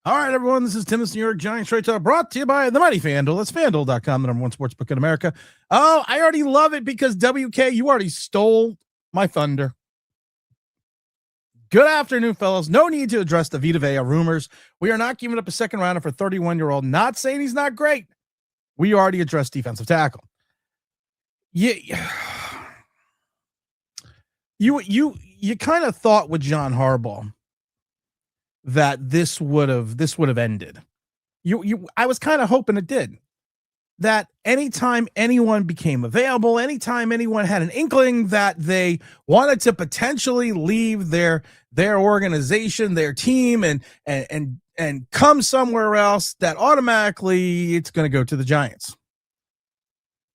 All right, everyone, this is Tim's New York Giants Straight Talk, brought to you by the Mighty FanDuel. That's FanDuel.com, the number one sportsbook in America. Oh, I already love it because WK, you already stole my thunder. Good afternoon, fellas. No need to address the Vita Vea rumors. We are not giving up a second rounder for 31-year-old. Not saying he's not great. We already addressed defensive tackle. Yeah, you kind of thought with John Harbaugh that this would have ended. I was kind of hoping it did. That anytime anyone became available, anytime anyone had an inkling that they wanted to potentially leave their organization, their team, and come somewhere else, that automatically it's going to go to the Giants.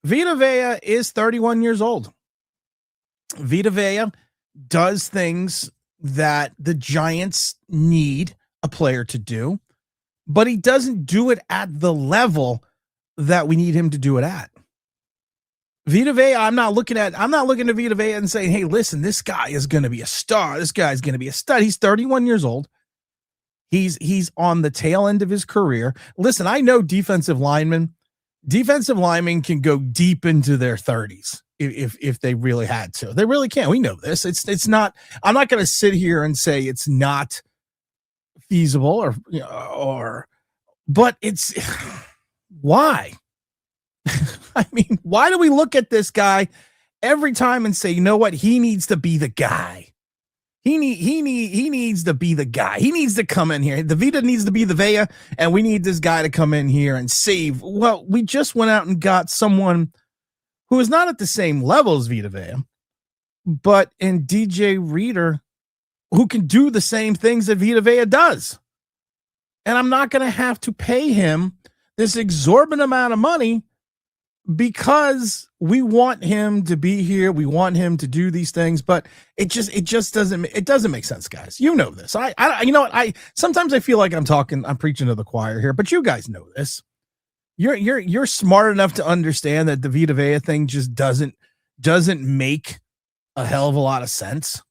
Vita Vea is 31 years old. Vita Vea does things that the Giants need a player to do, but he doesn't do it at the level that we need him to do it at. Vita Vea, I'm not looking at Vita Vea and saying, hey, listen, this guy is going to be a star. This guy's going to be a stud. He's 31 years old. He's on the tail end of his career. Listen, I know defensive linemen can go deep into their 30s if they really had to. They really can. We know this. It's not. I'm not going to sit here and say it's not feasible but it's why. I mean, why do we look at this guy every time and say, you know what, he needs to be the guy. He needs to be the guy. He needs to come in here. The Vita needs to be the Vea, and we need this guy to come in here and save. Well, we just went out and got someone who is not at the same level as Vita Vea, but in DJ Reader, who can do the same things that Vita Vea does. And I'm not going to have to pay him this exorbitant amount of money because we want him to be here. We want him to do these things, but it just doesn't make sense, guys. You know this. You know what? Sometimes I feel like I'm preaching to the choir here, but you guys know this. You're smart enough to understand that the Vita Vea thing just doesn't make a hell of a lot of sense.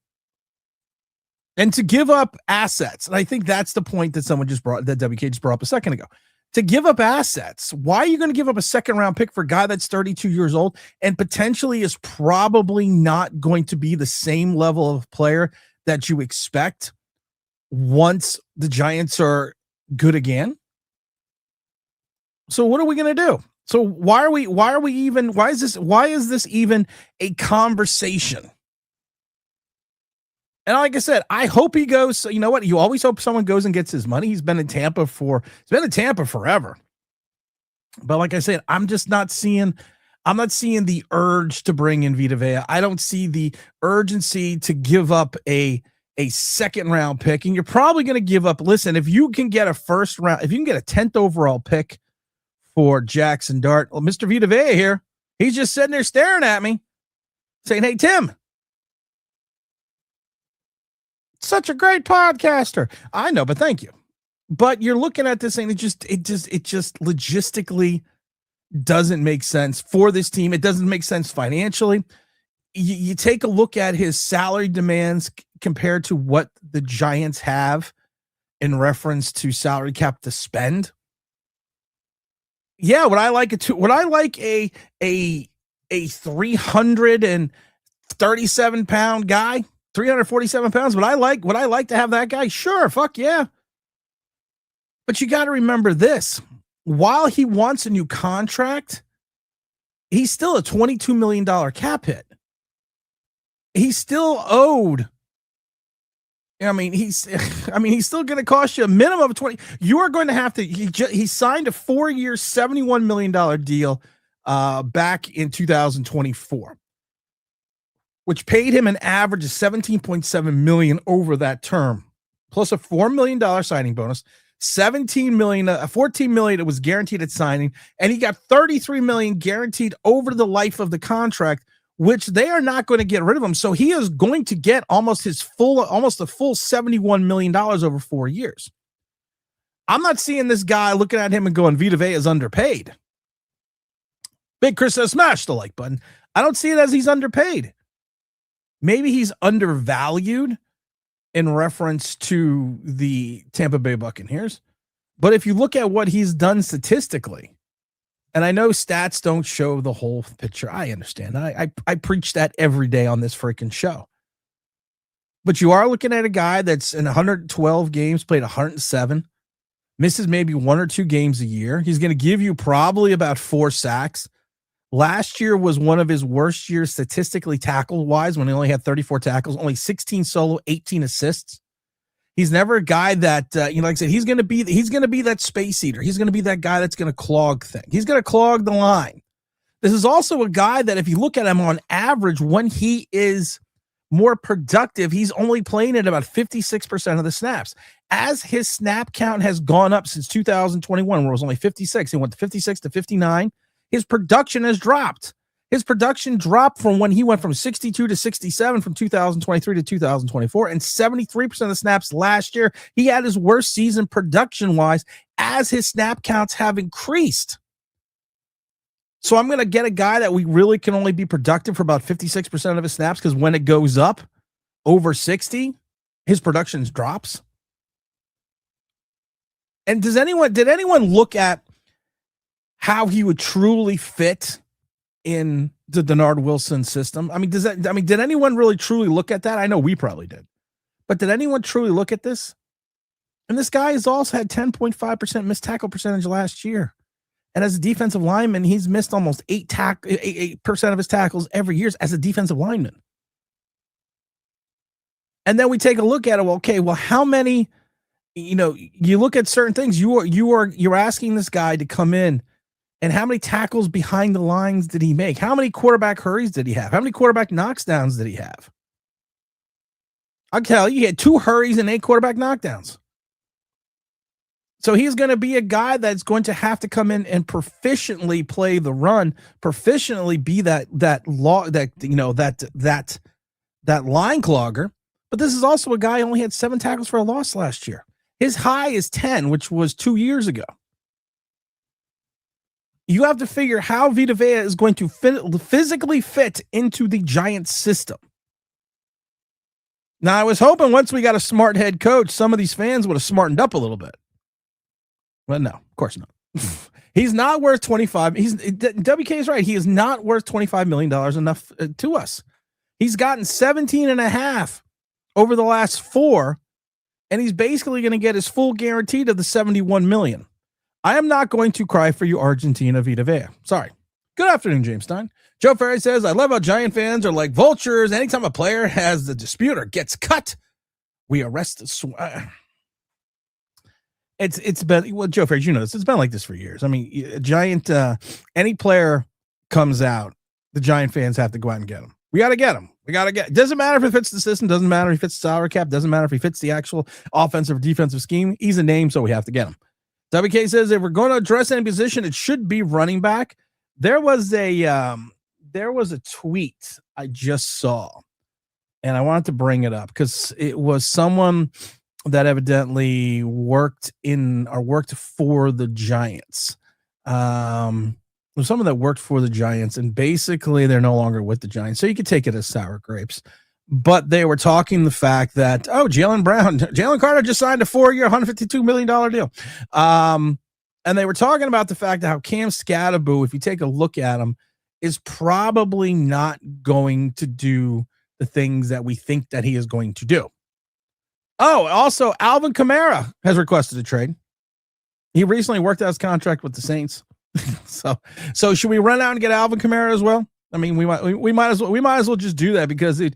And to give up assets, and I think that's the point that WK just brought up a second ago. To give up assets, why are you going to give up a second-round pick for a guy that's 32 years old and potentially is probably not going to be the same level of player that you expect once the Giants are good again? So what are we going to do? So why is this even a conversation? And like I said, I hope he goes. You know what? You always hope someone goes and gets his money. He's been in Tampa forever. But like I said, I'm not seeing the urge to bring in Vita Vea. I don't see the urgency to give up a second round pick. And you're probably going to give up. Listen, if you can get a 10th overall pick for Jaxson Dart, well, Mr. Vita Vea here, he's just sitting there staring at me saying, hey, Tim, such a great podcaster. I know, but thank you. But you're looking at this and it just logistically doesn't make sense for this team. It doesn't make sense financially. You take a look at his salary demands compared to what the Giants have in reference to salary cap to spend. Yeah, would I like a 337 pound guy? 347 pounds. Would I like to have that guy? Sure. Fuck yeah. But you got to remember this. While he wants a new contract, he's still a $22 million cap hit. He's still owed. He's still going to cost you a minimum of 20. You are going to have to, he signed a 4-year, $71 million deal back in 2024. Which paid him an average of $17.7 million over that term, plus a $4 million signing bonus, $14 million it was guaranteed at signing, and he got $33 million guaranteed over the life of the contract, which they are not going to get rid of him. So he is going to get almost the full $71 million over 4 years. I'm not seeing this guy looking at him and going, Vita Vea is underpaid. Big Chris says, smash the like button. I don't see it as he's underpaid. Maybe he's undervalued in reference to the Tampa Bay Buccaneers. But if you look at what he's done statistically, and I know stats don't show the whole picture. I understand. I preach that every day on this freaking show. But you are looking at a guy that's in 112 games, played 107, misses maybe 1 or 2 games a year. He's going to give you probably about 4 sacks. Last year was one of his worst years statistically tackle-wise when he only had 34 tackles, only 16 solo, 18 assists. He's never a guy that, like I said, he's going to be that space eater. He's going to be that guy that's going to clog things. He's going to clog the line. This is also a guy that if you look at him on average, when he is more productive, he's only playing at about 56% of the snaps. As his snap count has gone up since 2021, where it was only 56, he went to 56 to 59. His production has dropped. His production dropped from when he went from 62 to 67 from 2023 to 2024, and 73% of the snaps last year. He had his worst season production-wise as his snap counts have increased. So I'm going to get a guy that we really can only be productive for about 56% of his snaps, because when it goes up over 60, his production drops. And did anyone look at how he would truly fit in the Denard Wilson system? Did anyone really truly look at that? I know we probably did. But did anyone truly look at this? And this guy has also had 10.5% missed tackle percentage last year. And as a defensive lineman, he's missed almost 8% of his tackles every year as a defensive lineman. And then we take a look at it. Well, how many, you look at certain things. You're asking this guy to come in, and how many tackles behind the lines did he make? How many quarterback hurries did he have? How many quarterback knockdowns did he have? I'll tell you, he had 2 hurries and 8 quarterback knockdowns. So he's going to be a guy that's going to have to come in and proficiently play the run, proficiently be that line clogger. But this is also a guy who only had 7 tackles for a loss last year. His high is 10, which was 2 years ago. You have to figure how Vita Vea is going to physically fit into the Giants system. Now, I was hoping once we got a smart head coach, some of these fans would have smartened up a little bit. Well, no, of course not. He's not worth 25. WK is right. He is not worth $25 million enough to us. He's gotten 17 and a half over the last 4, and he's basically going to get his full guarantee to the 71 million. I am not going to cry for you, Argentina, Vita Vea. Sorry. Good afternoon, James Stein. Joe Ferry says, I love how Giant fans are like vultures. Anytime a player has the dispute or gets cut, we arrest the It's been, well, Joe Ferry, you know this. It's been like this for years. I mean, Giant, any player comes out, the Giant fans have to go out and get him. We got to get him. It doesn't matter if it fits the system. Doesn't matter if he fits the salary cap. Doesn't matter if he fits the actual offensive or defensive scheme. He's a name, so we have to get him. WK says if we're going to address any position, it should be running back. There was a tweet I just saw, and I wanted to bring it up because it was someone that evidently worked for the Giants. There's someone that worked for the Giants, and basically they're no longer with the Giants. So you could take it as sour grapes. But they were talking the fact that, Jalen Carter just signed a 4-year, $152 million deal. And they were talking about the fact that how Cam Scatterboo, if you take a look at him, is probably not going to do the things that we think that he is going to do. Oh, also, Alvin Kamara has requested a trade. He recently worked out his contract with the Saints. So should we run out and get Alvin Kamara as well? I mean, we might as well just do that because it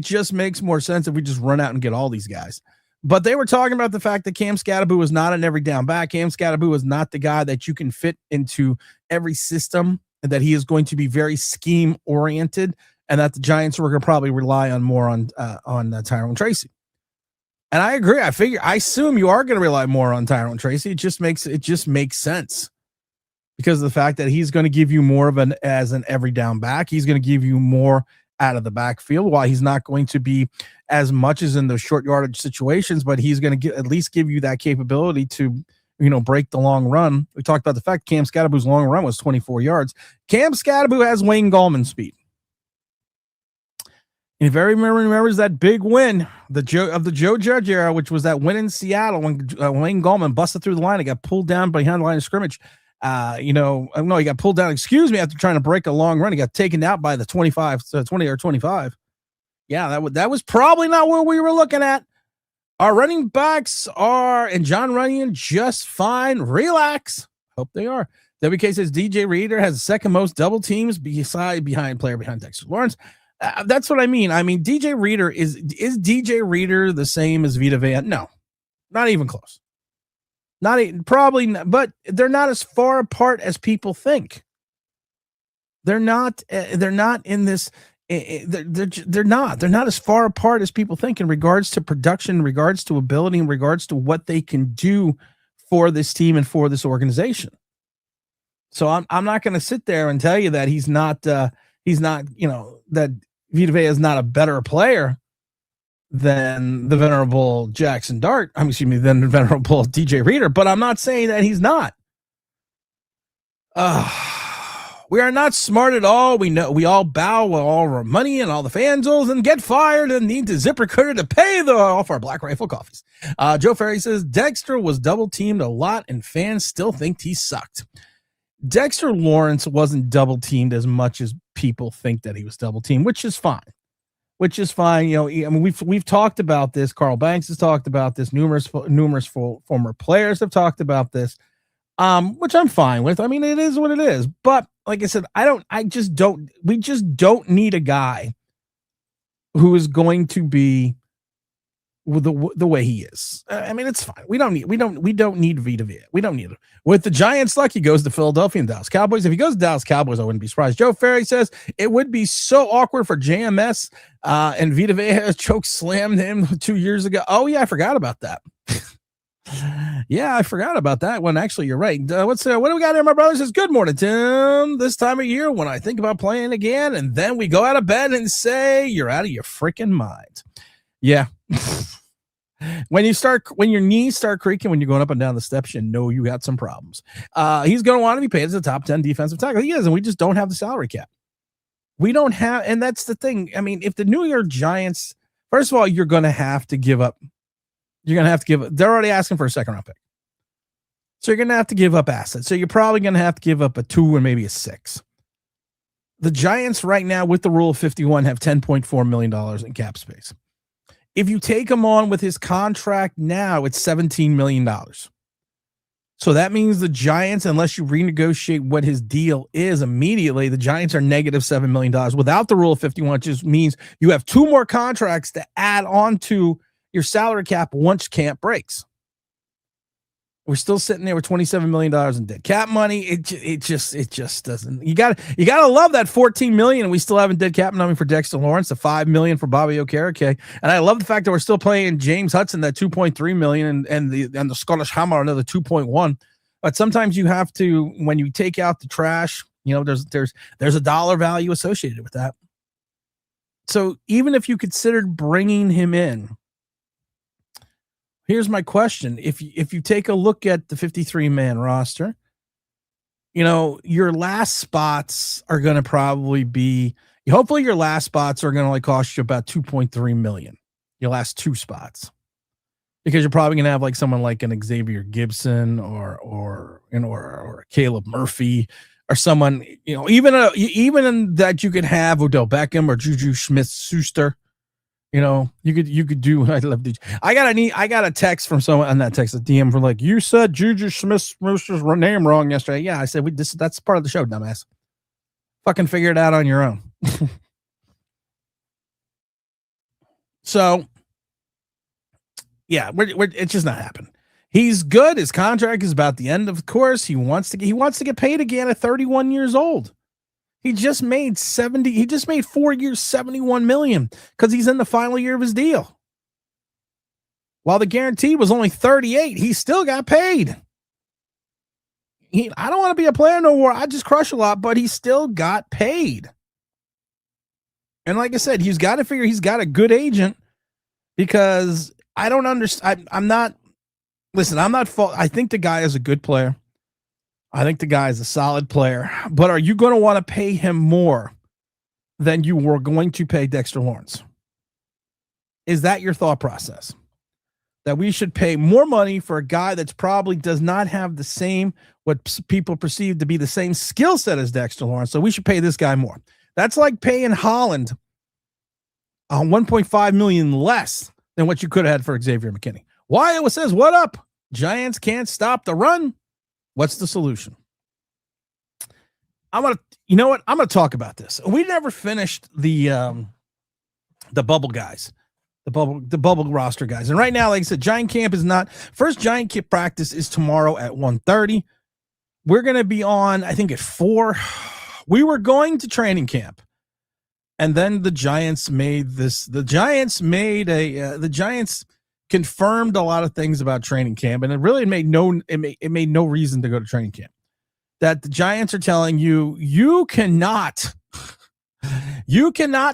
just makes more sense if we just run out and get all these guys. But they were talking about the fact that Cam Scatterboo is not an every down back. Cam Scatterboo is not the guy that you can fit into every system, and that he is going to be very scheme oriented, and that the Giants were going to probably rely on more on Tyrone Tracy. And I agree. I assume you are going to rely more on Tyrone Tracy. It just makes sense because of the fact that he's going to give you more of an every down back. He's going to give you more out of the backfield, while he's not going to be as much as in those short yardage situations, but he's going to at least give you that capability to, break the long run. We talked about the fact Cam Scatterboo's long run was 24 yards. Cam Scatterboo has Wayne Gallman speed. If everyone remembers that big win, the Joe Judge era, which was that win in Seattle when Wayne Gallman busted through the line and got pulled down behind the line of scrimmage. He got pulled down, after trying to break a long run. He got taken out by the 20 or 25. Yeah, that was probably not what we were looking at. Our running backs and John Runyon just fine. Relax. Hope they are. WK says DJ Reader has the second most double teams behind Dexter Lawrence. That's what I mean. I mean, DJ Reader is DJ Reader the same as Vita Vea? No, not even close. Probably not, but they're not as far apart as people think. They're not in this. They're not as far apart as people think in regards to production, in regards to ability, in regards to what they can do for this team and for this organization. So I'm not going to sit there and tell you that he's not, that Vita Vea is not a better player than the venerable Jaxson Dart. Than the venerable DJ Reader, but I'm not saying that he's not. We are not smart at all. We know we all bow with all our money and all the fanzols and get fired and need to ZipRecruiter to pay off our Black Rifle coffees. Joe Ferry says Dexter was double teamed a lot and fans still think he sucked. Dexter Lawrence wasn't double teamed as much as people think that he was double teamed, which is fine. We've talked about this. Carl Banks has talked about this. Numerous former players have talked about this, which I'm fine with. I mean, it is what it is. But like I said, we just don't need a guy who is going to be the way he is. It's fine. We don't need Vita Vea. We don't need him. With the Giants' luck, he goes to Philadelphia and Dallas Cowboys. If he goes to Dallas Cowboys, I wouldn't be surprised. Joe Ferry says it would be so awkward for JMS and Vita Vea choke slammed him 2 years ago. Oh yeah, I forgot about that. Yeah, I forgot about that one. Actually, you're right. What do we got here? My brother says, good morning, Tim. This time of year when I think about playing again, and then we go out of bed and say, you're out of your freaking mind. Yeah. When your knees start creaking when you're going up and down the steps, you know you got some problems. He's going to want to be paid as a top 10 defensive tackle. He is, and we just don't have the salary cap. We don't have, and that's the thing. I mean, if the New York Giants, first of all, you're going to have to give up. They're already asking for a second round pick. So you're going to have to give up assets. So you're probably going to have to give up a 2 or maybe a 6. The Giants right now with the rule of 51 have $10.4 million in cap space. If you take him on with his contract now, it's $17 million. So that means the Giants, unless you renegotiate what his deal is immediately, the Giants are negative $7 million. Without the rule of 51, it just means you have 2 more contracts to add on to your salary cap once camp breaks. We're still sitting there with $27 million in dead cap money. It just doesn't. You gotta love that $14 million, and we still haven't dead cap money for Dexter Lawrence, the $5 million for Bobby Okereke, and I love the fact that we're still playing James Hudson that $2.3 million and the Scottish Hammer another 2.1. But sometimes you have to, when you take out the trash, there's a dollar value associated with that. So even if you considered bringing him in. Here's my question. If you take a look at the 53-man roster, your last spots are going to probably be, hopefully your last spots are going to cost you about $2.3 million, your last 2 spots, because you're probably going to have like someone like an Xavier Gibson or Caleb Murphy or someone, even in that you could have Odell Beckham or Juju Smith-Schuster. You could do. I love DJ. I got a text from someone on that text, a DM for like, you said Juju Smith-Schuster's name wrong yesterday. Yeah, I said that's part of the show, dumbass. Fucking figure it out on your own. So, yeah, it's just not happening. He's good. His contract is about the end of course. He wants to get paid again at 31 years old. He just made 4 years, $71 million because he's in the final year of his deal. While the guarantee was only 38, he still got paid. I don't want to be a player no more. I just crush a lot, but he still got paid. And like I said, he's got to figure he's got a good agent because I don't understand. I'm not fault. I think the guy is a good player. I think the guy is a solid player, but are you going to want to pay him more than you were going to pay Dexter Lawrence? Is that your thought process? That we should pay more money for a guy that's probably does not have the same, what people perceive to be the same skill set as Dexter Lawrence. So we should pay this guy more. That's like paying Holland $1.5 million less than what you could have had for Xavier McKinney. Wyatt says, what up? Giants can't stop the run. What's the solution? You know what? I'm going to talk about this. We never finished the bubble guys. The bubble roster guys. And right now, like I said, Giant camp is not. First Giant camp practice is tomorrow at 1:30. We're going to be on, I think, at 4. We were going to training camp. And then the Giants made this. The Giants confirmed a lot of things about training camp. And it really made no reason to go to training camp. That the Giants are telling you, you cannot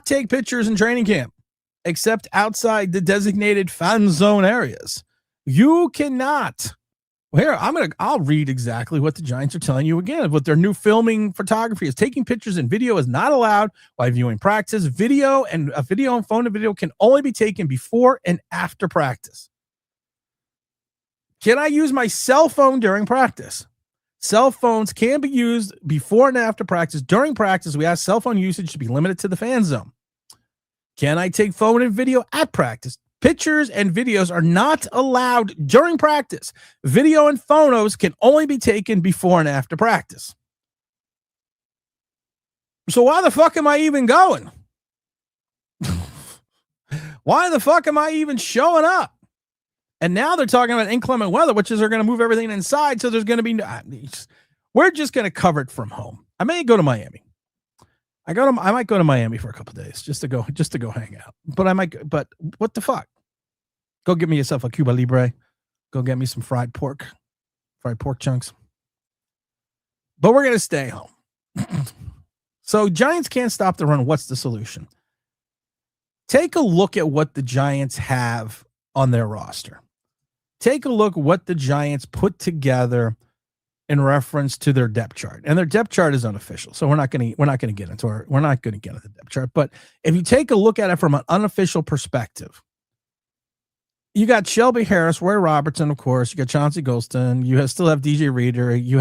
take pictures in training camp. Except outside the designated fan zone areas. You cannot. Well, here, I'll read exactly what the Giants are telling you again. What their new filming photography is. Taking pictures and video is not allowed while viewing practice. Video and phone and video can only be taken before and after practice. Can I use my cell phone during practice? Cell phones can be used before and after practice. During practice, we ask cell phone usage to be limited to the fan zone. Can I take phone and video at practice? Pictures and videos are not allowed during practice. Video and photos can only be taken before and after practice. So why the fuck am I even going? Why the fuck am I even showing up? And now they're talking about inclement weather, which is they're going to move everything inside. So there's going to be we're just going to cover it from home. I may go to Miami. I might go to Miami for a couple of days just to go hang out. But what the fuck? Go get me yourself a Cuba Libre. Go get me some fried pork chunks. But we're gonna stay home. So Giants can't stop the run. What's the solution? Take a look at what the Giants have on their roster. Take a look at what the Giants put together in reference to their depth chart. And their depth chart is unofficial. So we're not going to get into the depth chart, but if you take a look at it from an unofficial perspective, you got Shelby Harris, Roy Robertson, of course, you got Chauncey Golston, still have DJ Reader, you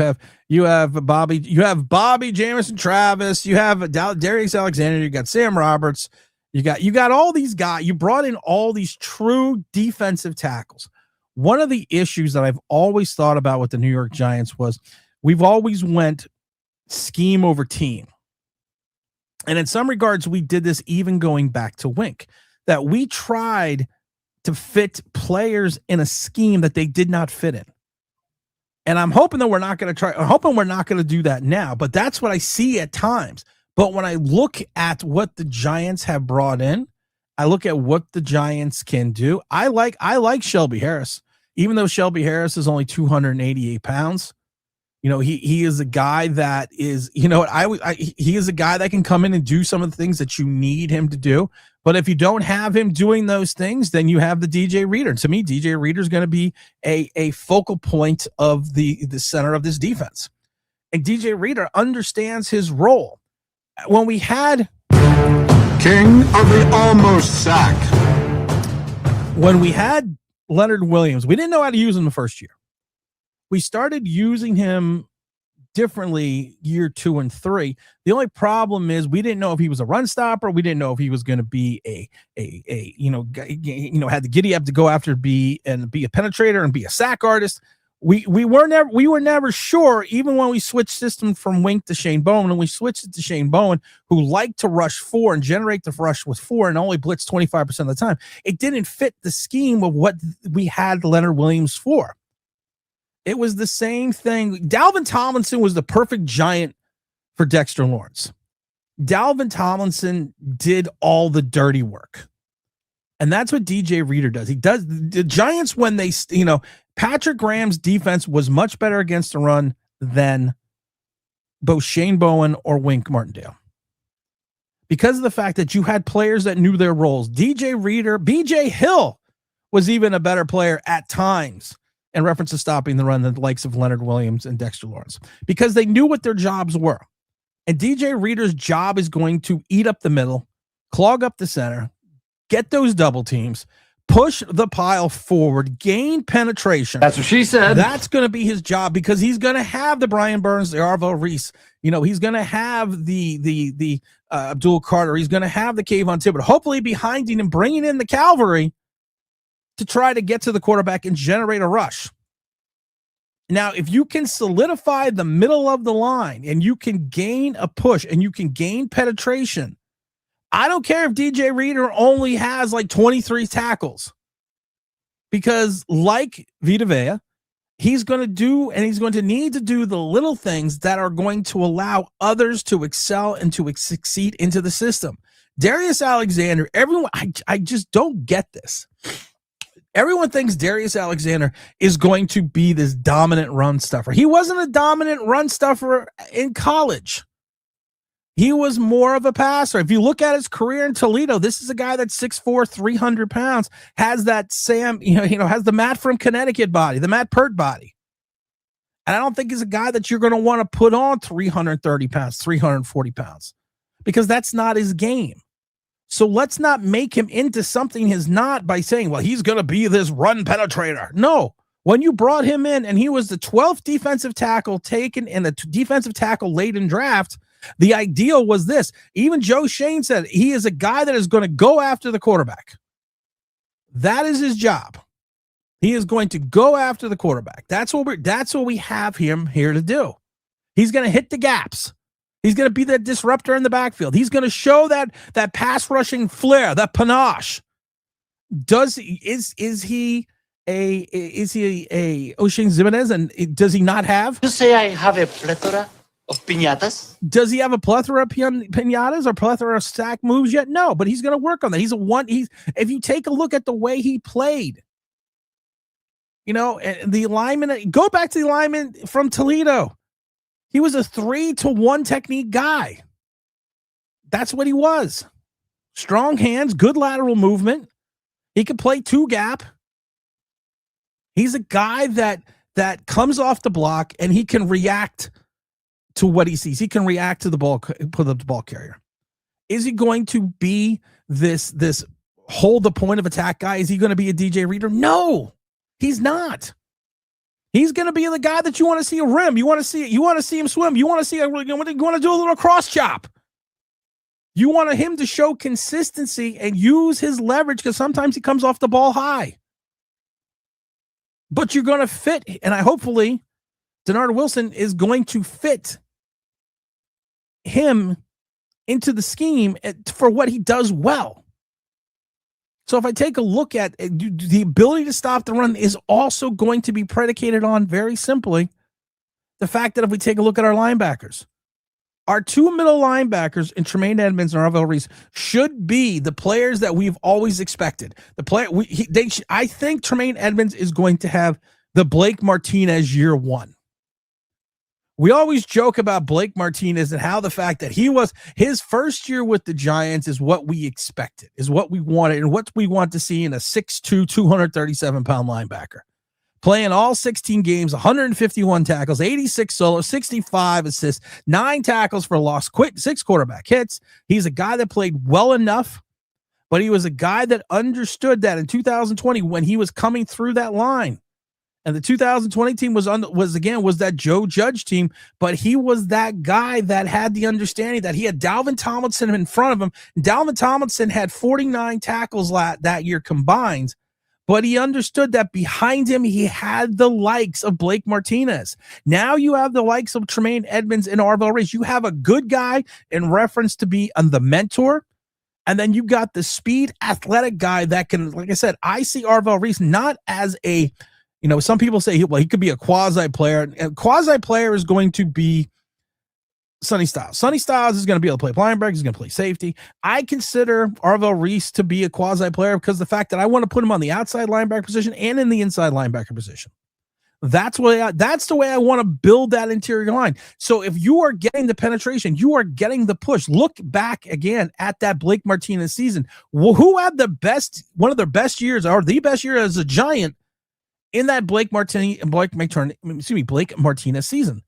have Bobby Jamison Travis, you have Darius Alexander, you got Sam Roberts, you got all these guys. You brought in all these true defensive tackles. One of the issues that I've always thought about with the New York Giants was we've always went scheme over team. And in some regards, we did this even going back to Wink, that we tried to fit players in a scheme that they did not fit in. And I'm hoping that we're not going to do that now, but that's what I see at times. But when I look at what the Giants have brought in, I look at what the Giants can do. I like Shelby Harris. Even though Shelby Harris is only 288 pounds, he is a guy that is, he is a guy that can come in and do some of the things that you need him to do. But if you don't have him doing those things, then you have the DJ Reader. And to me, DJ Reader is going to be a focal point of the center of this defense. And DJ Reader understands his role. When we had King of the almost sack, when we had Leonard Williams, we didn't know how to use him the first year. We started using him differently year 2 and 3. The only problem is we didn't know if he was a run stopper. We didn't know if he was going to be had the giddy up to go after be a penetrator and be a sack artist. We were never sure, even when we switched system from Wink to Shane Bowen, and we switched it to Shane Bowen, who liked to rush 4 and generate the rush with 4 and only blitz 25% of the time. It didn't fit the scheme of what we had Leonard Williams for. It was the same thing. Dalvin Tomlinson was the perfect Giant for Dexter Lawrence. Dalvin Tomlinson did all the dirty work. And that's what DJ Reader does. He does the Giants when they, Patrick Graham's defense was much better against the run than both Shane Bowen or Wink Martindale. Because of the fact that you had players that knew their roles. DJ Reader, BJ Hill was even a better player at times in reference to stopping the run than the likes of Leonard Williams and Dexter Lawrence. Because they knew what their jobs were. And DJ Reader's job is going to eat up the middle, clog up the center, get those double teams, push the pile forward, gain penetration. That's what she said. That's going to be his job, because he's going to have the Brian Burns, the Arvo Reese. He's going to have the Abdul Carter. He's going to have the Kayvon Thibodeau. Hopefully behind him and bringing in the cavalry to try to get to the quarterback and generate a rush. Now, if you can solidify the middle of the line and you can gain a push and you can gain penetration, I don't care if DJ Reader only has like 23 tackles, because like Vita Vea, he's going to do, and he's going to need to do the little things that are going to allow others to excel and to succeed into the system. Darius Alexander, everyone, I just don't get this. Everyone thinks Darius Alexander is going to be this dominant run stuffer. He wasn't a dominant run stuffer in college. He was more of a passer. If you look at his career in Toledo, this is a guy that's 6'4", 300 pounds, has that has the Matt from Connecticut body, the Matt Pert body. And I don't think he's a guy that you're going to want to put on 330 pounds, 340 pounds, because that's not his game. So let's not make him into something he's not by saying, well, he's going to be this run penetrator. No. When you brought him in and he was the 12th defensive tackle taken in a defensive tackle late in draft, the ideal was this. Even Joe Shane said he is a guy that is going to go after the quarterback. That is his job. He is going to go after the quarterback. That's what we have him here to do. He's going to hit the gaps. He's going to be that disruptor in the backfield. He's going to show that pass rushing flair, that panache. Is he a Oshane Ximines, and does he not have? You say I have a plethora of piñatas? Does he have a plethora of piñatas or plethora of stack moves yet? No, but he's going to work on that. If you take a look at the way he played, the alignment, go back to the alignment from Toledo. He was a 3-to-1 technique guy. That's what he was. Strong hands, good lateral movement. He could play 2-gap. He's a guy that comes off the block and he can react to what he sees. He can react to the ball carrier. Is he going to be this hold the point of attack guy? Is he going to be a DJ Reader? No, he's not. He's going to be the guy that you want to see a rim. You want to see him swim. You want to do a little cross chop. You want him to show consistency and use his leverage, because sometimes he comes off the ball high. But you're going to fit, and hopefully Denard Wilson is going to fit him into the scheme for what he does well. So if I take a look at the ability to stop the run is also going to be predicated on, very simply, the fact that if we take a look at our linebackers, our 2 middle linebackers in Tremaine Edmonds and Arvell Reese should be the players that we've always expected. I think Tremaine Edmonds is going to have the Blake Martinez year 1. We always joke about Blake Martinez and how the fact that he was his first year with the Giants is what we expected, is what we wanted, and what we want to see in a 6'2", 237-pound linebacker. Playing all 16 games, 151 tackles, 86 solos, 65 assists, 9 tackles for loss, 6 quarterback hits. He's a guy that played well enough, but he was a guy that understood that in 2020 when he was coming through that line. And the 2020 team was that Joe Judge team, but he was that guy that had the understanding that he had Dalvin Tomlinson in front of him. Dalvin Tomlinson had 49 tackles that year combined, but he understood that behind him he had the likes of Blake Martinez. Now you have the likes of Tremaine Edmonds and Arvell Reese. You have a good guy in reference to be the mentor, and then you got the speed, athletic guy that can, like I said, I see Arvell Reese not as a, some people say, he could be a quasi-player. A quasi-player is going to be Sonny Styles. Sonny Styles is going to be able to play linebacker. He's going to play safety. I consider Arvell Reese to be a quasi-player because the fact that I want to put him on the outside linebacker position and in the inside linebacker position. That's the way I want to build that interior line. So if you are getting the penetration, you are getting the push. Look back again at that Blake Martinez season. Who had one of their best years, or the best year as a Giant in that Blake Martinez season?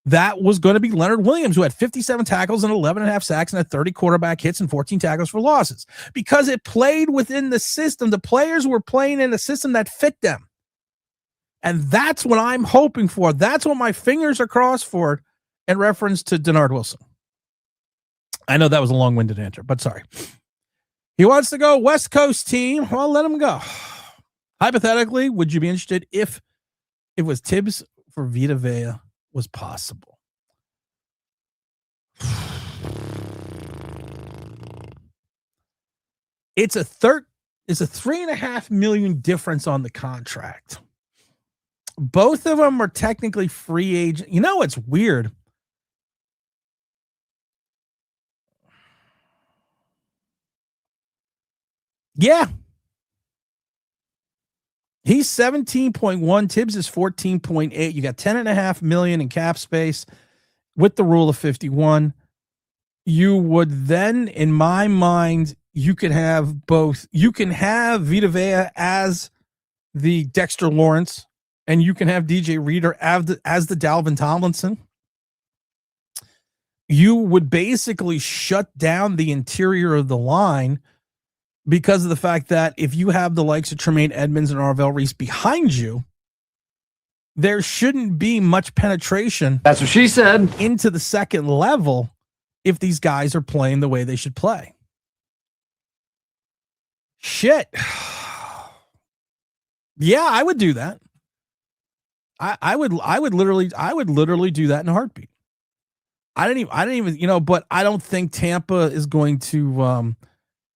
that was going to be Leonard Williams, who had 57 tackles and 11.5 sacks and had 30 quarterback hits and 14 tackles for losses, because it played within the system. The players were playing in a system that fit them. And that's what I'm hoping for. That's what my fingers are crossed for in reference to Denard Wilson. I know that was a long-winded answer, but sorry. He wants to go West Coast team. Well, let him go. Hypothetically, would you be interested if it was Tibbs for Vita Vea was possible? It's a $3.5 million difference on the contract. Both of them are technically free agent. You know, it's weird. Yeah. He's 17.1. Tibbs is 14.8. You got $10.5 million in cap space with the rule of 51. You would then, in my mind, you could have both. You can have Vita Vea as the Dexter Lawrence, and you can have DJ Reader as the Dalvin Tomlinson. You would basically shut down the interior of the line, because of the fact that if you have the likes of Tremaine Edmonds and Arvell Reese behind you, there shouldn't be much penetration. That's what she said. Into the second level if these guys are playing the way they should play. Shit. Yeah, I would do that. I would literally do that in a heartbeat. I didn't even, but I don't think Tampa is going to,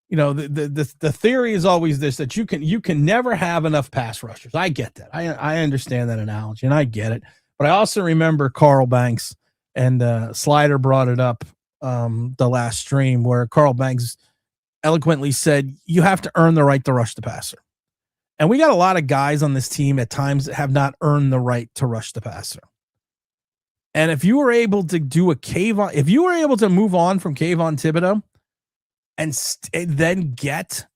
the theory is always this, that you can never have enough pass rushers. I get that. I understand that analogy, and I get it. But I also remember Carl Banks and Slider brought it up the last stream, where Carl Banks eloquently said, you have to earn the right to rush the passer. And we got a lot of guys on this team at times that have not earned the right to rush the passer. And if you were able to do if you were able to move on from Kayvon Thibodeau, and then get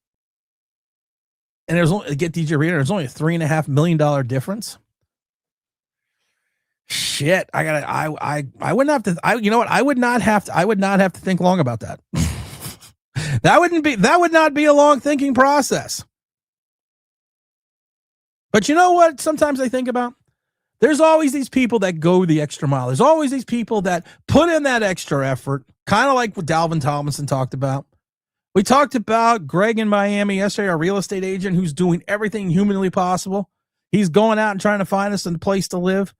DJ Reader, there's only a $3.5 million difference. Shit, I wouldn't have to. I would not have to think long about that. That would not be a long thinking process. But you know what? Sometimes I think about, there's always these people that go the extra mile. There's always these people that put in that extra effort, kind of like what Dalvin Tomlinson talked about. We talked about Greg in Miami yesterday, our real estate agent, who's doing everything humanly possible. He's going out and trying to find us a place to live.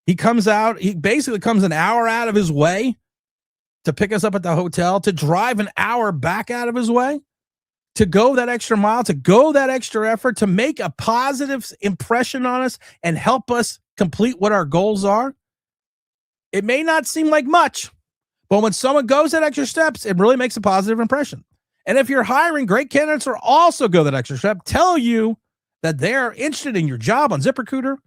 He basically comes an hour out of his way to pick us up at the hotel, to drive an hour back out of his way, to go that extra mile, to go that extra effort, to make a positive impression on us and help us complete what our goals are. It may not seem like much, but when someone goes that extra steps, it really makes a positive impression. And if you're hiring, great candidates will also go that extra step, tell you that they're interested in your job on ZipRecruiter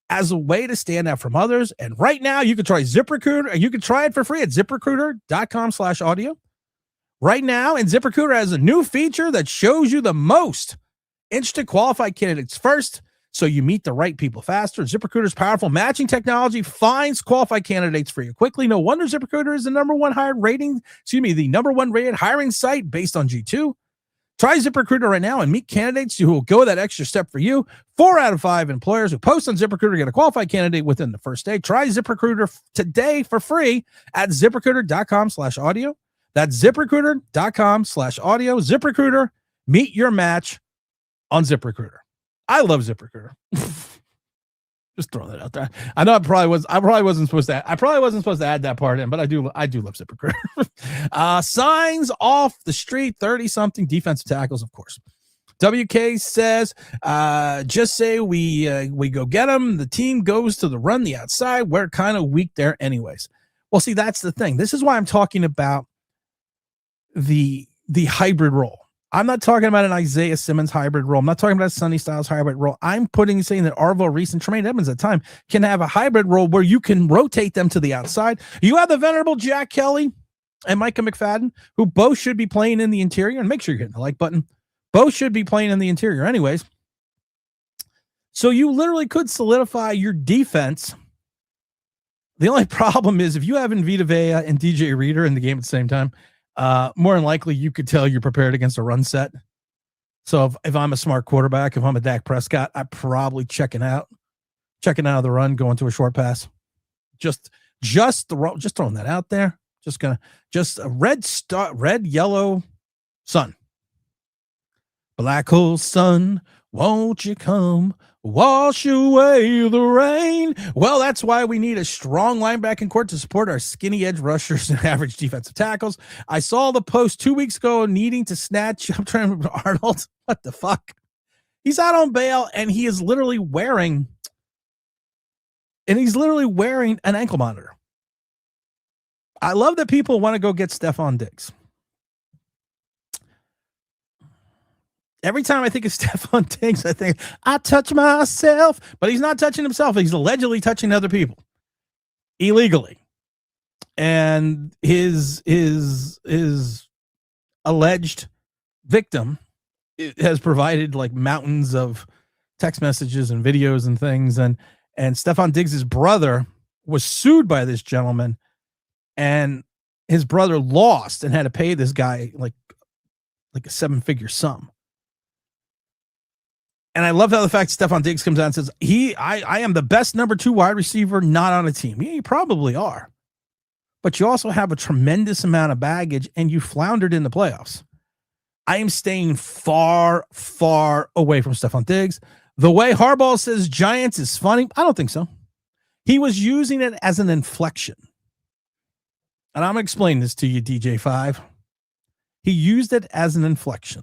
as a way to stand out from others. And right now you can try ZipRecruiter, and you can try it for free at ZipRecruiter.com/audio. Right now, and ZipRecruiter has a new feature that shows you the most interested qualified candidates first, so you meet the right people faster. ZipRecruiter's powerful matching technology finds qualified candidates for you quickly. No wonder ZipRecruiter is the number one rated hiring site based on G2. Try ZipRecruiter right now and meet candidates who will go that extra step for you. 4 out of 5 employers who post on ZipRecruiter get a qualified candidate within the first day. Try ZipRecruiter today for free at ZipRecruiter.com/audio. That's ZipRecruiter.com/audio. ZipRecruiter, meet your match on ZipRecruiter. I love ZipRecruiter. Just throwing that out there. I know I probably wasn't supposed to add that part in, but I do love ZipRecruiter. Signs off the street, 30-something defensive tackles, of course. WK says, just say we go get them. The team goes to the run the outside. We're kind of weak there anyways. Well, see, that's the thing. This is why I'm talking about the hybrid role. I'm not talking about an Isaiah Simmons hybrid role. I'm not talking about a Sonny Styles hybrid role. I'm saying that Arvell Reese and Tremaine Edmonds at the time can have a hybrid role where you can rotate them to the outside. You have the venerable Jack Kelly and Micah McFadden, who both should be playing in the interior, and make sure you're hitting the like button. Both should be playing in the interior anyways. So you literally could solidify your defense The only problem is if you have Vita Vea and DJ Reader in the game at the same time, more than likely you could tell you're prepared against a run set. So if I'm a smart quarterback, if I'm a Dak Prescott, I'm probably checking out of the run, going to a short pass. Just throwing that out there. Just a red, yellow sun. Black hole sun, won't you come wash away the rain? Well, that's why we need a strong linebacking court to support our skinny edge rushers and average defensive tackles. I saw the post 2 weeks ago needing to snatch. I'm trying to remember Arnold. What the fuck? He's out on bail and he is literally wearing an ankle monitor. I love that people want to go get Stephon Diggs. Every time I think of Stephon Diggs, I think, I touch myself. But he's not touching himself. He's allegedly touching other people illegally. And his alleged victim has provided like mountains of text messages and videos and things. And Stephon Diggs' brother was sued by this gentleman. And his brother lost and had to pay this guy like a 7-figure sum. And I love how the fact Stephon Diggs comes out and says, I am the best number 2 wide receiver not on a team. Yeah, you probably are. But you also have a tremendous amount of baggage and you floundered in the playoffs. I am staying far, far away from Stephon Diggs. The way Harbaugh says Giants is funny, I don't think so. He was using it as an inflection. And I'm going to explain this to you, DJ5. He used it as an inflection.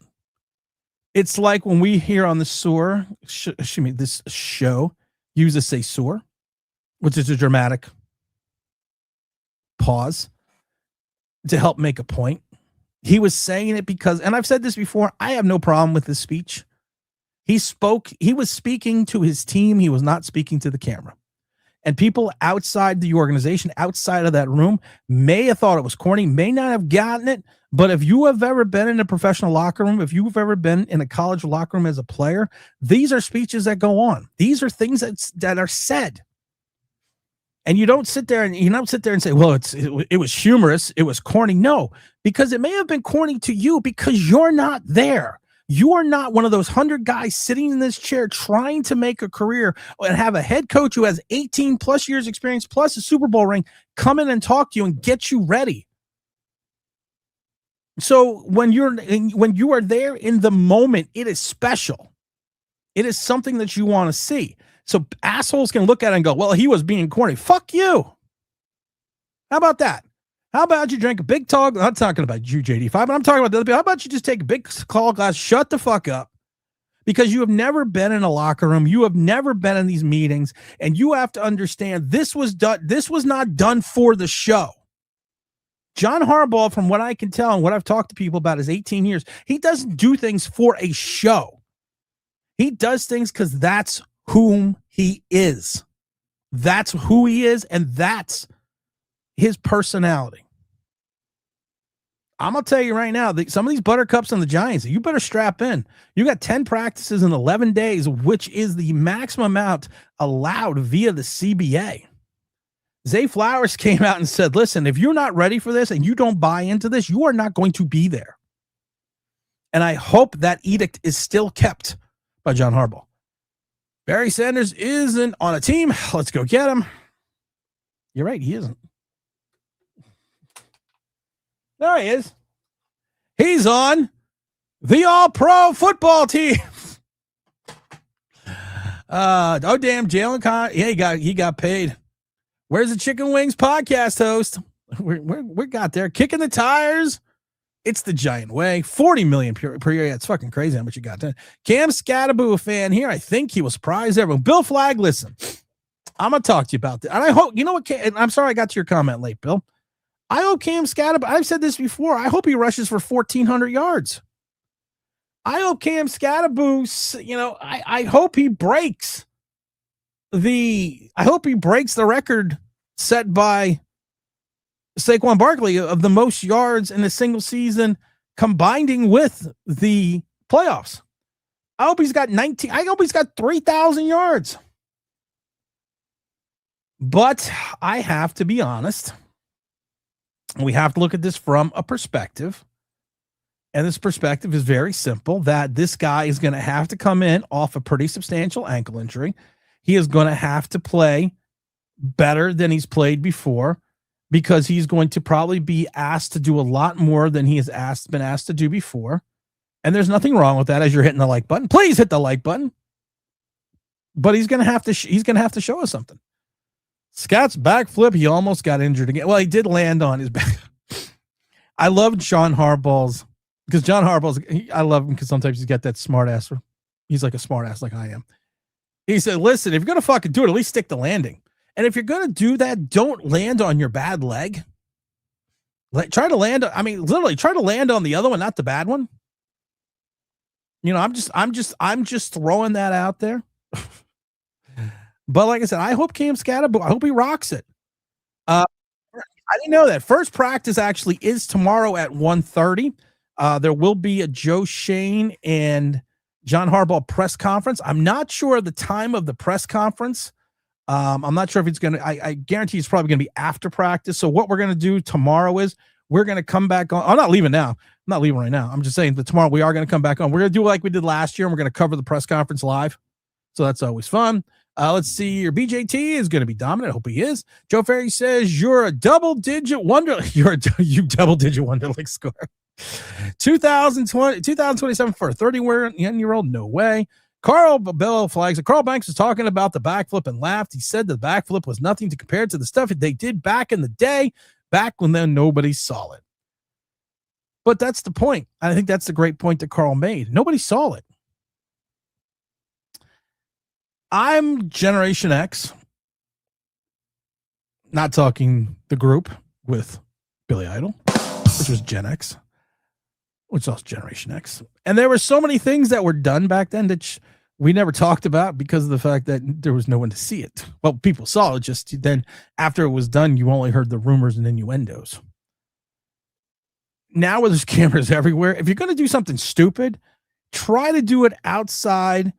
It's like when we here on the sewer, this show uses say sewer, which is a dramatic pause to help make a point. He was saying it because, and I've said this before, I have no problem with this speech. He was speaking to his team. He was not speaking to the camera. And people outside the organization, outside of that room, may have thought it was corny, may not have gotten it. But if you have ever been in a professional locker room, if you've ever been in a college locker room as a player, these are speeches that go on. These are things that are said. And you don't sit there and say, well, it was humorous, it was corny. No, because it may have been corny to you because you're not there. You are not one of those 100 guys sitting in this chair trying to make a career and have a head coach who has 18 plus years experience plus a Super Bowl ring come in and talk to you and get you ready. So when you are there in the moment, it is special. It is something that you want to see. So assholes can look at it and go, well, he was being corny. Fuck you. How about that? How about you drink a big tall? I'm not talking about you, JD5, but I'm talking about the other people. How about you just take a big tall glass, shut the fuck up, because you have never been in a locker room. You have never been in these meetings, and you have to understand this was done. This was not done for the show. John Harbaugh, from what I can tell and what I've talked to people about his 18 years, he doesn't do things for a show. He does things because that's whom he is. That's who he is, and that's his personality. I'm going to tell you right now, some of these buttercups on the Giants, you better strap in. You got 10 practices in 11 days, which is the maximum amount allowed via the CBA. Zay Flowers came out and said, listen, if you're not ready for this and you don't buy into this, you are not going to be there. And I hope that edict is still kept by John Harbaugh. Barry Sanders isn't on a team. Let's go get him. You're right, he isn't. There he is. He's on the All-Pro football team. Oh, damn, Jalen Conn. Yeah, he got paid. Where's the Chicken Wings podcast host? We got there. Kicking the tires. It's the Giant way. 40 million per year. Yeah, it's fucking crazy how much you got done. Cam Scattaboo, a fan here. I think he will surprise everyone. Bill Flagg, listen. I'm going to talk to you about that. And I hope, you know what, and I'm sorry I got to your comment late, Bill. I hope Cam Scattaboo, I've said this before, I hope he rushes for 1,400 yards. I hope Cam Scattaboo, I hope he breaks the record set by Saquon Barkley of the most yards in a single season combining with the playoffs. I hope he's got 3,000 yards. But I have to be honest. We have to look at this from a perspective. And this perspective is very simple, that this guy is going to have to come in off a pretty substantial ankle injury. He is going to have to play better than he's played before, because he's going to probably be asked to do a lot more than he has been asked to do before. And there's nothing wrong with that as you're hitting the like button. Please hit the like button. But he's going to have to show us something. Scott's backflip, he almost got injured again. Well, he did land on his back. I love John Harbaugh's, because John Harbaugh's, I love him because sometimes he's got that smart ass. He's like a smart ass like I am. He said, listen, if you're going to fucking do it, at least stick the landing. And if you're going to do that, don't land on your bad leg. Try to land. I mean, literally try to land on the other one, not the bad one. You know, I'm just throwing that out there. But like I said, I hope Cam Scatterbo, I hope he rocks it. I didn't know that. First practice actually is tomorrow at 1:30. There will be a Joe Shane and John Harbaugh press conference. I'm not sure the time of the press conference. I'm not sure if it's going to, I guarantee it's probably going to be after practice. So what we're going to do tomorrow is we're going to come back on. I'm not leaving now. I'm not leaving right now. I'm just saying that tomorrow we are going to come back on. We're going to do like we did last year, and we're going to cover the press conference live. So that's always fun. Let's see. Your BJT is going to be dominant. I hope he is. Joe Ferry says you're a double-digit wonder. You double-digit Wonderlic score. 2027 for a 31-year-old. No way. Carl Bell flags. Carl Banks was talking about the backflip and laughed. He said the backflip was nothing to compare to the stuff they did back in the day, back when then nobody saw it. But that's the point. I think that's the great point that Carl made. Nobody saw it. I'm Generation X. Not talking the group with Billy Idol, which was Gen X, which was Generation X. And there were so many things that were done back then that we never talked about because of the fact that there was no one to see it. Well, people saw it, just then after it was done, you only heard the rumors and innuendos. Now where there's cameras everywhere, if you're going to do something stupid, try to do it outside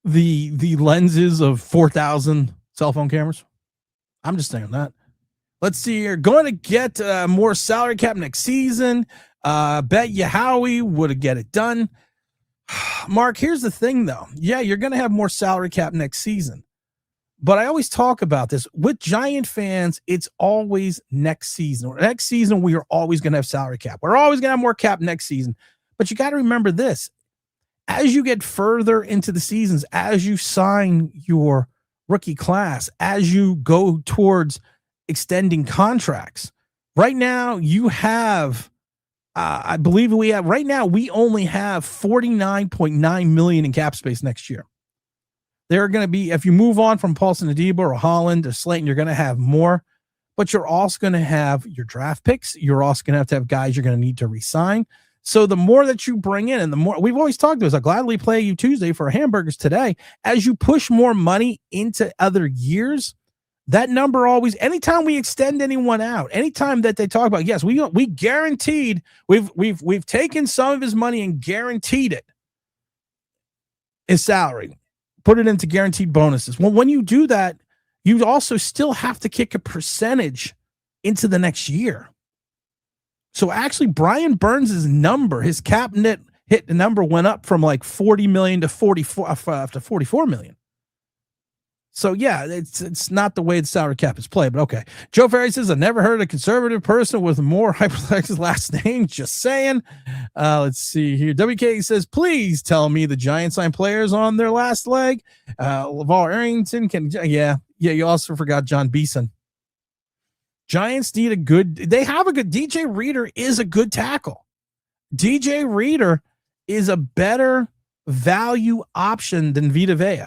the lenses of 4,000 cell phone cameras. I'm just saying that. Let's see here. Going to get more salary cap next season. Bet you Howie would get it done. Mark, here's the thing, though. Yeah, you're going to have more salary cap next season. But I always talk about this. With Giant fans, it's always next season. Next season, we are always going to have salary cap. We're always going to have more cap next season. But you got to remember this. As you get further into the seasons, as you sign your rookie class, as you go towards extending contracts, right now you have, I believe we have, right now we only have $49.9 million in cap space next year. There are going to be, if you move on from Paulson Adebo or Holland or Slayton, you're going to have more, but you're also going to have your draft picks. You're also going to have guys you're going to need to re-sign. So the more that you bring in, and the more we've always talked about is I'll gladly play you Tuesday for hamburgers today. As you push more money into other years, that number always, anytime we extend anyone out, anytime that they talk about, yes, we guaranteed, we've taken some of his money and guaranteed it, his salary, put it into guaranteed bonuses. Well, when you do that, you also still have to kick a percentage into the next year. So actually, Brian Burns' number, his cap net hit number went up from like 40 million to 44 million. So yeah, it's not the way the salary cap is played, but okay. Joe Ferry says, I never heard a conservative person with more hyperlex's last name. Just saying. Let's see here. WK says, please tell me the Giants sign players on their last leg. LaVar Arrington can, yeah. You also forgot John Beeson. Giants need they have a good, DJ Reader is a good tackle. DJ Reader is a better value option than Vita Vea.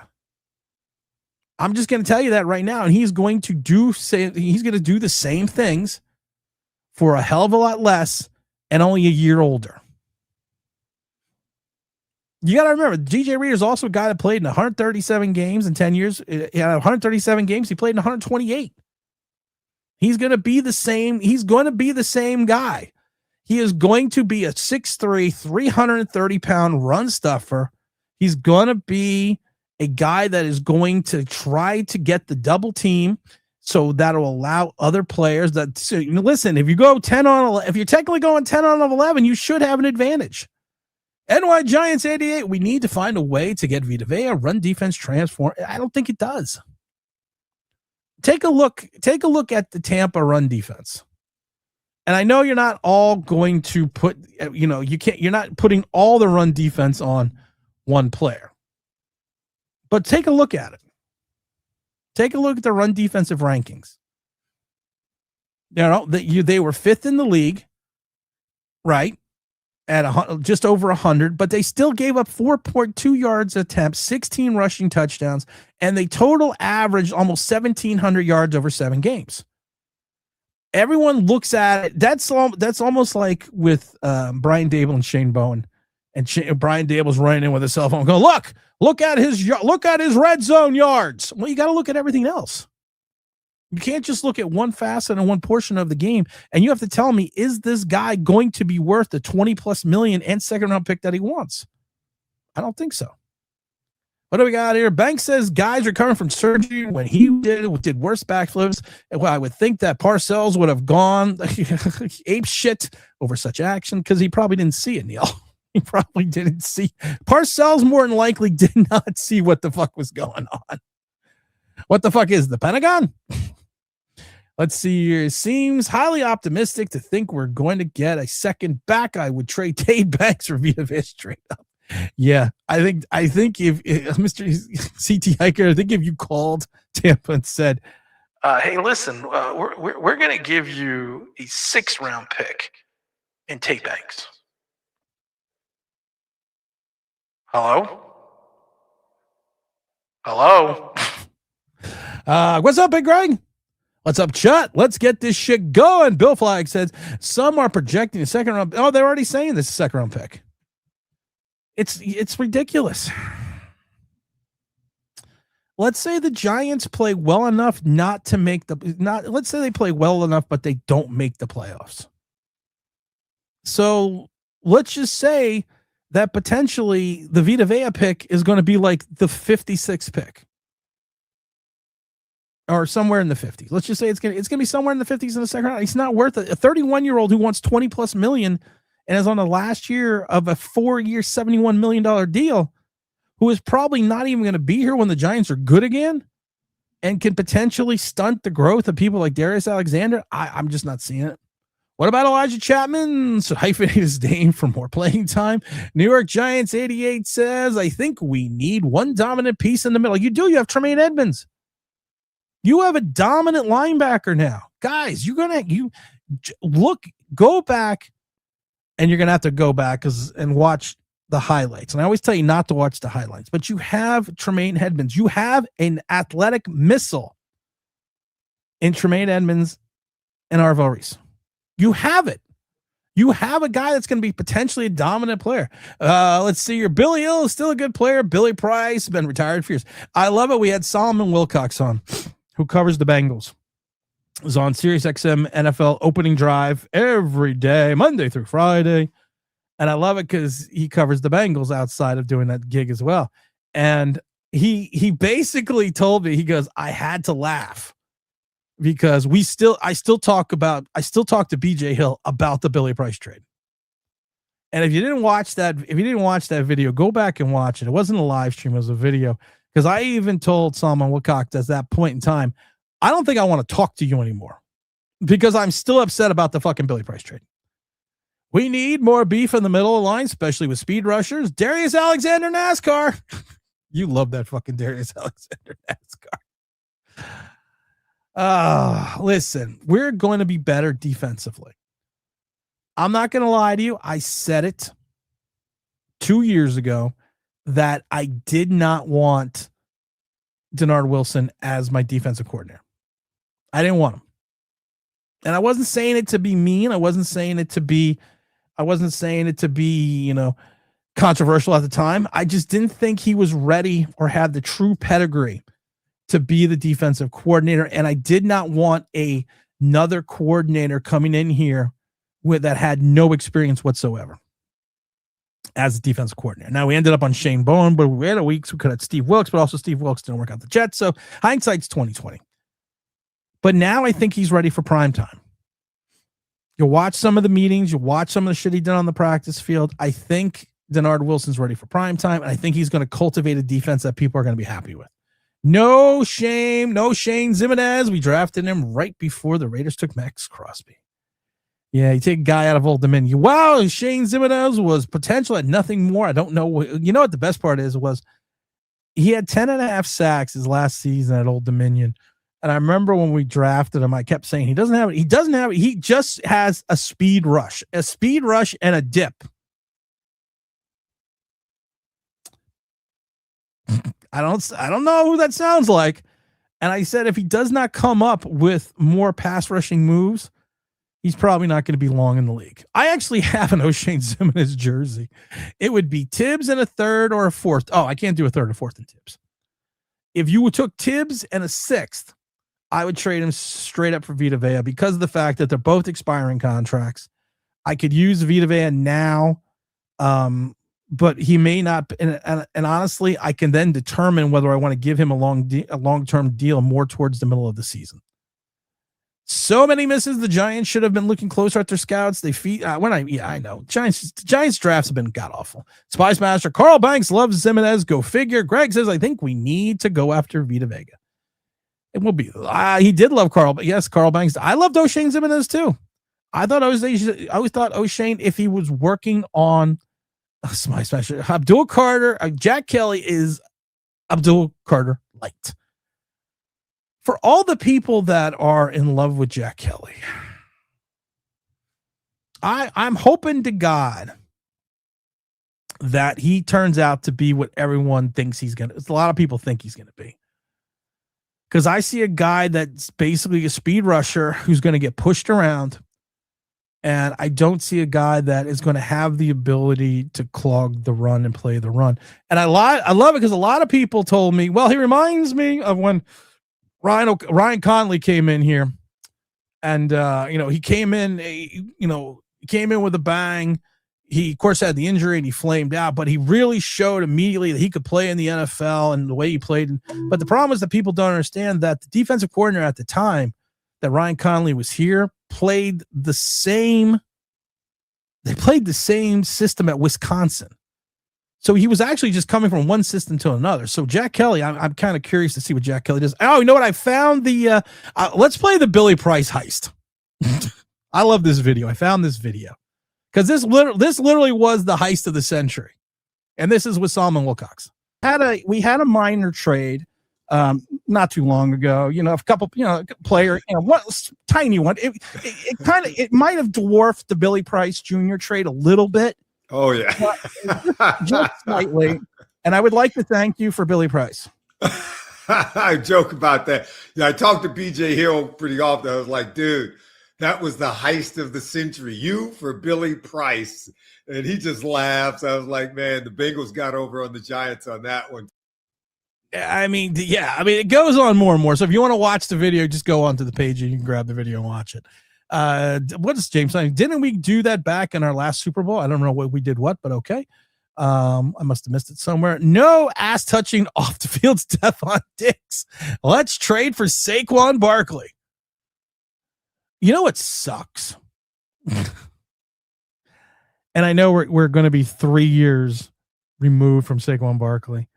I'm just going to tell you that right now. And he's going to do the same things for a hell of a lot less and only a year older. You got to remember, DJ Reader is also a guy that played in 137 games in 10 years. He had 137 games. He played in 128. He's going to be the same. He's going to be the same guy. He is going to be a 6'3", 330-pound run stuffer. He's going to be a guy that is going to try to get the double team, so that'll allow other players that. So, listen, if you go 10 on 11, if you're technically going 10 on 11, you should have an advantage. NY Giants 88. We need to find a way to get Vita Vea run defense transform. I don't think it does. Take a look at the Tampa run defense. And I know you're not all going to put, you're not putting all the run defense on one player. But take a look at it. Take a look at the run defensive rankings. They were 5th in the league, right? At just over 100, but they still gave up 4.2 yards attempts, 16 rushing touchdowns, and they total averaged almost 1,700 yards over 7 games. Everyone looks at it. That's almost like with Brian Dable and Shane Bowen, and Brian Dable's running in with a cell phone, going, look at his red zone yards. Well, you got to look at everything else. You can't just look at one facet and one portion of the game, and you have to tell me, is this guy going to be worth the $20+ million and second-round pick that he wants? I don't think so. What do we got here? Banks says guys recovering from surgery when he did worse backflips. Well, I would think that Parcells would have gone ape shit over such action because he probably didn't see it, Neil. He probably didn't see. Parcells more than likely did not see what the fuck was going on. What the fuck is the Pentagon? Let's see here. It seems highly optimistic to think we're going to get a second back. I would trade Dade Banks for Vita Vea straight up. Yeah, I think if Mr. CT Hiker, I think if you called Tampa and said, "Hey, listen, we're going to give you a 6th-round pick and take Banks." Hello. What's up, Big Greg? What's up, Chet? Let's get this shit going. Bill Flagg says some are projecting a 2nd-round. Oh, they're already saying this is a 2nd-round pick. It's ridiculous. Let's say the Giants play well enough let's say they play well enough, but they don't make the playoffs. So let's just say that potentially the Vita Vea pick is going to be like the 56th pick. Or somewhere in the 50s. Let's just say it's gonna be somewhere in the 50s in the 2nd round. He's not worth it. A 31-year-old who wants $20+ million and is on the last year of a 4-year, $71 million deal, who is probably not even going to be here when the Giants are good again, and can potentially stunt the growth of people like Darius Alexander. I'm just not seeing it. What about Elijah Chapman? So hyphenate his name for more playing time. New York Giants 88 says, I think we need one dominant piece in the middle. You do. You have Tremaine Edmonds. You have a dominant linebacker now. Guys, go back, and you're going to have to go back and watch the highlights. And I always tell you not to watch the highlights, but you have Tremaine Edmonds. You have an athletic missile in Tremaine Edmonds and Arvell Reese. You have it. You have a guy that's going to be potentially a dominant player. Let's see here. Billy Hill is still a good player. Billy Price has been retired for years. I love it. We had Solomon Wilcox on, who covers the Bengals. Is on SiriusXM NFL opening drive every day, Monday through Friday. And I love it because he covers the Bengals outside of doing that gig as well. And he basically told me, he goes, I had to laugh because I still talk to BJ Hill about the Billy Price trade. And if you didn't watch that video, go back and watch it. It wasn't a live stream, it was a video. Because I even told Solomon Wilcox at that point in time, I don't think I want to talk to you anymore because I'm still upset about the fucking Billy Price trade. We need more beef in the middle of the line, especially with speed rushers. Darius Alexander NASCAR. You love that fucking Darius Alexander NASCAR. Listen, we're going to be better defensively. I'm not going to lie to you. I said it 2 years ago that I did not want Denard Wilson as my defensive coordinator. I didn't want him. And I wasn't saying it to be mean. I wasn't saying it to be, controversial at the time. I just didn't think he was ready or had the true pedigree to be the defensive coordinator. And I did not want another coordinator coming in here that had no experience whatsoever. as a defensive coordinator. Now we ended up on Shane Bowen, but we had a week we could have Steve Wilkes, but also Steve Wilkes didn't work out the Jets. So hindsight's 2020. But now I think he's ready for prime time. You watch some of the meetings, you watch some of the shit he did on the practice field. I think Denard Wilson's ready for prime time, and I think he's going to cultivate a defense that people are going to be happy with. No Shane Zimenez. We drafted him right before the Raiders took Max Crosby. Yeah, you take a guy out of Old Dominion. Wow, Shane Zimenez was potential at nothing more. I don't know. You know what the best part was he had 10.5 sacks his last season at Old Dominion. And I remember when we drafted him, I kept saying he doesn't have it. He just has a speed rush and a dip. I don't know who that sounds like. And I said, if he does not come up with more pass rushing moves, he's probably not going to be long in the league. I actually have an O'Shane Zimenez jersey. It would be Tibbs and a third or a fourth. Oh, I can't do a third or fourth in Tibbs. If you took Tibbs and a sixth, I would trade him straight up for Vita Vea because of the fact that they're both expiring contracts. I could use Vita Vea now, but he may not. And honestly, I can then determine whether I want to give him a long-term deal more towards the middle of the season. So many misses. The Giants should have been looking closer at their scouts. I know. Giants drafts have been god awful. Spice Master Carl Banks loves Zimenez. Go figure. Greg says, I think we need to go after Vita Vea. It will be. He did love Carl, but yes, Carl Banks. I loved O'Shane Zimenez too. I always thought O'Shane, if he was working on Spice Master, Abdul Carter, Jack Kelly is Abdul Carter light. For all the people that are in love with Jack Kelly, I'm hoping to God that he turns out to be what everyone thinks he's going to. A lot of people think he's going to be. Because I see a guy that's basically a speed rusher who's going to get pushed around. And I don't see a guy that is going to have the ability to clog the run and play the run. And I love it because a lot of people told me, well, he reminds me of when Ryan Conley came in here, and he came in with a bang. He of course had the injury and he flamed out, but he really showed immediately that he could play in the NFL and the way he played. But the problem is that people don't understand that the defensive coordinator at the time that Ryan Conley was here played the same system at Wisconsin. So he was actually just coming from one system to another. So Jack Kelly, I'm kind of curious to see what Jack Kelly does. Oh, you know what? I found let's play the Billy Price heist. I love this video. I found this video because this literally was the heist of the century. And this is with Solomon Wilcox. We had a minor trade not too long ago, a couple, player, one tiny one. It might have dwarfed the Billy Price Jr. trade a little bit. Oh yeah, just slightly. And I would like to thank you for Billy Price. I joke about that. Yeah, I talked to BJ Hill pretty often. I was like, dude, that was the heist of the century. You for Billy Price. And he just laughs. I was like, man, the Bengals got over on the Giants on that one. I mean, it goes on more and more. So if you want to watch the video, just go onto the page and you can grab the video and watch it. What is James saying? Didn't we do that back in our last Super Bowl? I don't know what we did, but okay. I must have missed it somewhere. No ass touching off the field, Stephon Diggs. Let's trade for Saquon Barkley. You know what sucks? And I know we're going to be 3 years removed from Saquon Barkley.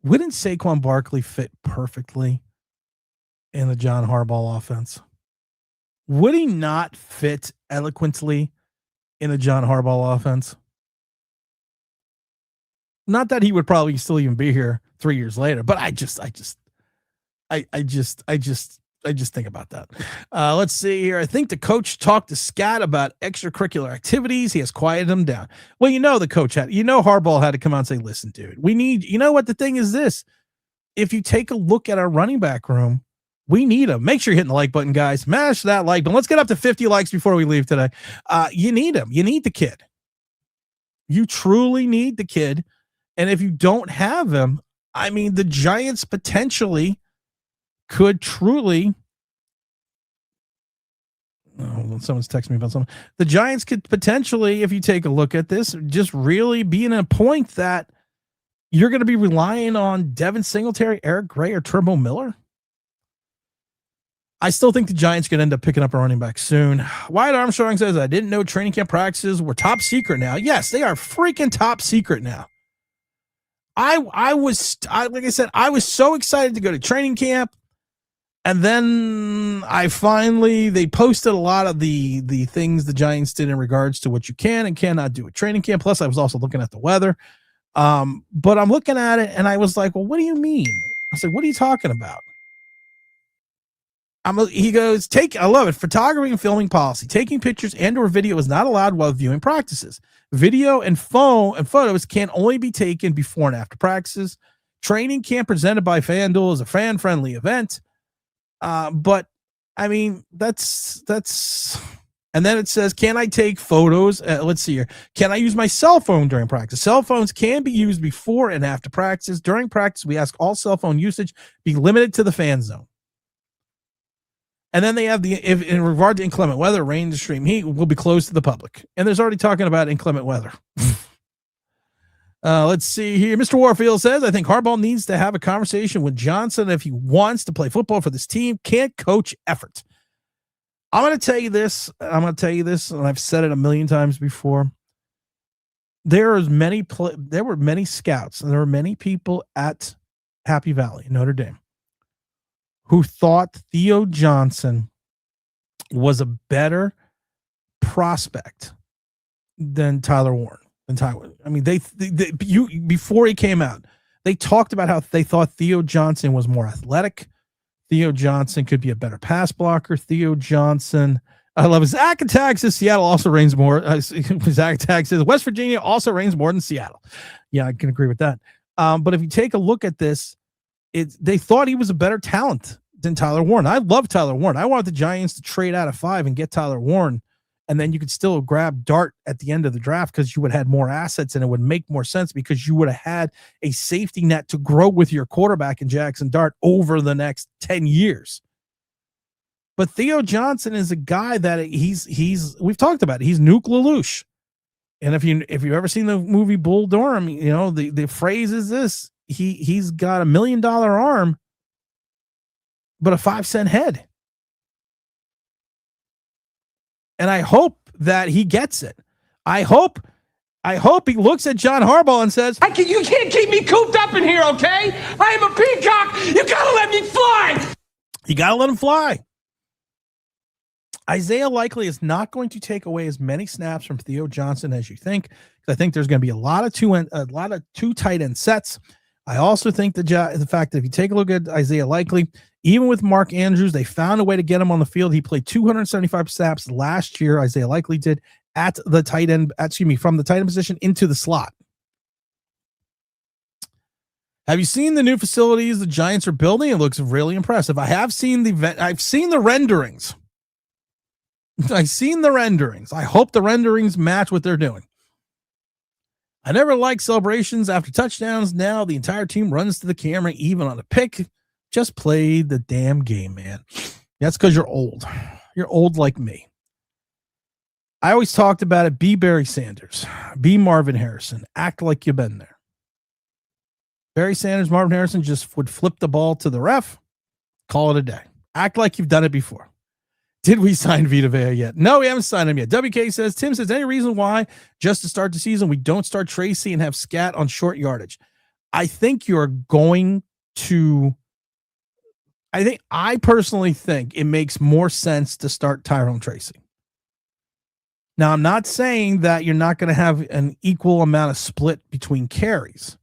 Wouldn't Saquon Barkley fit perfectly in the John Harbaugh offense? Would he not fit eloquently in the John Harbaugh offense? Not that he would probably still even be here 3 years later, but I just think about that. Let's see here. I think the coach talked to Scott about extracurricular activities. He has quieted him down. Well, the coach Harbaugh had to come out and say, listen, dude, we need, what the thing is this. If you take a look at our running back room, we need him. Make sure you're hitting the like button, guys. Smash that like button. Let's get up to 50 likes before we leave today. You need him. You need the kid. You truly need the kid. And if you don't have him, I mean, the Giants potentially could truly Oh, someone's texting me about something. The Giants could potentially, if you take a look at this, just really be in a point that you're going to be relying on Devin Singletary, Eric Gray, or Turbo Miller. I still think the Giants could end up picking up a running back soon. Wyatt Armstrong says, I didn't know training camp practices were top secret now. Yes, they are freaking top secret now. Like I said, I was so excited to go to training camp. And then they posted a lot of the things the Giants did in regards to what you can and cannot do at training camp. Plus, I was also looking at the weather. But I'm looking at it and I was like, well, what do you mean? I said, what are you talking about? He goes, I love it. Photography and filming policy. Taking pictures and or video is not allowed while viewing practices. Video and photos can only be taken before and after practices. Training camp presented by FanDuel is a fan-friendly event. But I mean, that's, and then it says, can I take photos? Let's see here. Can I use my cell phone during practice? Cell phones can be used before and after practice. During practice, we ask all cell phone usage be limited to the fan zone. And then they have if in regard to inclement weather, rain, extreme heat will be closed to the public. And there's already talking about inclement weather. Let's see here. Mr. Warfield says, I think Harbaugh needs to have a conversation with Johnson if he wants to play football for this team. Can't coach effort. I'm going to tell you this, and I've said it a million times before. There were many scouts, and there were many people at Happy Valley, Notre Dame, who thought Theo Johnson was a better prospect than Tyler Warren. I mean, before he came out, they talked about how they thought Theo Johnson was more athletic. Theo Johnson could be a better pass blocker. Theo Johnson, I love his Zach Attacks says Seattle also rains more. Zach Attacks says West Virginia also rains more than Seattle. Yeah, I can agree with that. But if you take a look at this, they thought he was a better talent than Tyler Warren. I love Tyler Warren. I wanted the Giants to trade out of 5 and get Tyler Warren, and then you could still grab Dart at the end of the draft because you would have had more assets and it would make more sense because you would have had a safety net to grow with your quarterback in Jaxson Dart over the next 10 years. But Theo Johnson is a guy that we've talked about it. He's Nuke LaLoosh. And if you've ever seen the movie Bull Durham, you know, the phrase is this: he's got $1 million arm, but a 5-cent head. And I hope that he gets it. I hope he looks at John Harbaugh and says, you can't keep me cooped up in here, okay? I am a peacock. You gotta let me fly. You gotta let him fly. Isaiah Likely is not going to take away as many snaps from Theo Johnson as you think. I think there's going to be a lot of two tight end sets. I also think the fact that if you take a look at Isaiah Likely, even with Mark Andrews, they found a way to get him on the field. He played 275 snaps last year. Isaiah Likely did at the tight end, from the tight end position into the slot. Have you seen the new facilities the Giants are building? It looks really impressive. I've seen the renderings. I've seen the renderings. I hope the renderings match what they're doing. I never liked celebrations after touchdowns. Now the entire team runs to the camera, even on a pick. Just play the damn game, man. That's because you're old. You're old like me. I always talked about it. Be Barry Sanders. Be Marvin Harrison. Act like you've been there. Barry Sanders, Marvin Harrison just would flip the ball to the ref. Call it a day. Act like you've done it before. Did we sign Vita Vea yet? No, we haven't signed him yet. WK says, Tim says, any reason why just to start the season we don't start Tracy and have Scat on short yardage? I think I personally think it makes more sense to start Tyrone Tracy. Now, I'm not saying that you're not going to have an equal amount of split between carries,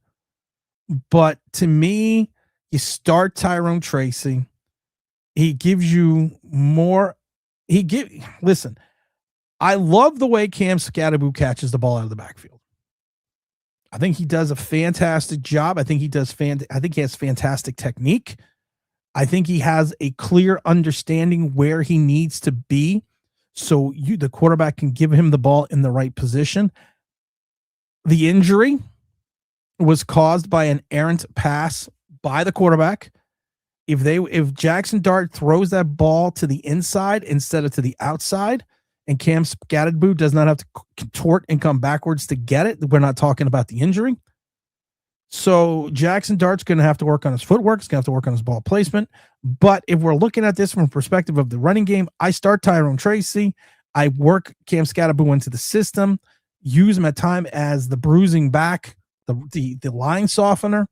but to me, you start Tyrone Tracy. He gives you more. Listen, I love the way Cam Scatterboo catches the ball out of the backfield. I think he does a fantastic job. I think he has fantastic technique. I think he has a clear understanding where he needs to be so the quarterback can give him the ball in the right position. The injury was caused by an errant pass by the quarterback, if Jaxson Dart throws that ball to the inside instead of to the outside, and Cam Scatterboo does not have to contort and come backwards to get it, we're not talking about the injury. So Jaxson Dart's going to have to work on his footwork. He's going to have to work on his ball placement. But if we're looking at this from the perspective of the running game, I start Tyrone Tracy. I work Cam Scatterboo into the system, use him at time as the bruising back, the line softener.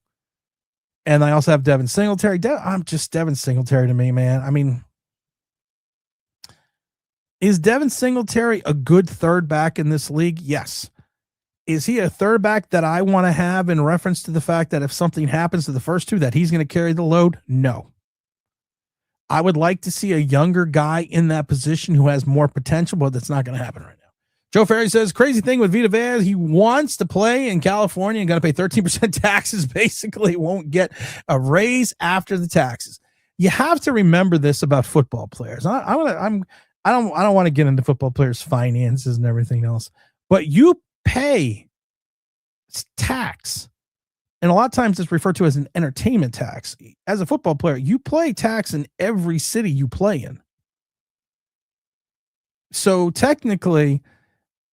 And I also have Devin Singletary. I'm just Devin Singletary to me, man. I mean, is Devin Singletary a good third back in this league? Yes. Is he a third back that I want to have in reference to the fact that if something happens to the first two, that he's going to carry the load? No. I would like to see a younger guy in that position who has more potential, but that's not going to happen right now. Joe Ferry says, crazy thing with Vita Vea, he wants to play in California and got to pay 13% taxes. Basically won't get a raise after the taxes. You have to remember this about football players. I don't want to get into football players' finances and everything else, but you pay tax. And a lot of times it's referred to as an entertainment tax. As a football player, you pay tax in every city you play in. So technically,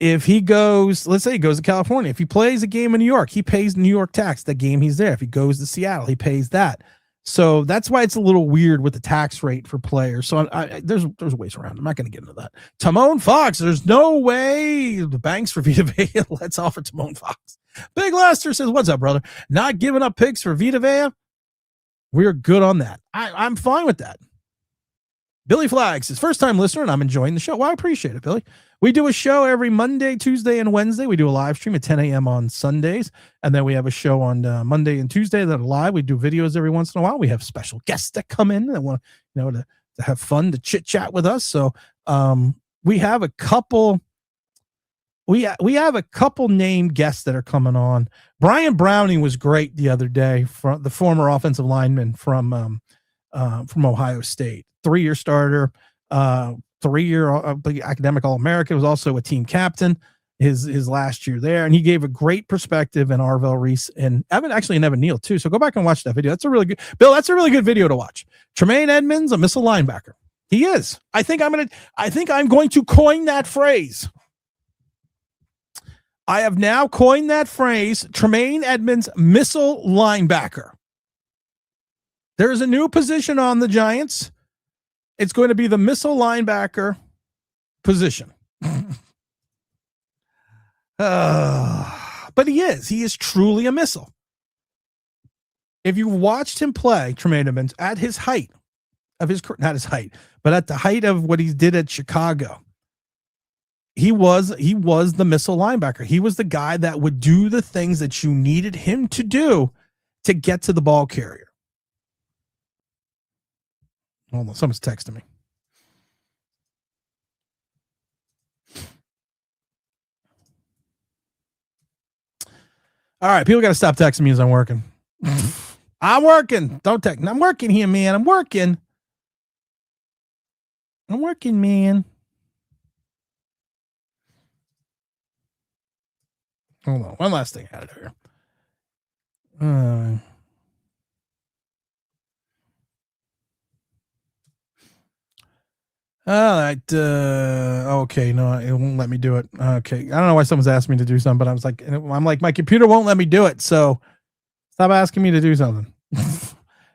if he goes, let's say he goes to California, if he plays a game in New York, he pays New York tax the game he's there. If he goes to Seattle, he pays that. So that's why it's a little weird with the tax rate for players. So there's ways around. I'm not going to get into that. Timon Fox, there's no way the banks for Vita Vea. Let's offer Timon Fox. Big Lester says, what's up, brother? Not giving up picks for Vita Vea. We're good on that. I'm fine with that. Billy Flags is first time listener, and I'm enjoying the show. Well, I appreciate it, Billy. We do a show every Monday, Tuesday, and Wednesday. We do a live stream at 10 a.m. on Sundays, and then we have a show on Monday and Tuesday that are live. We do videos every once in a while. We have special guests that come in that want to have fun, to chit chat with us. So we have a couple. We have a couple named guests that are coming on. Brian Browning was great the other day, from the former offensive lineman from Ohio State, 3-year starter, 3-year academic All-American, was also a team captain his last year there. And he gave a great perspective, and Arvell Reese and Evan Neal too. So go back and watch that video. That's a really good, Bill. That's a really good video to watch. Tremaine Edmonds, a missile linebacker. He is. I think I'm going to coin that phrase. I have now coined that phrase, Tremaine Edmonds, missile linebacker. There is a new position on the Giants. It's going to be the missile linebacker position. But he is truly a missile. If you watched him play, Tremaine Edmonds, at his height of his, not his height, but at the height of what he did at Chicago, he was the missile linebacker. He was the guy that would do the things that you needed him to do to get to the ball carrier. Hold on, someone's texting me. All right, people got to stop texting me as I'm working. I'm working. Don't text. I'm working here, man. I'm working, man. Hold on. One last thing out of here. All right. Okay. No, it won't let me do it. Okay. I don't know why someone's asked me to do something, but I'm like, my computer won't let me do it. So stop asking me to do something.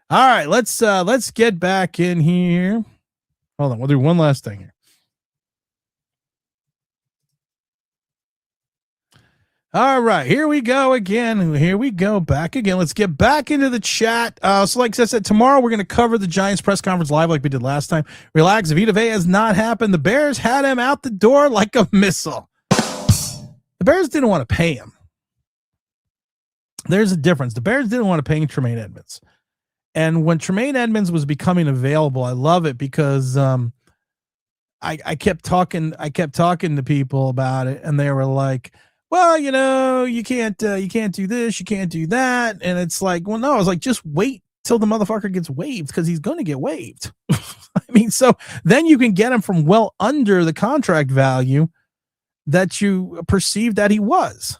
All right. Let's get back in here. Hold on. We'll do one last thing here. All right, here we go again. Here we go back again. Let's get back into the chat. So like I said, tomorrow we're going to cover the Giants press conference live like we did last time. Relax, Vita Vea has not happened. The Bears had him out the door like a missile. The Bears didn't want to pay him. There's a difference. The Bears didn't want to pay Tremaine Edmonds. And when Tremaine Edmonds was becoming available, I love it because I kept talking to people about it, and they were like, well, you can't do this, you can't do that. And it's like, well, no, I was like, just wait till the motherfucker gets waived, because he's going to get waived. I mean, so then you can get him from well under the contract value that you perceived that he was.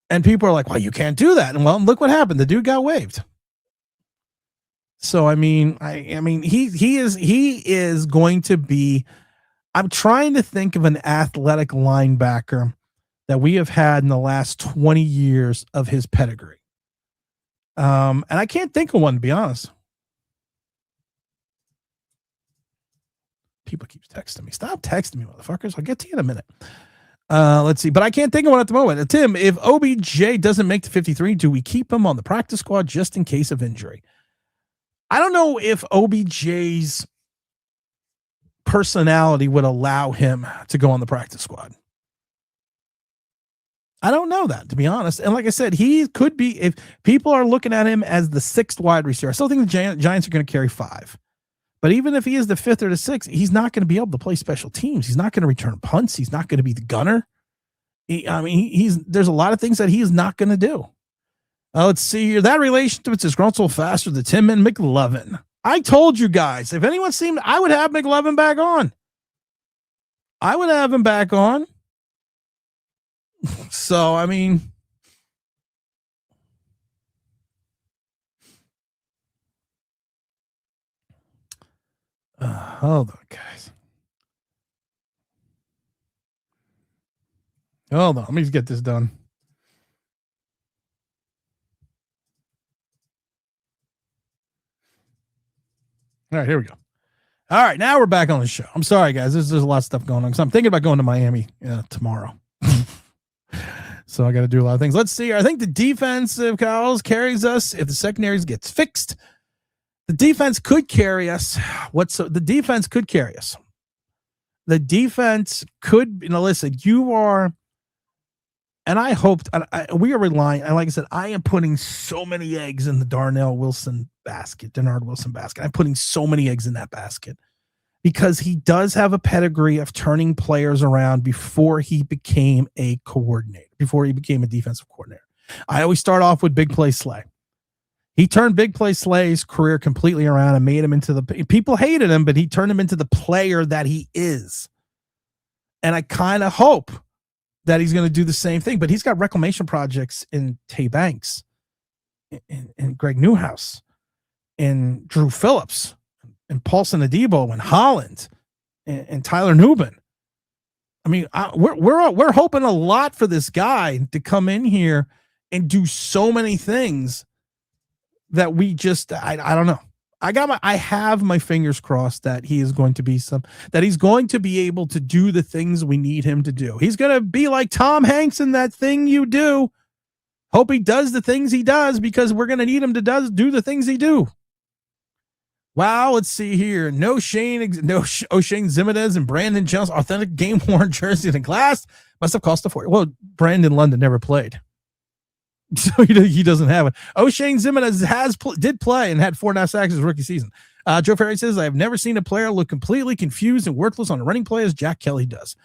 And people are like, well, you can't do that. And well, look what happened. The dude got waived. So I mean, he is going to be. I'm trying to think of an athletic linebacker that we have had in the last 20 years of his pedigree. And I can't think of one, to be honest. People keep texting me. Stop texting me, motherfuckers. I'll get to you in a minute. Let's see. But I can't think of one at the moment. Tim, if OBJ doesn't make the 53, do we keep him on the practice squad just in case of injury? I don't know if OBJ's personality would allow him to go on the practice squad. I don't know that, to be honest. And like I said, he could be, if people are looking at him as the 6th wide receiver, I still think the Giants are going to carry 5. But even if he is the 5th or the 6th, he's not going to be able to play special teams. He's not going to return punts. He's not going to be the gunner. There's a lot of things that he is not going to do. Let's see here. That relationship is disgruntled faster than Tim and McLovin. I told you guys, if anyone seemed, I would have McLovin back on. I would have him back on. So, I mean, hold on, guys. Hold on. Let me just get this done. All right, here we go. All right, now we're back on the show. I'm sorry, guys. There's a lot of stuff going on because I'm thinking about going to Miami tomorrow. So I got to do a lot of things. Let's see. I think the defensive calls carries us. If the secondaries gets fixed, the defense could carry us. The defense could carry us. The defense could, listen, you are, and I hoped, we are relying, and like I said, I am putting so many eggs in the Denard Wilson basket. I'm putting so many eggs in that basket because he does have a pedigree of turning players around before he became a coordinator, before he became a defensive coordinator. I always start off with Big Play Slay. He turned Big Play Slay's career completely around and made him into people hated him, but he turned him into the player that he is. And I kind of hope that he's going to do the same thing, but he's got reclamation projects in Tay Banks, in Greg Newhouse, in Drew Phillips, and Paulson Adebo, and Holland, and Tyler Nubin. I mean, we're hoping a lot for this guy to come in here and do so many things that we just I don't know. I have my fingers crossed that he is going to be that he's going to be able to do the things we need him to do. He's going to be like Tom Hanks in That Thing You Do. Hope he does the things he does because we're going to need him to do the things he do. Wow, let's see here. No O'Shane Zimenez and Brandon Jones authentic game worn jerseys and glass must have cost a fortune. Well, Brandon London never played, so he doesn't have it. O'Shane Zimenez did play and had 4.5 sacks his rookie season. Joe Ferry says, I have never seen a player look completely confused and worthless on a running play as Jack Kelly does.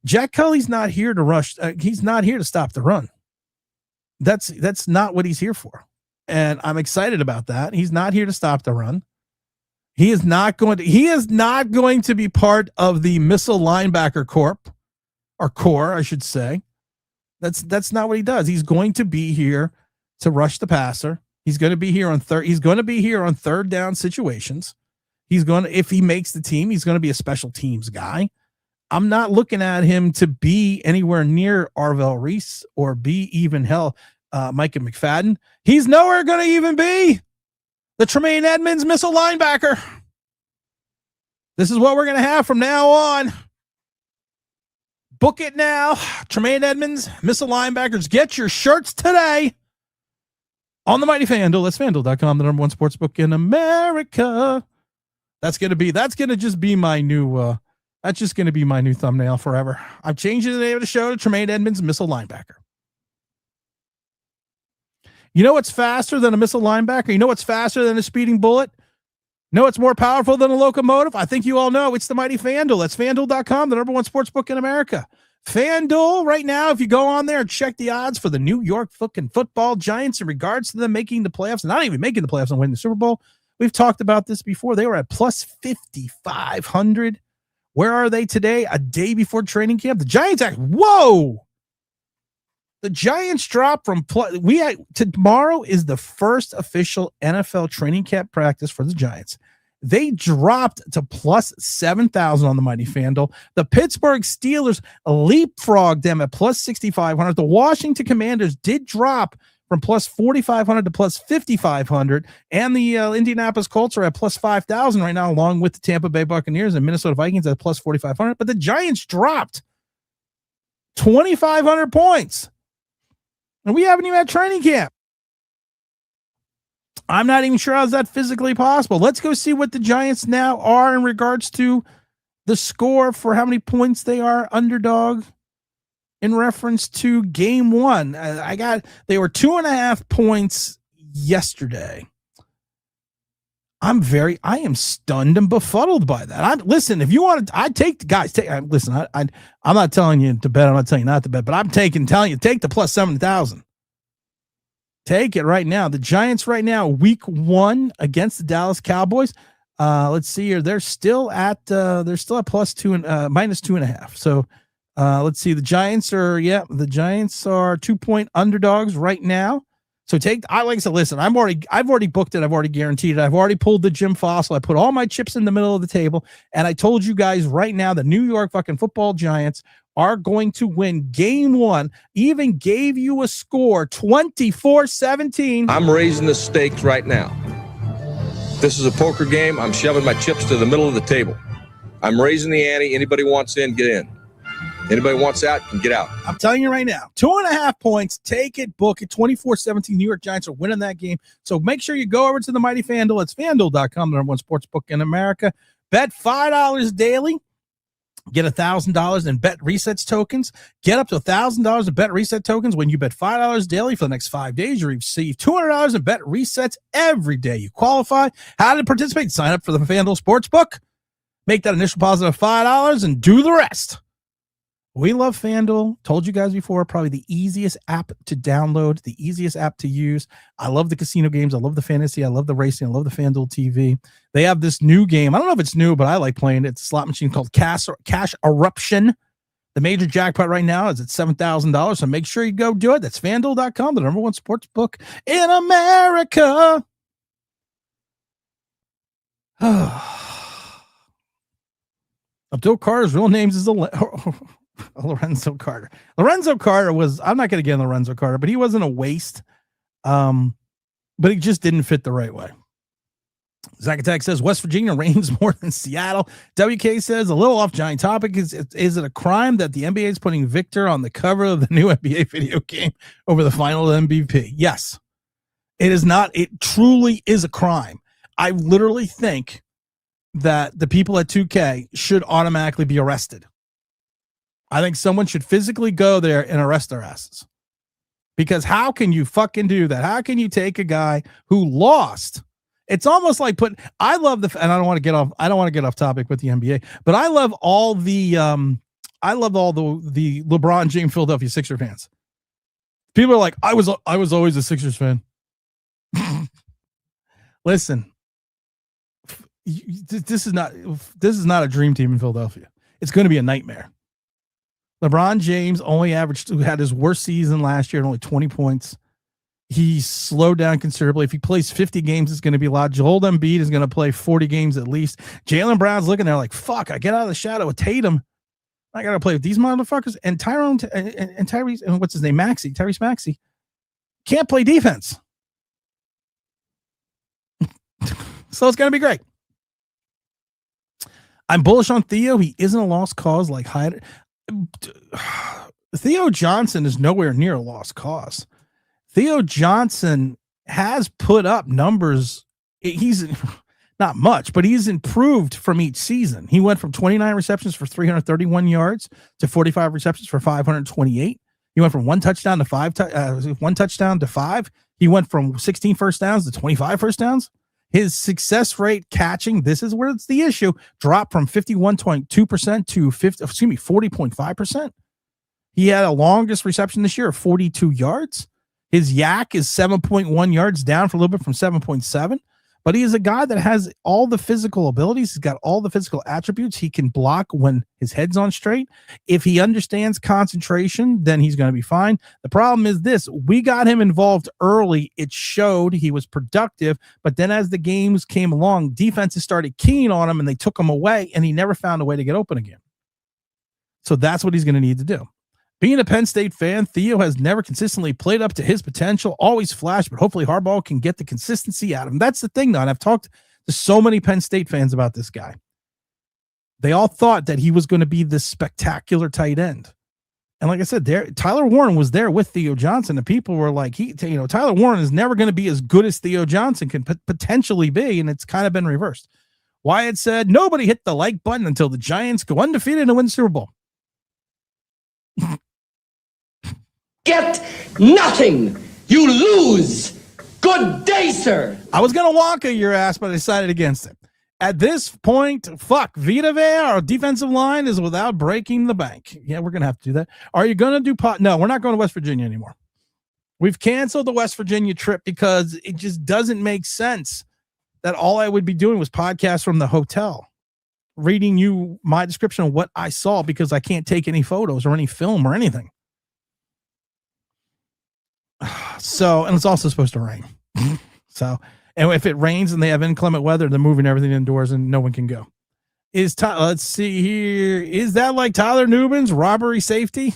Jack Kelly's not here to rush. He's not here to stop the run. That's not what he's here for. And I'm excited about that. He's not here to stop the run. He is not going to be part of the missile linebacker core, I should say. That's not what he does. He's going to be here to rush the passer. He's going to be here on third down situations. If he makes the team, he's going to be a special teams guy. I'm not looking at him to be anywhere near Arvell Reese or be even Micah McFadden. He's nowhere going to even be the Tremaine Edmonds missile linebacker. This is what we're going to have from now on. Book it now. Tremaine Edmonds, missile linebackers. Get your shirts today on the mighty FanDuel. That's FanDuel.com, the #1 sports book in America. That's going to just be my new, that's just going to be my new thumbnail forever. I'm changing the name of the show to Tremaine Edmonds, missile linebacker. You know what's faster than a missile linebacker? You know what's faster than a speeding bullet? No, it's more powerful than a locomotive. I think you all know it's the mighty FanDuel. That's FanDuel.com, the #1 sports book in America. FanDuel right now, if you go on there and check the odds for the New York football Giants in regards to them making the playoffs, not even making the playoffs and winning the Super Bowl. We've talked about this before. They were at plus 5,500. Where are they today? A day before training camp. The Giants whoa! The Giants drop from tomorrow is the first official NFL training camp practice for the Giants. They dropped to plus 7,000 on the mighty FanDuel. The Pittsburgh Steelers leapfrogged them at plus 6,500. The Washington Commanders did drop from plus 4,500 to plus 5,500. And the Indianapolis Colts are at plus 5,000 right now, along with the Tampa Bay Buccaneers and Minnesota Vikings at plus 4,500. But the Giants dropped 2,500 points. And we haven't even had training camp. I'm not even sure how's that physically possible. Let's go see what the Giants now are in regards to the score for how many points they are underdog in reference to game one. They were 2.5 points yesterday. I am stunned and befuddled by that. Listen, if you want to, I'm not telling you to bet. I'm not telling you not to bet, but I'm telling you, take the plus 7,000. Take it right now. The Giants right now, week 1 against the Dallas Cowboys. Let's see here. They're still at plus 2 and minus 2.5. So let's see. The Giants are 2-point underdogs right now. So like I said, listen, I've already booked it. I've already guaranteed it. I've already pulled the Jim Fossil. I put all my chips in the middle of the table. And I told you guys right now, the New York fucking football Giants are going to win game 1. Even gave you a score 24-17. I'm raising the stakes right now. This is a poker game. I'm shoving my chips to the middle of the table. I'm raising the ante. Anybody wants in, get in. Anybody wants out, can get out. I'm telling you right now, 2.5 points. Take it, book it. 24-17. New York Giants are winning that game. So make sure you go over to the mighty FanDuel. It's FanDuel.com, the number one sports book in America. Bet $5 daily. Get $1,000 in bet resets tokens. Get up to $1,000 in bet reset tokens when you bet $5 daily for the next 5 days. You receive $200 in bet resets every day. You qualify. How to participate? Sign up for the FanDuel Sportsbook. Make that initial deposit of $5 and do the rest. We love FanDuel. Told you guys before, probably the easiest app to download, the easiest app to use. I love the casino games. I love the fantasy. I love the racing. I love the FanDuel TV. They have this new game. I don't know if it's new, but I like playing it. It's a slot machine called Cash Eruption. The major jackpot right now is at $7,000. So make sure you go do it. That's FanDuel.com, the number one sports book in America. Abdul Carter's real name is Lorenzo Carter. Lorenzo Carter was, I'm not going to get in Lorenzo Carter, but he wasn't a waste. But he just didn't fit the right way. Zach Attack says West Virginia rains more than Seattle. WK says a little off giant topic. Is it a crime that the NBA is putting Victor on the cover of the new NBA video game over the final MVP? Yes, it is not. It truly is a crime. I literally think that the people at 2K should automatically be arrested. I think someone should physically go there and arrest their asses. Because how can you fucking do that? How can you take a guy who lost? It's almost like and I don't want to get off topic with the NBA, but I love all the LeBron James Philadelphia Sixers fans. People are like, I was always a Sixers fan. Listen, this is not a dream team in Philadelphia. It's going to be a nightmare. LeBron James had his worst season last year at only 20 points. He's slowed down considerably. If he plays 50 games, it's going to be a lot. Joel Embiid is going to play 40 games at least. Jaylen Brown's looking there like, fuck, I get out of the shadow with Tatum. I got to play with these motherfuckers. And Tyrone and Tyrese, and what's his name? Tyrese Maxey can't play defense. So it's going to be great. I'm bullish on Theo. He isn't a lost cause like Hyde. Theo Johnson is nowhere near a lost cause. Theo Johnson has put up numbers. He's not much, but he's improved from each season. He went from 29 receptions for 331 yards to 45 receptions for 528. He went from one touchdown to five. He went from 16 first downs to 25 first downs. His success rate catching, this is where it's the issue, dropped from 51.2% to 40.5%. He had a longest reception this year of 42 yards. His yak is 7.1 yards, down for a little bit from 7.7. but he is a guy that has all the physical abilities. He's got all the physical attributes. He can block when his head's on straight. If he understands concentration, then he's going to be fine. The problem is this: we got him involved early. It showed he was productive, but then as the games came along, defenses started keying on him and they took him away, and he never found a way to get open again. So that's what he's going to need to do. Being a Penn State fan, Theo has never consistently played up to his potential, always flashed, but hopefully Harbaugh can get the consistency out of him. That's the thing, though, and I've talked to so many Penn State fans about this guy. They all thought that he was going to be this spectacular tight end. And like I said, Tyler Warren was there with Theo Johnson, and people were like, Tyler Warren is never going to be as good as Theo Johnson can potentially be, and it's kind of been reversed. Wyatt said, nobody hit the like button until the Giants go undefeated and win the Super Bowl. Get nothing. You lose. Good day, sir. I was going to Wonka your ass, but I decided against it. At this point, fuck, Vita Vea, our defensive line is without breaking the bank. Yeah, we're going to have to do that. Are you going to do No, we're not going to West Virginia anymore. We've canceled the West Virginia trip because it just doesn't make sense that all I would be doing was podcasts from the hotel, reading you my description of what I saw because I can't take any photos or any film or anything. So, and it's also supposed to rain. So, and if it rains and they have inclement weather, they're moving everything indoors and no one can go. Let's see here. Is that like Tyler Nubin's robbery safety?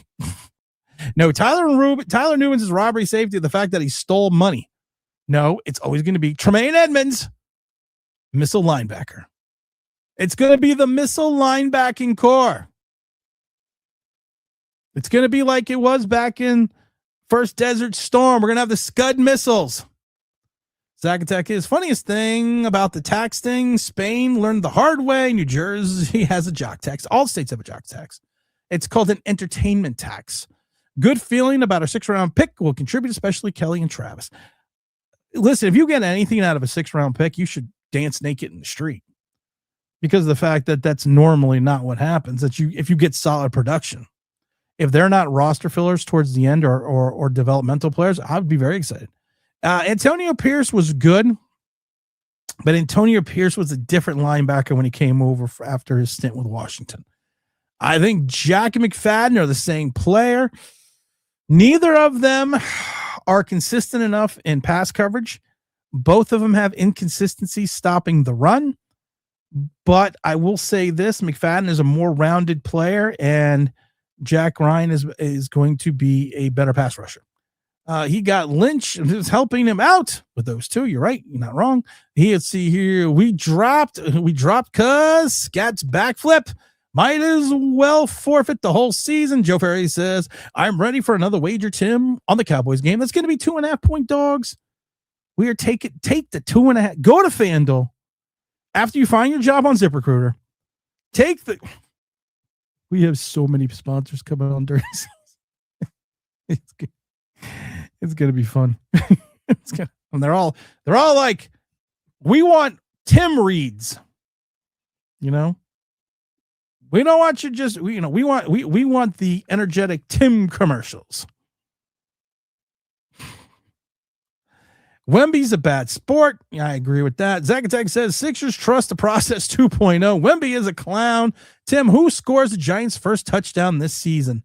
No, Tyler Nubin's robbery safety, the fact that he stole money. No, it's always going to be Tremaine Edmonds, missile linebacker. It's going to be the missile linebacking core. It's going to be like it was back in First Desert Storm. We're going to have the Scud missiles. Zacatech is funniest thing about the tax thing. Spain learned the hard way. New Jersey has a jock tax. All states have a jock tax. It's called an entertainment tax. Good feeling about our 6th-round pick will contribute, especially Kelly and Travis. Listen, if you get anything out of a 6th-round pick, you should dance naked in the street because of the fact that that's normally not what happens. That if you get solid production. If they're not roster fillers towards the end or developmental players, I would be very excited. Antonio Pierce was good, but Antonio Pierce was a different linebacker when he came over after his stint with Washington. I think Jack and McFadden are the same player. Neither of them are consistent enough in pass coverage. Both of them have inconsistency stopping the run. But I will say this, McFadden is a more rounded player, and Jack Ryan is going to be a better pass rusher. He got Lynch and was helping him out with those two. You're right. You're not wrong. Let's see here. We dropped cuz Scat's backflip. Might as well forfeit the whole season. Joe Ferry says, I'm ready for another wager, Tim, on the Cowboys game. That's going to be 2.5 point dogs. We are take the 2.5. Go to FanDuel after you find your job on ZipRecruiter. We have so many sponsors coming on during it's going to be fun. And they're all like, we want Tim reads. We don't want you just, we want the energetic Tim commercials. Wemby's a bad sport. Yeah, I agree with that. Zacatech says Sixers trust the process 2.0. Wemby is a clown. Tim, who scores the Giants' first touchdown this season?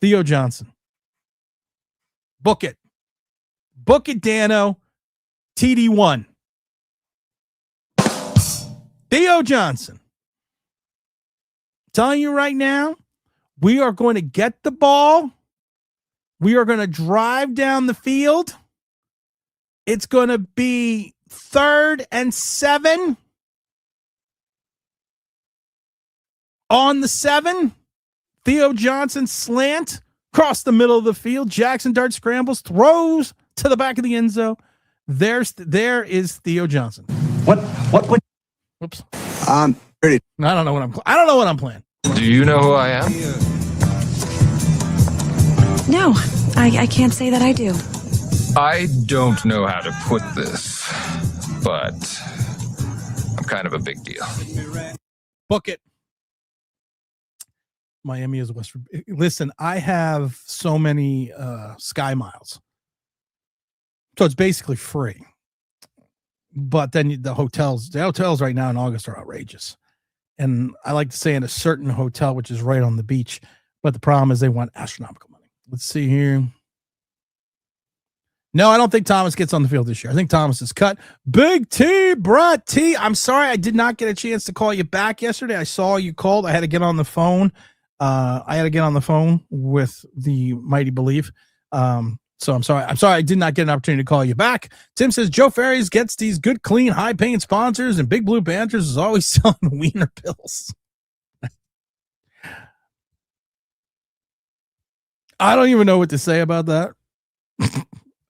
Theo Johnson. Book it. Book it, Dano. TD1. Theo Johnson. Telling you right now, we are going to get the ball. We are going to drive down the field. It's going to be 3rd and 7 on the 7. Theo Johnson slant across the middle of the field. Jaxson dart scrambles, throws to the back of the end zone. There is Theo Johnson. What? Whoops. Ready. I don't know what I'm playing. Do you know who I am? No, I can't say that I do. I don't know how to put this, but I'm kind of a big deal. Book it. Miami is West. Listen, I have so many Sky Miles, so it's basically free. But then the hotels right now in August are outrageous. And I like to stay in a certain hotel, which is right on the beach. But the problem is they want astronomical money. Let's see here. No, I don't think Thomas gets on the field this year. I think Thomas is cut. Big T, Brett T. I'm sorry I did not get a chance to call you back yesterday. I saw you called. I had to get on the phone. With the Mighty Believe. So I'm sorry. I did not get an opportunity to call you back. Tim says Joe Ferris gets these good, clean, high-paying sponsors, and Big Blue Panthers is always selling wiener pills. I don't even know what to say about that.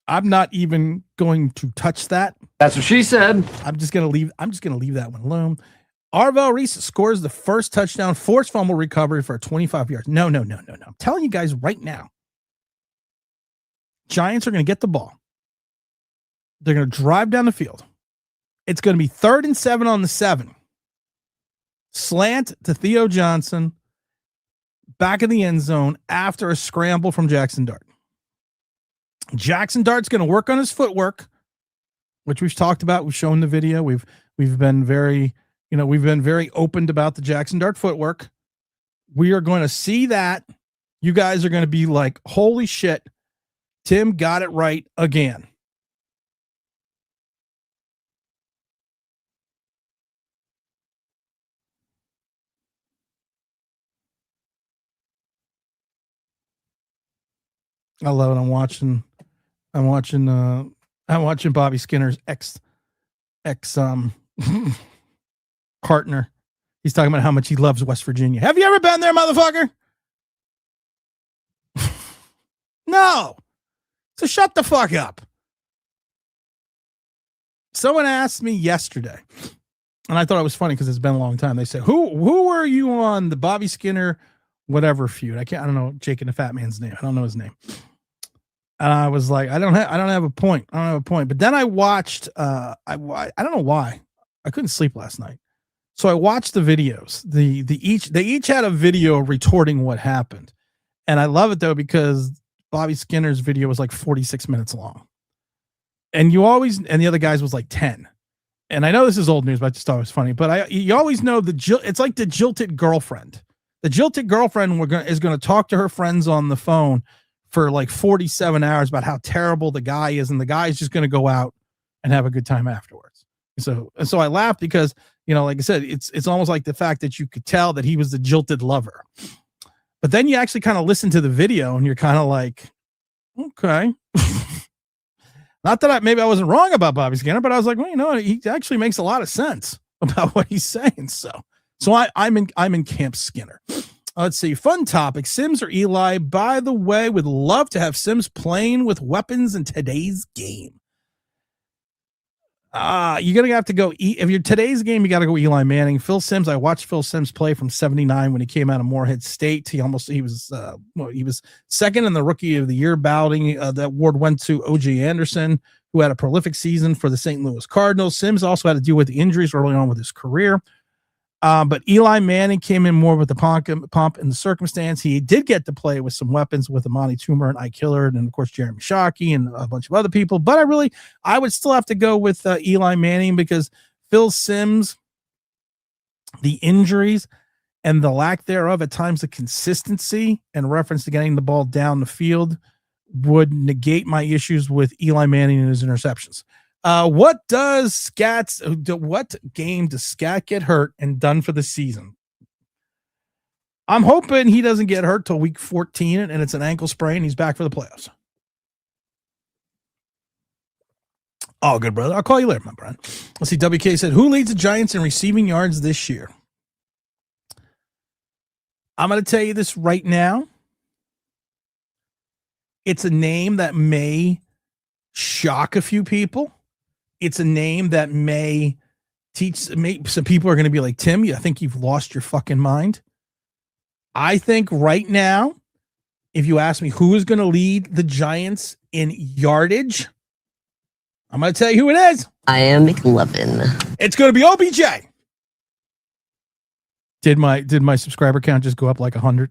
I'm not even going to touch that. That's what she said. I'm just gonna leave that one alone. Arvell Reese scores the first touchdown, forced fumble recovery for 25 yards. No. I'm telling you guys right now. Giants are going to get the ball. They're going to drive down the field. It's going to be 3rd and 7 on the 7. Slant to Theo Johnson. Back in the end zone after a scramble from Jaxson Dart. Jaxson Dart's going to work on his footwork, which we've talked about. We've shown the video. We've been very, open about the Jaxson Dart footwork. We are going to see that. You guys are going to be like, holy shit, Tim got it right again. I love it. I'm watching Bobby Skinner's ex partner. He's talking about how much he loves West Virginia. Have you ever been there, motherfucker? No. So shut the fuck up. Someone asked me yesterday, and I thought it was funny because it's been a long time. They said, who were you on the Bobby Skinner whatever feud? I don't know Jake and the Fat Man's name. I don't know his name. And I was like, I don't have a point. But then I watched I don't know why. I couldn't sleep last night. So I watched the videos. They each had a video retorting what happened. And I love it though because Bobby Skinner's video was like 46 minutes long. And the other guys was like 10. And I know this is old news, but I just thought it was funny. But you always know it's like the jilted girlfriend. The jilted girlfriend is going to talk to her friends on the phone for like 47 hours about how terrible the guy is, and the guy is just going to go out and have a good time afterwards. So I laughed because, like I said, it's almost like the fact that you could tell that he was the jilted lover. But then you actually kind of listen to the video and you're kind of like, okay. Not that maybe I wasn't wrong about Bobby Skinner, but I was like, well, he actually makes a lot of sense about what he's saying. So I'm in Camp Skinner. Let's see. Fun topic. Sims or Eli? By the way, would love to have Sims playing with weapons in today's game. You're going to have to go. If you're today's game, you got to go Eli Manning. Phil Sims. I watched Phil Sims play from 79 when he came out of Morehead State. He was second in the Rookie of the Year balloting. That award went to O.J. Anderson, who had a prolific season for the St. Louis Cardinals. Sims also had to deal with the injuries early on with his career. But Eli Manning came in more with the pomp and the circumstance. He did get to play with some weapons with Amani Toomer and Ike Hillard and, of course, Jeremy Shockey and a bunch of other people. But I would still have to go with Eli Manning because Phil Sims, the injuries and the lack thereof, at times the consistency and reference to getting the ball down the field would negate my issues with Eli Manning and his interceptions. What game does Scat get hurt and done for the season? I'm hoping he doesn't get hurt till week 14 and it's an ankle sprain. He's back for the playoffs. Oh, good, brother. I'll call you later, my friend. Let's see. WK said, who leads the Giants in receiving yards this year? I'm going to tell you this right now. It's a name that may shock a few people. It's a name that may some people are going to be like, Tim, I think you've lost your fucking mind. I think right now, if you ask me who is going to lead the Giants in yardage, I'm going to tell you who it is. I am McLovin. It's going to be OBJ. Did my subscriber count just go up like 100?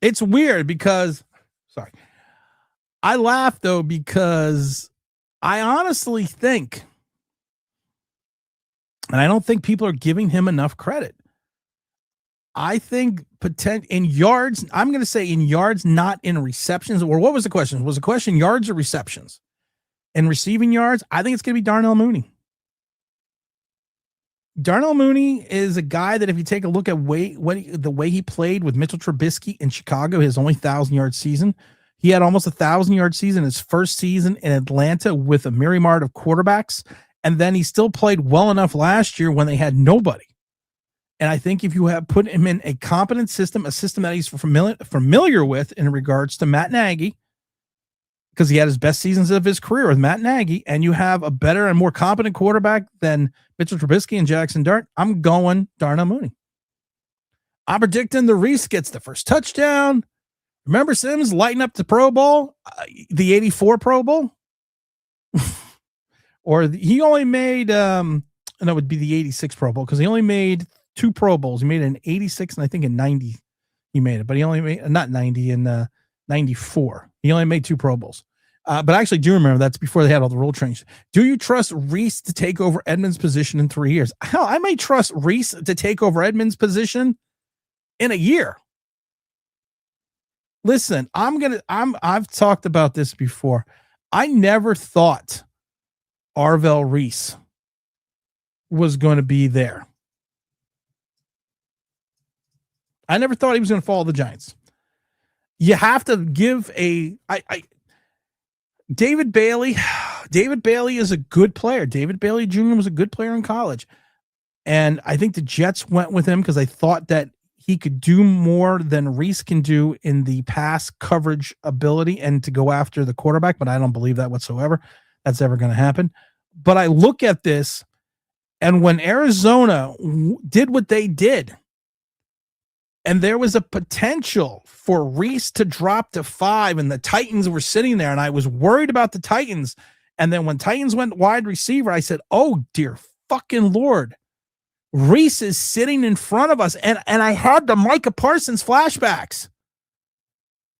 It's weird because, sorry. I laugh though because I honestly think, and I don't think people are giving him enough credit. I think in yards, I'm going to say in yards, not in receptions. Or what was the question? Was the question yards or receptions? In receiving yards, I think it's going to be Darnell Mooney. Darnell Mooney is a guy that if you take a look at the way he played with Mitchell Trubisky in Chicago, his only 1,000-yard season, he had almost 1,000-yard season his first season in Atlanta with a myriad of quarterbacks, and then he still played well enough last year when they had nobody. And I think if you have put him in a competent system, a system that he's familiar with in regards to Matt Nagy, because he had his best seasons of his career with Matt Nagy, and you have a better and more competent quarterback than Mitchell Trubisky and Jaxson Dart, I'm going Darnell Mooney. I'm predicting the Reese gets the first touchdown. Remember Sims lighting up the Pro Bowl, the 84 Pro Bowl? He only made, no, it would be the 86 Pro Bowl because he only made 2 Pro Bowls. He made it in 86 and I think in 90 he made it, but he only made, not 90, in 94. He only made 2 Pro Bowls. But I actually do remember that's before they had all the rule changes. Do you trust Reese to take over Edmonds' position in 3 years? Hell, I may trust Reese to take over Edmonds' position in a year. Listen, I've talked about this before. I never thought Arvell Reese was going to be there. I never thought he was going to follow the Giants. You have to give David Bailey is a good player. David Bailey Jr. was a good player in college. And I think the Jets went with him because I thought that he could do more than Reese can do in the pass coverage ability and to go after the quarterback, but I don't believe that whatsoever. That's ever going to happen. But I look at this, and when Arizona did what they did, and there was a potential for Reese to drop to 5, and the Titans were sitting there, and I was worried about the Titans. And then when Titans went wide receiver, I said, oh, dear fucking Lord. Reese is sitting in front of us. And I had the Micah Parsons flashbacks.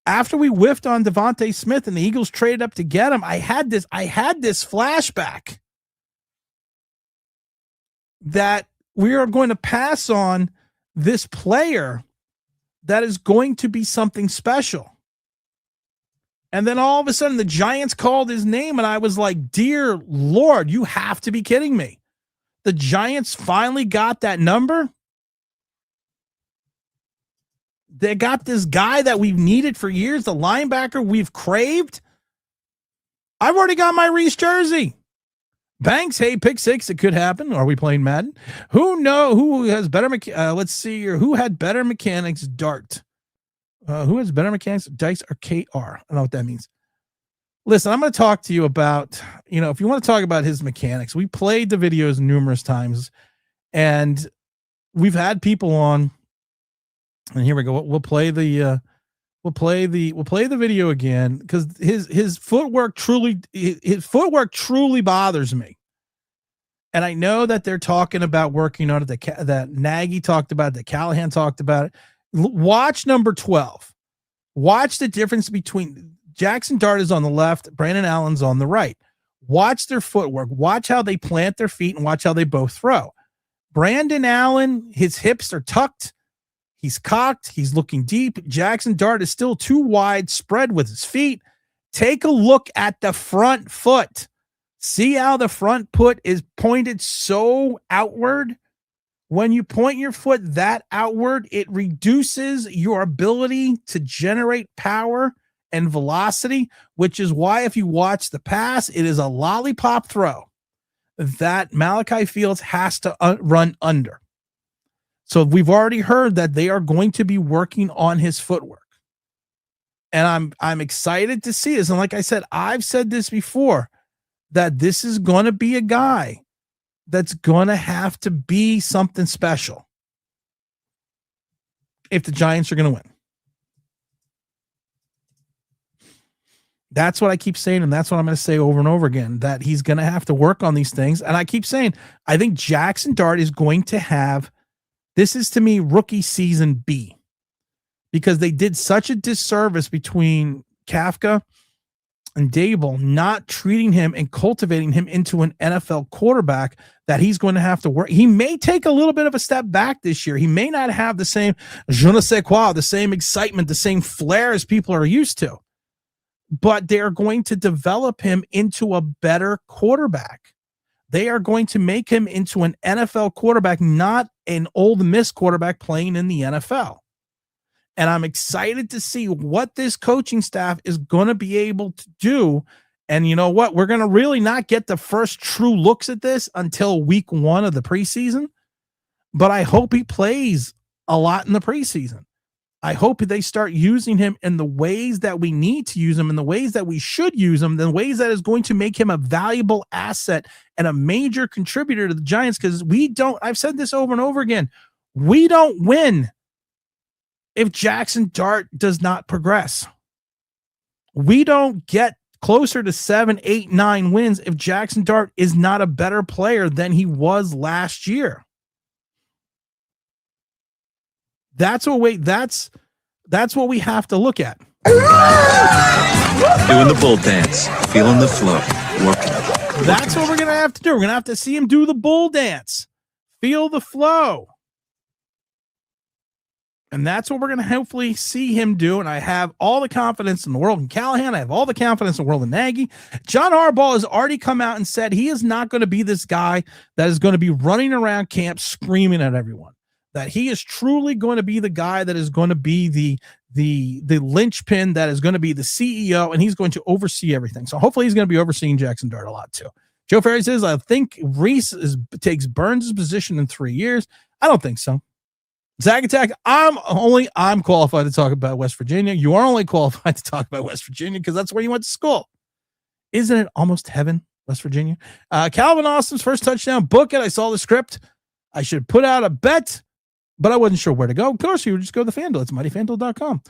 After we whiffed on Devontae Smith and the Eagles traded up to get him, I had this flashback that we are going to pass on this player that is going to be something special. And then all of a sudden the Giants called his name and I was like, dear Lord, you have to be kidding me. The Giants finally got that number. They got this guy that we've needed for years, the linebacker we've craved. I've already got my Reese jersey. Banks, hey, pick 6. It could happen. Are we playing Madden? Who has better? Let's see here. Who had better mechanics? Dart. Who has better mechanics? Dice or KR? I don't know what that means. Listen, I'm going to talk to you about, if you want to talk about his mechanics, we played the videos numerous times and we've had people on, and here we go. We'll play the video again because his footwork truly bothers me. And I know that they're talking about working on it, that Nagy talked about it, that Callahan talked about it. Watch number 12. Watch the difference between Jaxson Dart is on the left, Brandon Allen's on the right. Watch their footwork. Watch how they plant their feet and watch how they both throw. Brandon Allen, his hips are tucked. He's cocked. He's looking deep. Jaxson Dart is still too wide spread with his feet. Take a look at the front foot. See how the front foot is pointed so outward? When you point your foot that outward, it reduces your ability to generate power and velocity, which is why if you watch the pass, it is a lollipop throw that Malachi Fields has to run under. So we've already heard that they are going to be working on his footwork. And I'm excited to see this. And like I said, I've said this before, that this is going to be a guy that's going to have to be something special if the Giants are going to win. That's what I keep saying, and that's what I'm going to say over and over again, that he's going to have to work on these things. And I keep saying, I think Jaxson Dart is going to have, this is to me rookie season B, because they did such a disservice between Kafka and Dable not treating him and cultivating him into an NFL quarterback that he's going to have to work. He may take a little bit of a step back this year. He may not have the same je ne sais quoi, the same excitement, the same flair as people are used to, but they're going to develop him into a better quarterback. They are going to make him into an NFL quarterback, not an Ole Miss quarterback playing in the NFL. And I'm excited to see what this coaching staff is going to be able to do. And you know what? We're going to really not get the first true looks at this until week 1 of the preseason. But I hope he plays a lot in the preseason. I hope they start using him in the ways that we need to use him, in the ways that we should use him, the ways that is going to make him a valuable asset and a major contributor to the Giants. Because I've said this over and over again, we don't win if Jaxson Dart does not progress. We don't get closer to 7, 8, 9 wins if Jaxson Dart is not a better player than he was last year. That's what we have to look at. Doing the bull dance, feeling the flow, working. That's what we're going to have to do. We're going to have to see him do the bull dance, feel the flow. And that's what we're going to hopefully see him do. And I have all the confidence in the world in Callahan. I have all the confidence in the world in Nagy. John Harbaugh has already come out and said he is not going to be this guy that is going to be running around camp screaming at everyone. That he is truly going to be the guy that is going to be the linchpin, that is going to be the CEO, and he's going to oversee everything. So hopefully he's going to be overseeing Jaxson Dart a lot too. Joe Ferry says, I think Reese takes Burns' position in 3 years. I don't think so. Zag Attack, I'm qualified to talk about West Virginia. You are only qualified to talk about West Virginia because that's where you went to school. Isn't it almost heaven, West Virginia? Calvin Austin's first touchdown. Book it. I saw the script. I should put out a bet, but I wasn't sure where to go. Of course, you would just go to the FanDuel. It's mightyfanduel.com.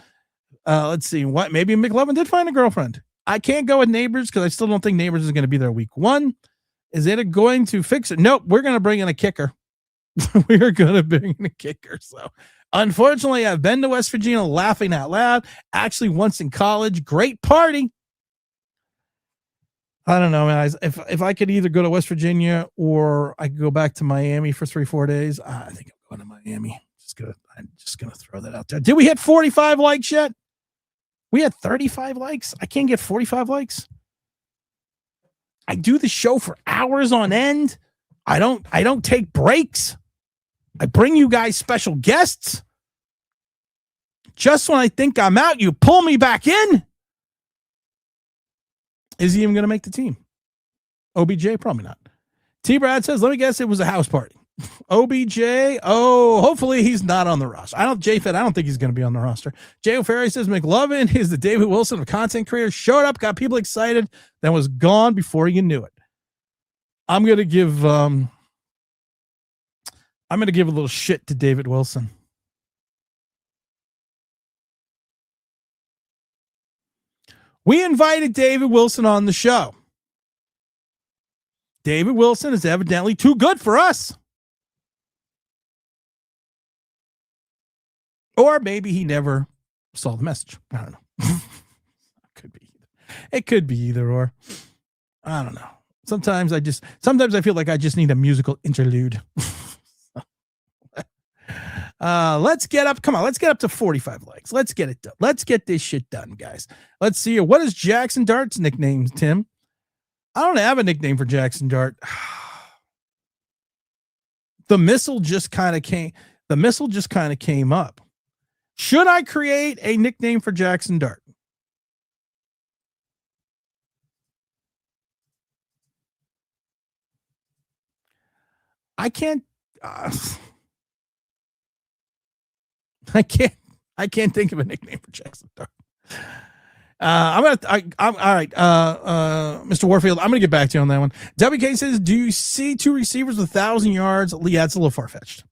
Let's see. What? Maybe McLovin did find a girlfriend. I can't go with Nabers because I still don't think Nabers is going to be there week 1. Is it going to fix it? Nope. We're going to bring in a kicker. We're going to bring in a kicker. So, unfortunately, I've been to West Virginia laughing out loud. Actually, once in college. Great party. I don't know, man. If I could either go to West Virginia or I could go back to Miami for 3-4 days, I think I'm going to Miami. I'm just gonna throw that out there. Did we hit 45 likes yet? We had 35 likes. I can't get 45 likes. I do the show for hours on end. I don't take breaks. I bring you guys special guests. Just when I think I'm out, you pull me back in. Is he even going to make the team? OBJ? Probably not. T-Brad says, let me guess it was a house party. OBJ, hopefully he's not on the roster. I don't think he's going to be on the roster. J.O. Ferry says, McLovin is the David Wilson of content creators. Showed up, got people excited, then was gone before you knew it. I'm going to give a little shit to David Wilson. We invited David Wilson on the show. David Wilson is evidently too good for us. Or maybe he never saw the message. I don't know. It could be either or. I don't know. Sometimes I feel like I just need a musical interlude. Let's get up. Come on, let's get up to 45 likes. Let's get it done. Let's get this shit done, guys. Let's see. What is Jaxson Dart's nickname, Tim? I don't have a nickname for Jaxson Dart. The missile just kind of came up. Should I create a nickname for Jaxson Dart? I can't think of a nickname for Jaxson Dart. All right. Mr. Warfield, I'm going to get back to you on that one. WK says, do you see 2 receivers with 1,000 yards? Yeah, it's a little far-fetched.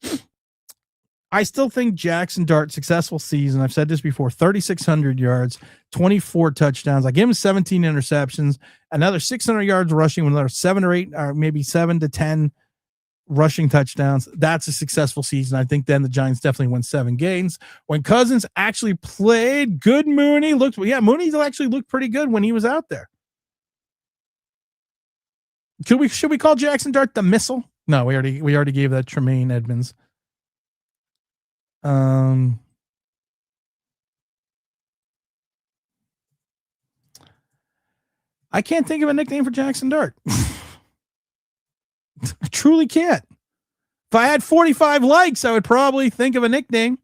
I still think Jaxson Dart, successful season. I've said this before, 3,600 yards, 24 touchdowns. I gave him 17 interceptions, another 600 yards rushing with another 7 or 8, or maybe 7 to 10 rushing touchdowns. That's a successful season. I think then the Giants definitely won 7 games. When Cousins actually played, good Mooney looked, Mooney actually looked pretty good when he was out there. Should we call Jackson Dart the missile? No, we already gave that Tremaine Edmonds. I can't think of a nickname for Jackson Dart. I truly can't. If I had 45 likes, I would probably think of a nickname.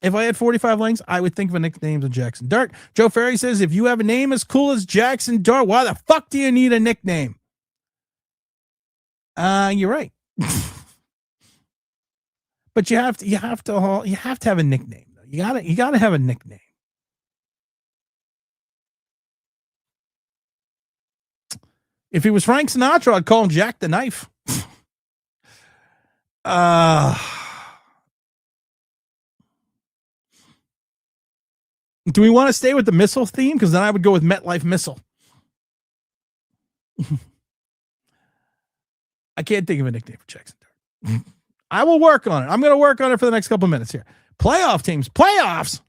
If I had 45 likes, I would think of a nickname of Jackson Dart. Joe Ferry says, if you have a name as cool as Jackson Dart, why the fuck do you need a nickname? You're right. But you have to have a nickname. You gotta have a nickname. If he was Frank Sinatra, I'd call him Jack the Knife. Do we want to stay with the missile theme? Because then I would go with MetLife Missile. I can't think of a nickname for Jackson Dart. I will work on it. I'm going to work on it for the next couple of minutes here. Playoff teams. Playoffs.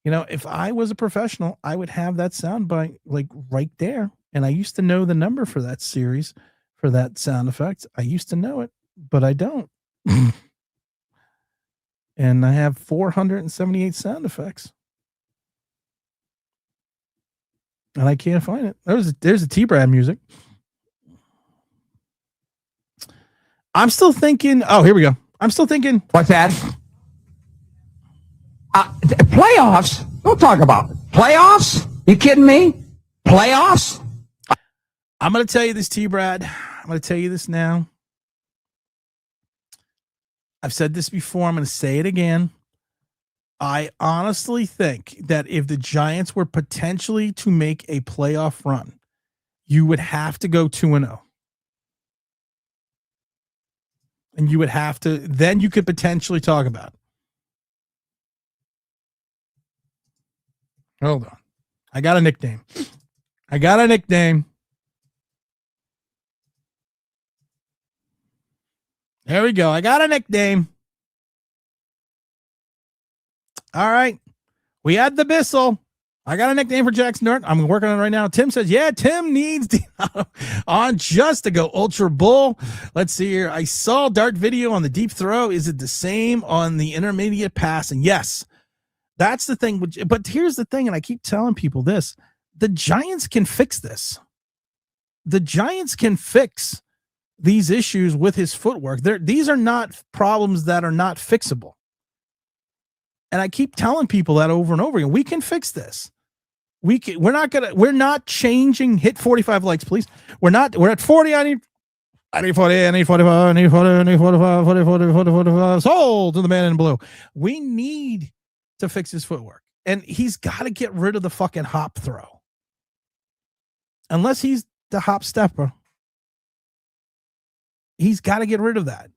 You know, if I was a professional, I would have that sound bite like right there. And I used to know the number for that series, for that sound effect. I used to know it, but I don't. And I have 478 sound effects. And I can't find it. There's a T-Brad music. I'm still thinking. Oh, here we go. I'm still thinking. What's that? Playoffs? Don't talk about it. Playoffs? You kidding me? Playoffs? I'm going to tell you this, T-Brad. I'm going to tell you this now. I've said this before. I'm going to say it again. I honestly think that if the Giants were potentially to make a playoff run, you would have to go 2-0. And you would have to, then you could potentially talk about it. Hold on. I got a nickname. There we go. I got a nickname. All right. We had the Bissell. I got a nickname for Jackson Dart. I'm working on it right now. Tim says, yeah, Tim needs on just to go Ultra Bull. Let's see here. I saw Dart video on the deep throw. Is it the same on the intermediate pass? And yes, that's the thing. But here's the thing, and I keep telling people this. The Giants can fix this. The Giants can fix these issues with his footwork. These are not problems that are not fixable. And I keep telling people that over and over again. We can fix this. We're not changing. Hit 45 likes, please. We're at 40. I need 40, I need 45, I need 40, I need 45, 40, 40, 40, 45. Sold to the man in blue. We need to fix his footwork. And he's got to get rid of the fucking hop throw. Unless he's the hop stepper. He's got to get rid of that.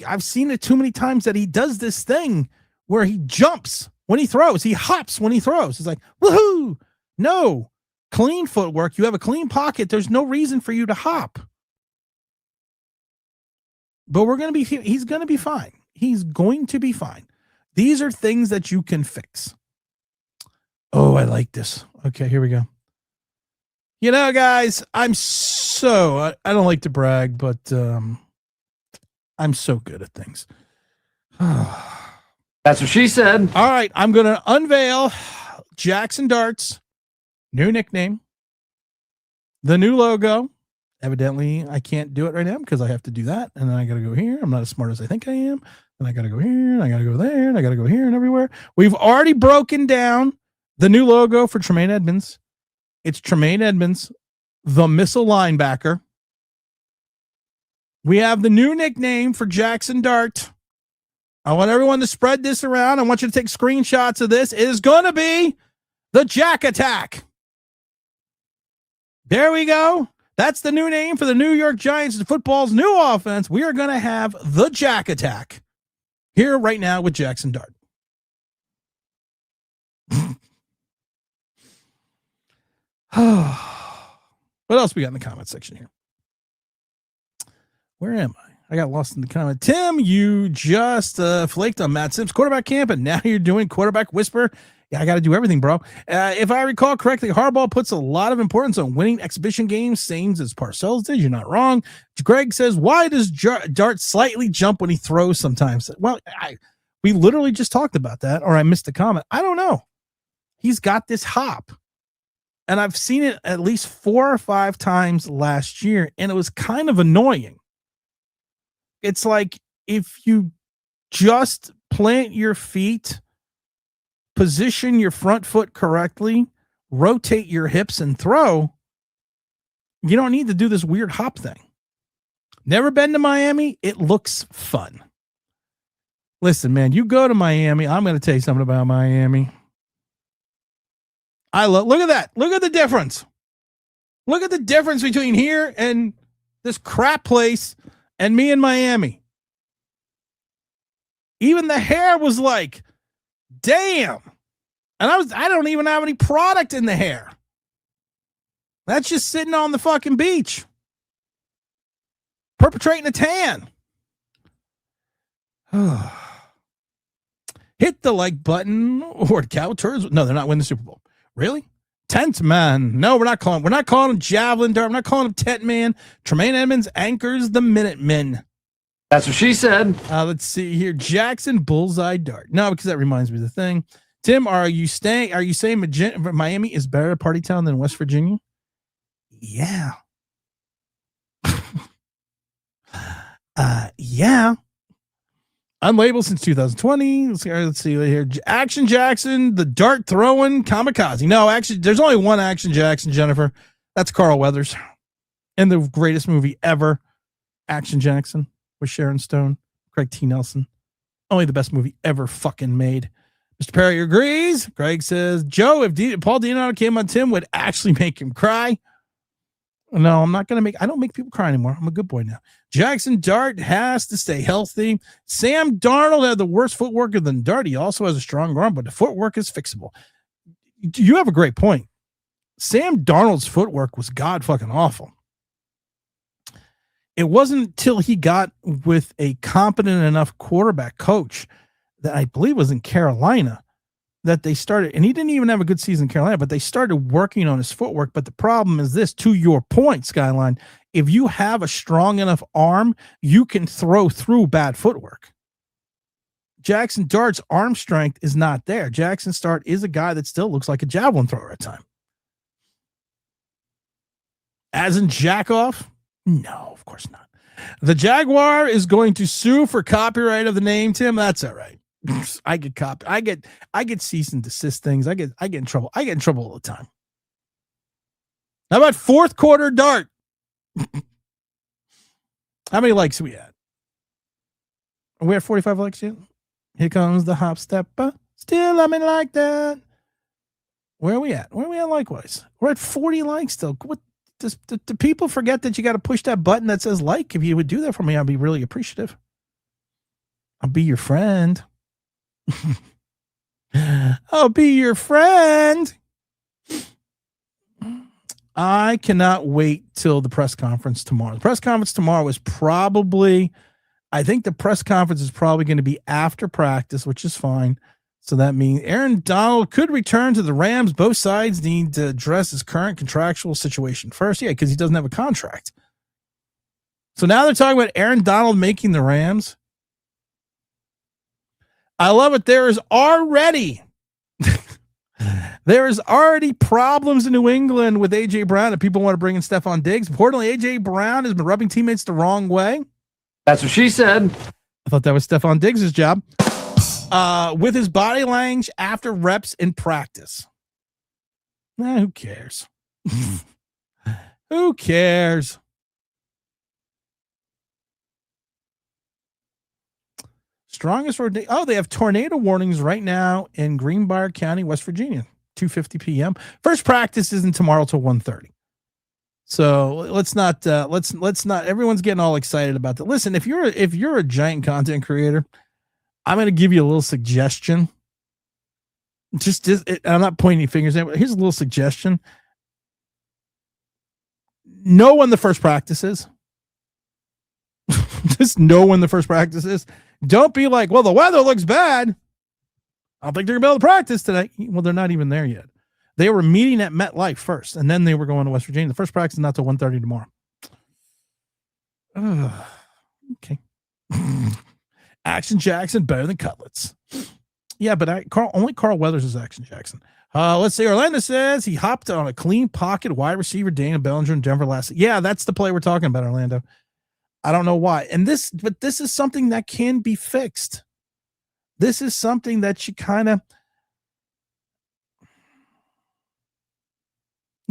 I've seen it too many times that he does this thing where he jumps when he throws. He hops when he throws. It's like, woohoo! No. Clean footwork. You have a clean pocket. There's no reason for you to hop. But he's going to be fine. He's going to be fine. These are things that you can fix. Oh, I like this. Okay, here we go. You know, guys, I don't like to brag, but I'm so good at things. That's what she said. All right, I'm going to unveil Jackson Dart's new nickname, the new logo. Evidently, I can't do it right now because I have to do that, and then I got to go here. I'm not as smart as I think I am. And I got to go here, and I got to go there, and I got to go here and everywhere. We've already broken down the new logo for Tremaine Edmonds. It's Tremaine Edmonds, the missile linebacker. We have the new nickname for Jackson Dart. I want everyone to spread this around. I want you to take screenshots of this. It is going to be the Jack Attack. There we go. That's the new name for the New York Giants football's new offense. We are going to have the Jack Attack here right now with Jackson Dart. What else we got in the comment section here? Where am I? I got lost in the comment. Tim, you just flaked on Matt Sims quarterback camp, and now you're doing quarterback whisper Yeah, I got to do everything, bro. If I recall correctly, Harbaugh puts a lot of importance on winning exhibition games, same as Parcells did. You're not wrong. Greg says, why does Dart slightly jump when he throws sometimes? Well, we literally just talked about that, or I missed a comment. I don't know. He's got this hop. And I've seen it at least 4 or 5 times last year, and it was kind of annoying. It's like if you just plant your feet, position your front foot correctly, rotate your hips, and throw, you don't need to do this weird hop thing. Never been to Miami. It looks fun. Listen, man, you go to Miami. I'm going to tell you something about Miami. Look at that. Look at the difference. Look at the difference between here and this crap place and me in Miami. Even the hair was like, damn. And I don't even have any product in the hair. That's just sitting on the fucking beach. Perpetrating a tan. Hit the like button or cow turds. No, they're not winning the Super Bowl. Really? 10th man. No, we're not calling him Javelin Dart. I'm not calling him Tet Man. Tremaine Edmonds anchors the Minutemen. That's what she said. Let's see here. Jaxson Bullseye Dart. No, because that reminds me of the thing. Tim, are you saying Miami is better party town than West Virginia? Yeah. Yeah. Unlabeled since 2020. Let's see here. Action Jackson, the dart throwing kamikaze. No, actually, there's only one Action Jackson, Jennifer. That's Carl Weathers. In the greatest movie ever, Action Jackson with Sharon Stone, Craig T. Nelson. Only the best movie ever fucking made. Mr. Perry agrees. Greg says, Joe, if Paul Dino came on Tim, would actually make him cry. No, I'm not going to I don't make people cry anymore. I'm a good boy now. Jaxson Dart has to stay healthy. Sam Darnold had the worst footwork than Dart. He also has a strong arm, but the footwork is fixable. You have a great point. Sam Darnold's footwork was god fucking awful. It wasn't until he got with a competent enough quarterback coach that I believe was in Carolina that they started, and he didn't even have a good season in Carolina, but they started working on his footwork. But the problem is this, to your point, Skyline, if you have a strong enough arm, you can throw through bad footwork. Jaxson Dart's arm strength is not there. Jaxson Dart is a guy that still looks like a javelin thrower at time. As in jack off? No, of course not. The Jaguar is going to sue for copyright of the name, Tim. That's all right. I get cease and desist things. I get in trouble. I get in trouble all the time. How about fourth quarter dart? How many likes are we at? Are we at 45 likes yet? Here comes the hop stepper. Still, I mean, like that. Where are we at? Where are we at likewise? We're at 40 likes still. What do people forget that you got to push that button that says like? If you would do that for me, I'd be really appreciative. I'll be your friend. I'll be your friend. I cannot wait till the press conference tomorrow. The press conference tomorrow is probably, I think the press conference is probably going to be after practice, which is fine. So that means Aaron Donald could return to the Rams. Both sides need to address his current contractual situation first. Yeah, because he doesn't have a contract. So now they're talking about Aaron Donald making the Rams. I love it. There is already problems in New England with A.J. Brown and people want to bring in Stephon Diggs. Importantly, A.J. Brown has been rubbing teammates the wrong way. That's what she said. I thought that was Stephon Diggs' job. With his body language after reps in practice. Who cares? Who cares? Strongest they have tornado warnings right now in Greenbrier County, West Virginia, 2:50 p.m. First practice isn't tomorrow till 1:30. So let's not everyone's getting all excited about that. Listen, if you're a giant content creator, I'm going to give you a little suggestion. I'm not pointing fingers at, but here's a little suggestion. Know when the first practice is. Just know when the first practice is. Don't be like, well, the weather looks bad. I don't think they're going to be able to practice today. Well, they're not even there yet. They were meeting at MetLife first, and then they were going to West Virginia. The first practice is not till 1:30 tomorrow. Okay. Action Jackson better than Cutlets. Yeah, but only Carl Weathers is Action Jackson. Let's see. Orlando says he hopped on a clean pocket wide receiver Dana Bellinger in Denver last. Yeah, that's the play we're talking about, Orlando. I don't know why. But this is something that can be fixed. This is something that you kind of.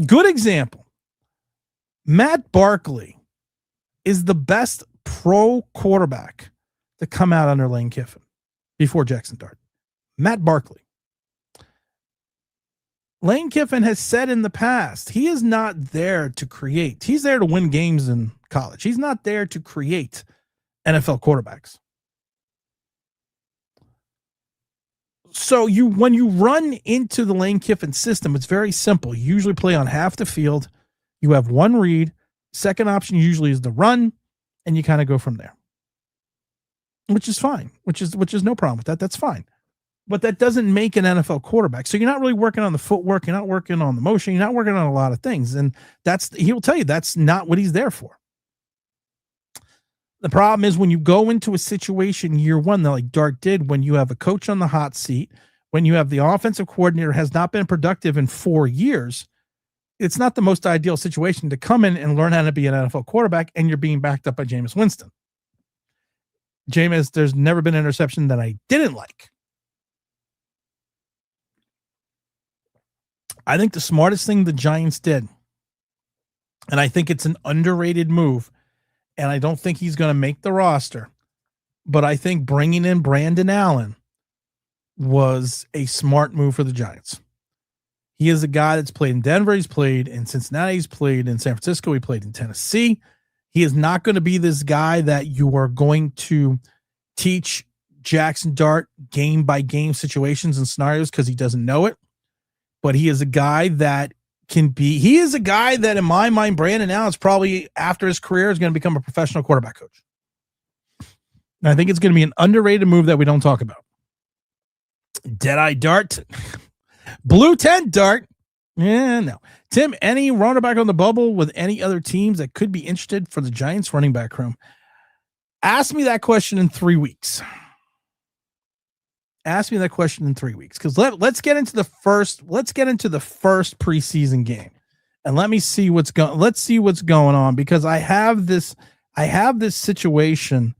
Good example. Matt Barkley is the best pro quarterback to come out under Lane Kiffin before Jaxson Dart. Matt Barkley. Lane Kiffin has said in the past, he is not there to create. He's there to win games in college. He's not there to create NFL quarterbacks. So when you run into the Lane Kiffin system, it's very simple. You usually play on half the field. You have one read. Second option usually is the run, and you kind of go from there. Which is fine. Which is no problem with that. That's fine. But that doesn't make an NFL quarterback. So you're not really working on the footwork. You're not working on the motion. You're not working on a lot of things. And he'll tell you that's not what he's there for. The problem is when you go into a situation year one, like Dart did, when you have a coach on the hot seat, when you have the offensive coordinator has not been productive in 4 years, it's not the most ideal situation to come in and learn how to be an NFL quarterback, and you're being backed up by Jameis Winston. Jameis, there's never been an interception that I didn't like. I think the smartest thing the Giants did, and I think it's an underrated move, and I don't think he's going to make the roster, but I think bringing in Brandon Allen was a smart move for the Giants. He is a guy that's played in Denver. He's played in Cincinnati. He's played in San Francisco. He played in Tennessee. He is not going to be this guy that you are going to teach Jaxson Dart game by game situations and scenarios because he doesn't know it. But he is a guy that he is a guy that in my mind, Brandon Allen's probably after his career is going to become a professional quarterback coach. And I think it's going to be an underrated move that we don't talk about. Deadeye Dart. Blue tent Dart. Yeah, no. Tim, any running back on the bubble with any other teams that could be interested for the Giants running back room? Ask me that question in 3 weeks. Ask me that question in 3 weeks. Because let's get into the first preseason game. And let's see what's going on, because I have this situation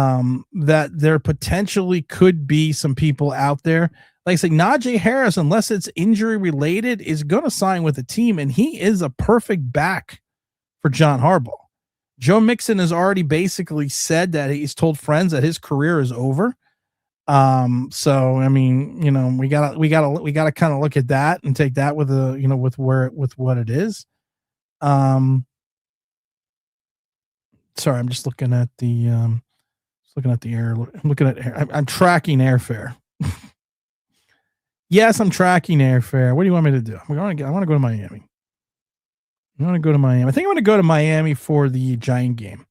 that there potentially could be some people out there. Like I say, Najee Harris, unless it's injury related, is going to sign with the team, and he is a perfect back for John Harbaugh. Joe Mixon has already basically said that he's told friends that his career is over. So I mean, we gotta kind of look at that and take that with with what it is. Sorry, I'm just looking at the air. I'm looking at I'm tracking airfare. Yes, I'm tracking airfare. What do you want me to do? I want to go to Miami. I want to go to Miami. I think I'm going to go to Miami for the Giant game.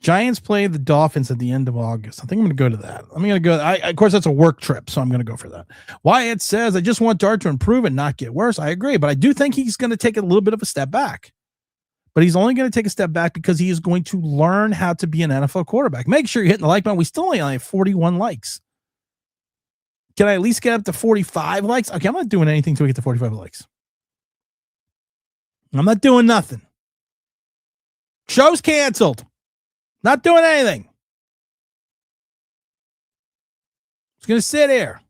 Giants play the Dolphins at the end of August. I think I'm going to go to that. I'm going to go. Of course, that's a work trip, so I'm going to go for that. Wyatt says, I just want Dart to improve and not get worse. I agree, but I do think he's going to take a little bit of a step back. But he's only going to take a step back because he is going to learn how to be an NFL quarterback. Make sure you're hitting the like button. We still only have 41 likes. Can I at least get up to 45 likes? Okay, I'm not doing anything to get to 45 likes. I'm not doing nothing. Show's canceled. Not doing anything. Just going to sit here.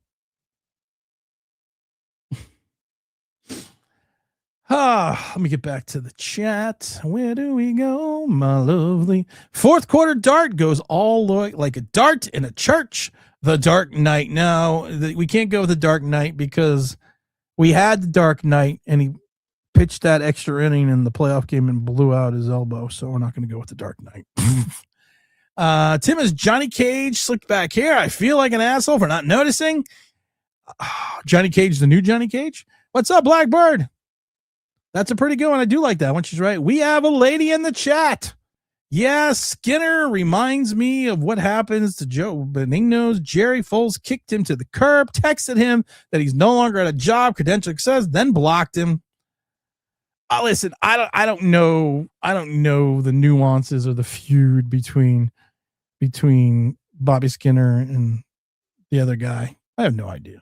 Let me get back to the chat. Where do we go, my lovely? Fourth quarter Dart goes all the way like a dart in a church. The Dark Knight. No, we can't go with the Dark Knight because we had the Dark Knight and he pitched that extra inning in the playoff game and blew out his elbow. So we're not going to go with the Dark Knight. Tim is Johnny Cage slicked back here. I feel like an asshole for not noticing. Johnny Cage, the new Johnny Cage. What's up, Blackbird? That's a pretty good one. I do like that one. She's right. We have a lady in the chat. Yeah, Skinner reminds me of what happens to Joe Benigno's. Jerry Foles kicked him to the curb, texted him that he's no longer at a job, credential success, then blocked him. Listen, I don't know the nuances or the feud between Bobby Skinner and the other guy. I have no idea.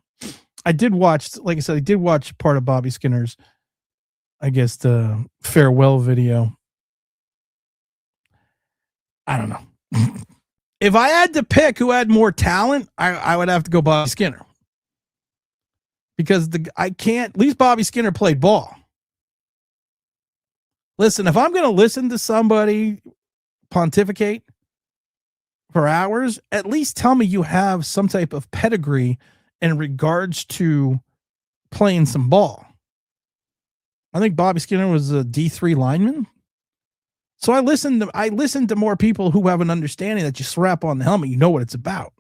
I did watch, like I said, I did watch part of Bobby Skinner's, I guess, the farewell video. I don't know. If I had to pick who had more talent, I would have to go Bobby Skinner. Because at least Bobby Skinner played ball. Listen, if I'm going to listen to somebody pontificate for hours, at least tell me you have some type of pedigree in regards to playing some ball. I think Bobby Skinner was a D3 lineman. So I listened to more people who have an understanding that you strap on the helmet, you know what it's about.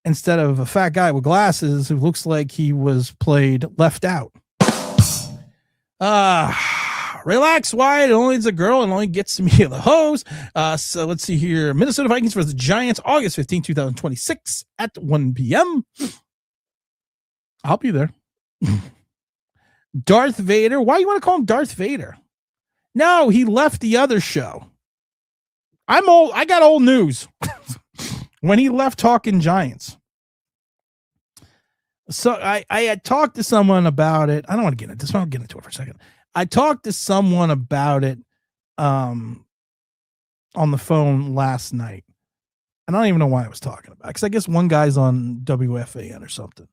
Instead of a fat guy with glasses who looks like he was played left out. Relax, Wyatt. It only is a girl and only gets to me the hose. So let's see here. Minnesota Vikings versus the Giants, August 15, 2026 at 1 p.m. I'll be there. Darth Vader. Why you want to call him Darth Vader? No, he left the other show. I'm old. I got old news. When he left Talking Giants. So I had talked to someone about it. I don't want to get into this. I'll get into it for a second. I talked to someone about it on the phone last night. And I don't even know why I was talking about it. Because I guess one guy's on WFAN or something.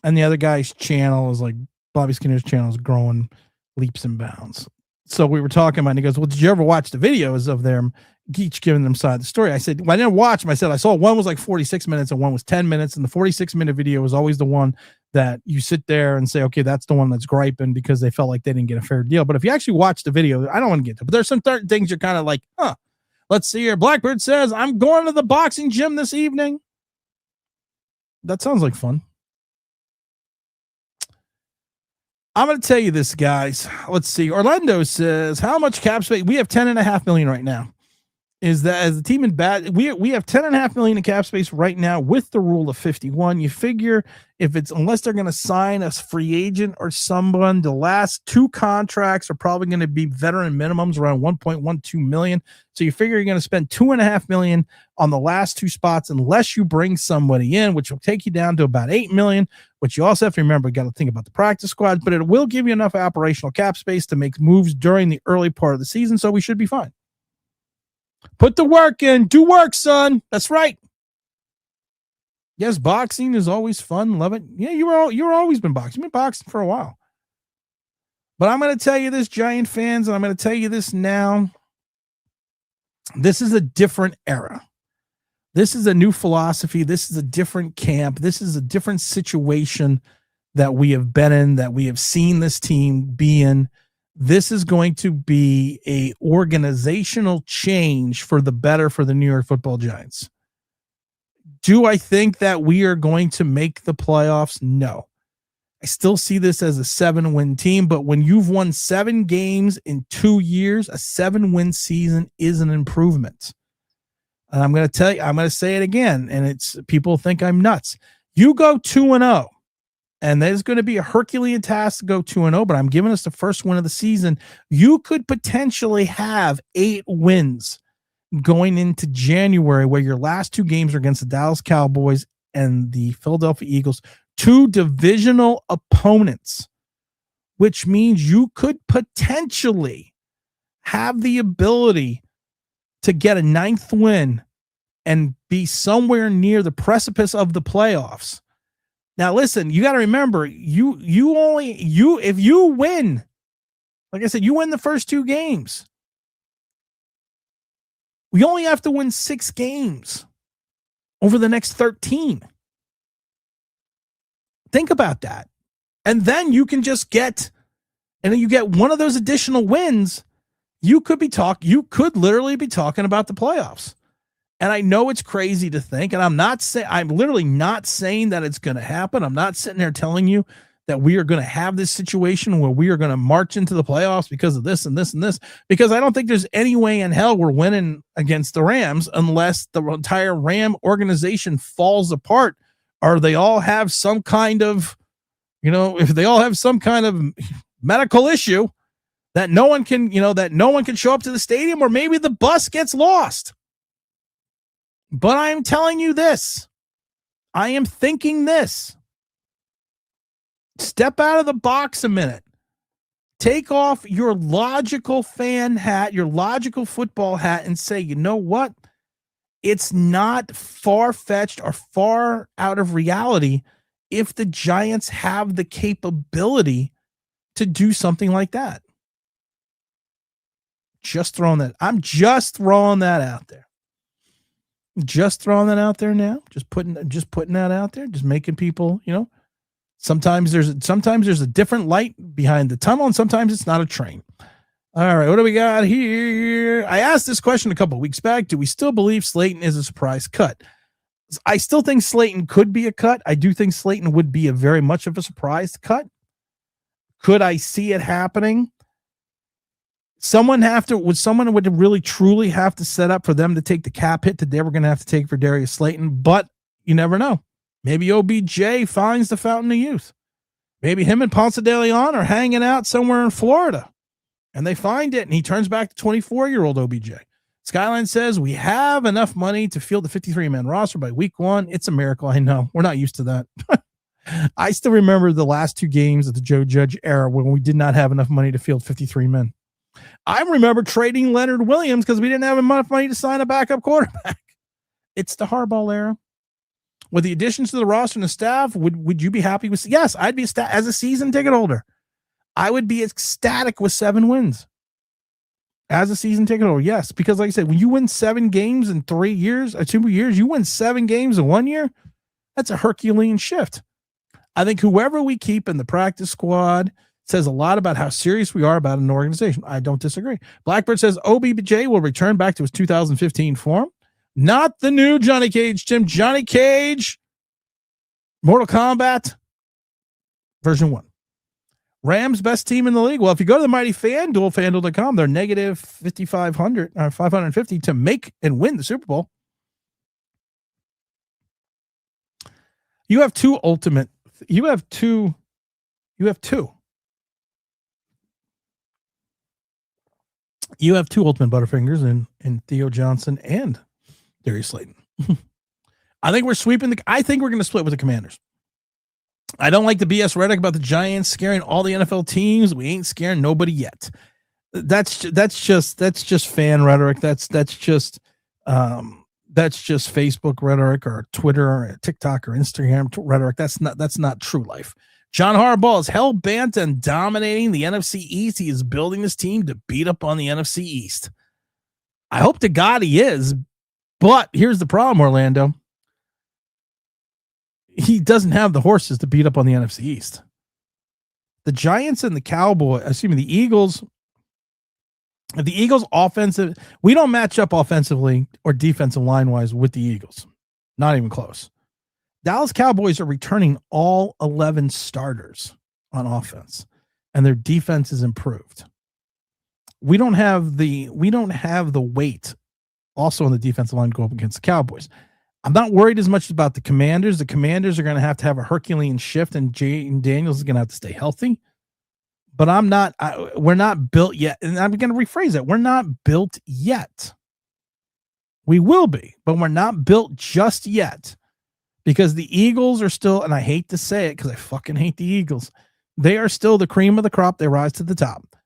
And the other guy's channel is like, Bobby Skinner's channel is growing leaps and bounds. So we were talking about it, and he goes, well, did you ever watch the videos of them each giving them side of the story? I said, well, I didn't watch them. I said, I saw one was like 46 minutes and one was 10 minutes. And the 46-minute video was always the one that you sit there and say, okay, that's the one that's griping because they felt like they didn't get a fair deal. But if you actually watch the video, I don't want to get to it, but there's some things you're kind of like, let's see here. Blackbird says, I'm going to the boxing gym this evening. That sounds like fun. I'm going to tell you this, guys. Let's see. Orlando says, how much cap space? We have $10.5 million right now. Is that as a team in bad? We have $10.5 million in cap space right now with the rule of 51. You figure unless they're going to sign a free agent or someone, the last two contracts are probably going to be veteran minimums around 1.12 million. So you figure you're going to spend $2.5 million on the last two spots unless you bring somebody in, which will take you down to about $8 million. But you also have to remember, you got to think about the practice squads, but it will give you enough operational cap space to make moves during the early part of the season. So we should be fine. Put the work in. Do work, son. That's right. Yes, boxing is always fun. Love it. Yeah, you're always been boxing. You've been boxing for a while. But I'm going to tell you this, Giant fans, and I'm going to tell you this now. This is a different era. This is a new philosophy. This is a different camp. This is a different situation that we have been in, that we have seen this team be in. This is going to be a organizational change for the better for the New York Football Giants. Do I think that we are going to make the playoffs? No. I still see this as a 7-win team, but when you've won 7 games in 2 years, a 7-win season is an improvement. And I'm going to tell you, I'm going to say it again, and it's people think I'm nuts. You go 2-0. And there's going to be a Herculean task to go 2-0, but I'm giving us the first win of the season. You could potentially have 8 wins going into January, where your last 2 games are against the Dallas Cowboys and the Philadelphia Eagles, 2 divisional opponents, which means you could potentially have the ability to get a 9th win and be somewhere near the precipice of the playoffs. Now, listen, you got to remember, if you win, like I said, you win the first 2 games. We only have to win 6 games over the next 13. Think about that. And then you can just get one of those additional wins. You could literally be talking about the playoffs. And I know it's crazy to think, and I'm literally not saying that it's going to happen. I'm not sitting there telling you that we are going to have this situation where we are going to march into the playoffs because of this and this and this, because I don't think there's any way in hell we're winning against the Rams unless the entire Ram organization falls apart, or they all have some kind of, if they all have some kind of medical issue that no one can show up to the stadium, or maybe the bus gets lost. But I'm telling you this, I am thinking this. Step out of the box a minute. Take off your logical fan hat, your logical football hat, and say, you know what? It's not far-fetched or far out of reality if the Giants have the capability to do something like that. I'm just throwing that out there. Just throwing that out there now. Just putting that out there. Just making people, sometimes there's a different light behind the tunnel, and sometimes it's not a train. All right, what do we got here? I asked this question a couple of weeks back. Do we still believe Slayton is a surprise cut? I still think Slayton could be a cut. I do think Slayton would be a very much of a surprise cut. Could I see it happening? Would someone really truly have to set up for them to take the cap hit that they were going to have to take for Darius Slayton? But you never know. Maybe OBJ finds the fountain of youth. Maybe him and Ponce de Leon are hanging out somewhere in Florida, and they find it, and he turns back to 24-year-old OBJ. Skyline says we have enough money to field the 53-man roster by week 1. It's a miracle. I know. We're not used to that. I still remember the last 2 games of the Joe Judge era when we did not have enough money to field 53 men. I remember trading Leonard Williams because we didn't have enough money to sign a backup quarterback. It's the Harbaugh era. With the additions to the roster and the staff, would you be happy with? Yes, I'd be as a season ticket holder. I would be ecstatic with 7 wins. As a season ticket holder, yes. Because like I said, when you win 7 games in 3 years or 2 years, you win 7 games in 1 year, that's a Herculean shift. I think whoever we keep in the practice squad says a lot about how serious we are about an organization. I don't disagree. Blackbird says OBJ will return back to his 2015 form. Not the new Johnny Cage, Tim. Johnny Cage, Mortal Kombat, version 1. Rams best team in the league. Well, if you go to the mighty FanDuel, FanDuel.com, they're negative 5,500 or 550 to make and win the Super Bowl. You have two ultimate. You have two. You have two ultimate Butterfingers in Theo Johnson and Darius Slayton. I think we're sweeping I think we're going to split with the Commanders. I don't like the BS rhetoric about the Giants scaring all the NFL teams. We ain't scaring nobody yet. That's just fan rhetoric. That's just Facebook rhetoric or Twitter or TikTok or Instagram rhetoric. That's not true life. John Harbaugh is hell bent on dominating the NFC East. He is building this team to beat up on the NFC East. I hope to God he is, but here's the problem, Orlando. He doesn't have the horses to beat up on the NFC East. The Giants and the Eagles. The Eagles offensive, we don't match up offensively or defensive line wise with the Eagles. Not even close. Dallas Cowboys are returning all 11 starters on offense, and their defense is improved. We don't have the weight also on the defensive line to go up against the Cowboys. I'm not worried as much about the Commanders. The Commanders are going to have a Herculean shift, and Jaden Daniels is going to have to stay healthy. But we're not built yet. And I'm going to rephrase that. We're not built yet. We will be, but we're not built just yet because the Eagles are still, and I hate to say it because I fucking hate the Eagles. They are still the cream of the crop. They rise to the top.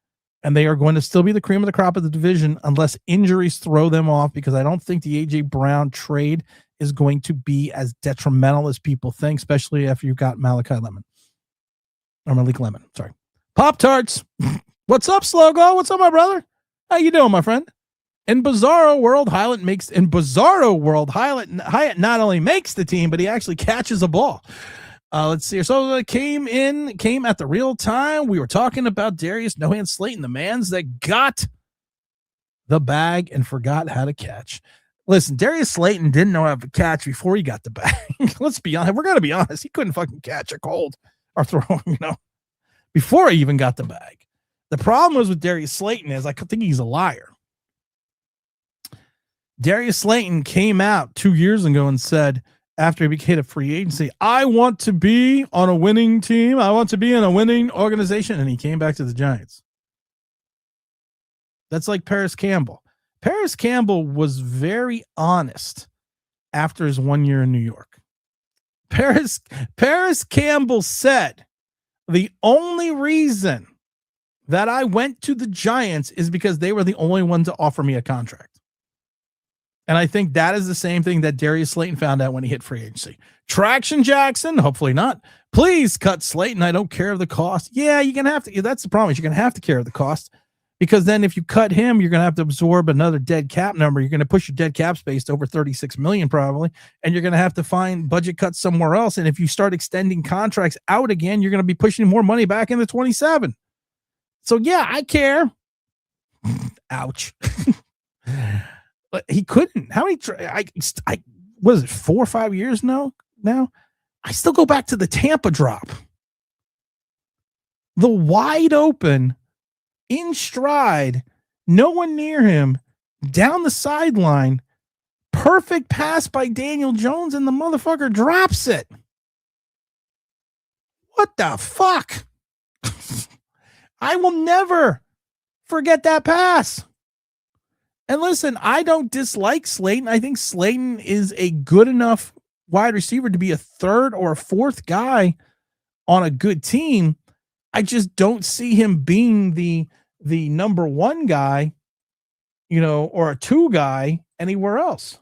And they are going to still be the cream of the crop of the division unless injuries throw them off, because I don't think the A.J. Brown trade is going to be as detrimental as people think, especially after you've got Malik Lemon. Sorry. Pop-Tarts. What's up, Slogo? What's up, my brother? How you doing, my friend? In Bizarro World, Hyatt not only makes the team, but he actually catches a ball. Let's see here. So it came at the real time. We were talking about Darius No Hand Slayton, the mans that got the bag and forgot how to catch. Listen, Darius Slayton didn't know how to catch before he got the bag. Let's be honest. We're going to be honest. He couldn't fucking catch a cold. or throwing, before he even got the bag. The problem was with Darius Slayton is I think he's a liar. Darius Slayton came out 2 years ago and said, after he became a free agency, I want to be on a winning team. I want to be in a winning organization. And he came back to the Giants. That's like Paris Campbell. Paris Campbell was very honest after his 1 year in New York. Paris Campbell said, the only reason that I went to the Giants is because they were the only one to offer me a contract. And I think that is the same thing that Darius Slayton found out when he hit free agency. Traction Jackson, hopefully not. Please cut Slayton. I don't care of the cost. Yeah, you're going to have to. That's the problem. You're going to have to care of the cost, because then if you cut him, you're going to have to absorb another dead cap number. You're going to push your dead cap space to over $36 million probably, and you're going to have to find budget cuts somewhere else. And if you start extending contracts out again, you're going to be pushing more money back into 27. So yeah, I care. Ouch. But he couldn't. How many? What is it? 4 or 5 years now. I still go back to the Tampa drop, the wide open, in stride, no one near him, down the sideline, perfect pass by Daniel Jones, and the motherfucker drops it. What the fuck? I will never forget that pass. And listen, I don't dislike Slayton. I think Slayton is a good enough wide receiver to be a third or a fourth guy on a good team. I just don't see him being the number one guy, or a two guy anywhere else.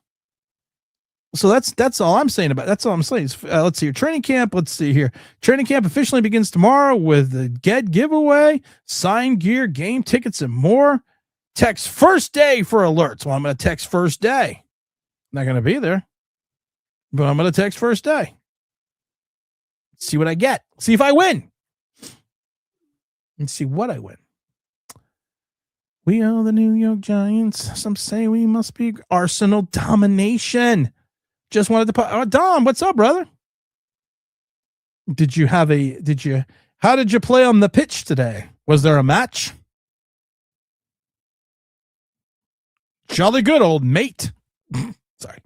So that's all I'm saying about it. That's all I'm saying. Let's see here. Training camp. Let's see here. Training camp officially begins tomorrow with the Get giveaway, signed gear, game tickets, and more. Text first day for alerts. Well, I'm going to text first day. Not going to be there, but I'm going to text first day. See what I get. See if I win. And see what I win. We are the New York Giants. Some say we must be Arsenal domination. Just wanted to Dom, what's up, brother? How did you play on the pitch today? Was there a match? Jolly good, old mate. Sorry.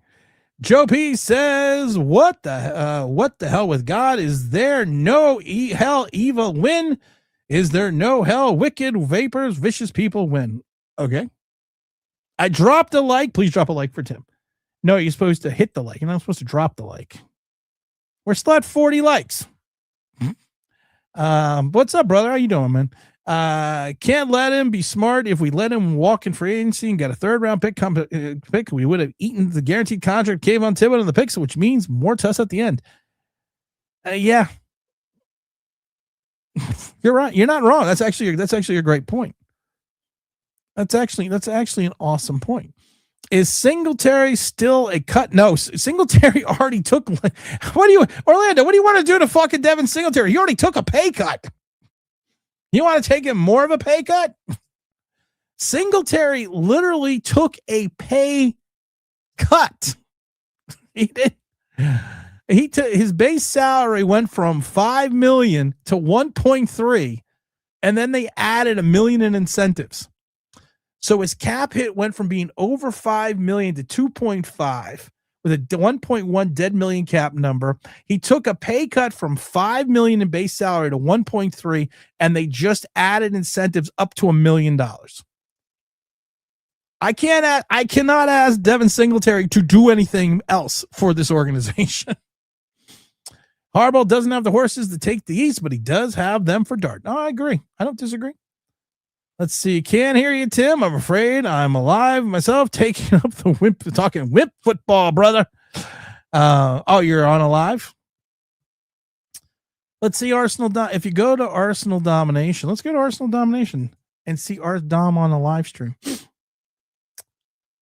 Joe P says, what the hell with God? Is there no hell evil win? Is there no hell wicked vapors, vicious people win? Okay. I dropped a like. Please drop a like for Tim. No, you're supposed to hit the like. You're not supposed to drop the like. We're still at 40 likes. What's up, brother? How you doing, man? Can't let him be smart. If we let him walk in free agency and got a third round pick, we would have eaten the guaranteed contract Kayvon Thibodeau in the picks, which means more to us at the end. Yeah. You're right. You're not wrong. That's actually a great point. That's actually an awesome point. Is Singletary still a cut? No, Singletary already took. Orlando, what do you want to do to fucking Devin Singletary? He already took a pay cut. You want to take him more of a pay cut? Singletary literally took a pay cut. He did. His base salary went from $5 million to 1.3, and then they added $1 million in incentives. So his cap hit went from being over $5 million to 2.5 with a 1.1 dead million cap number. He took a pay cut from $5 million in base salary to 1.3, and they just added incentives up to $1 million. I cannot ask Devin Singletary to do anything else for this organization. Harbaugh doesn't have the horses to take the East, but he does have them for Dart. No, I agree. I don't disagree. Let's see. Can't hear you, Tim. I'm afraid I'm alive myself, taking up the whip, talking whip football, brother. You're on alive. Let's see Arsenal. If you go to Arsenal Domination, let's go to Arsenal Domination and see Art Dom on a live stream.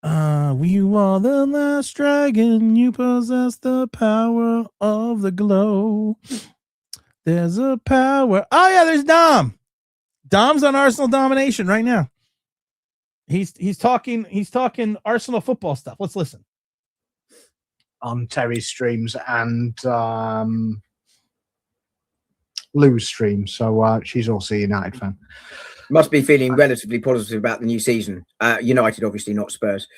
We are the last dragon. You possess the power of the glow. There's a power. Oh yeah, there's Dom. Dom's on Arsenal Domination right now. He's talking Arsenal football stuff. Let's listen. On Terry's streams, and Lou's stream, so she's also a United fan. Must be feeling relatively positive about the new season. United, obviously, not Spurs.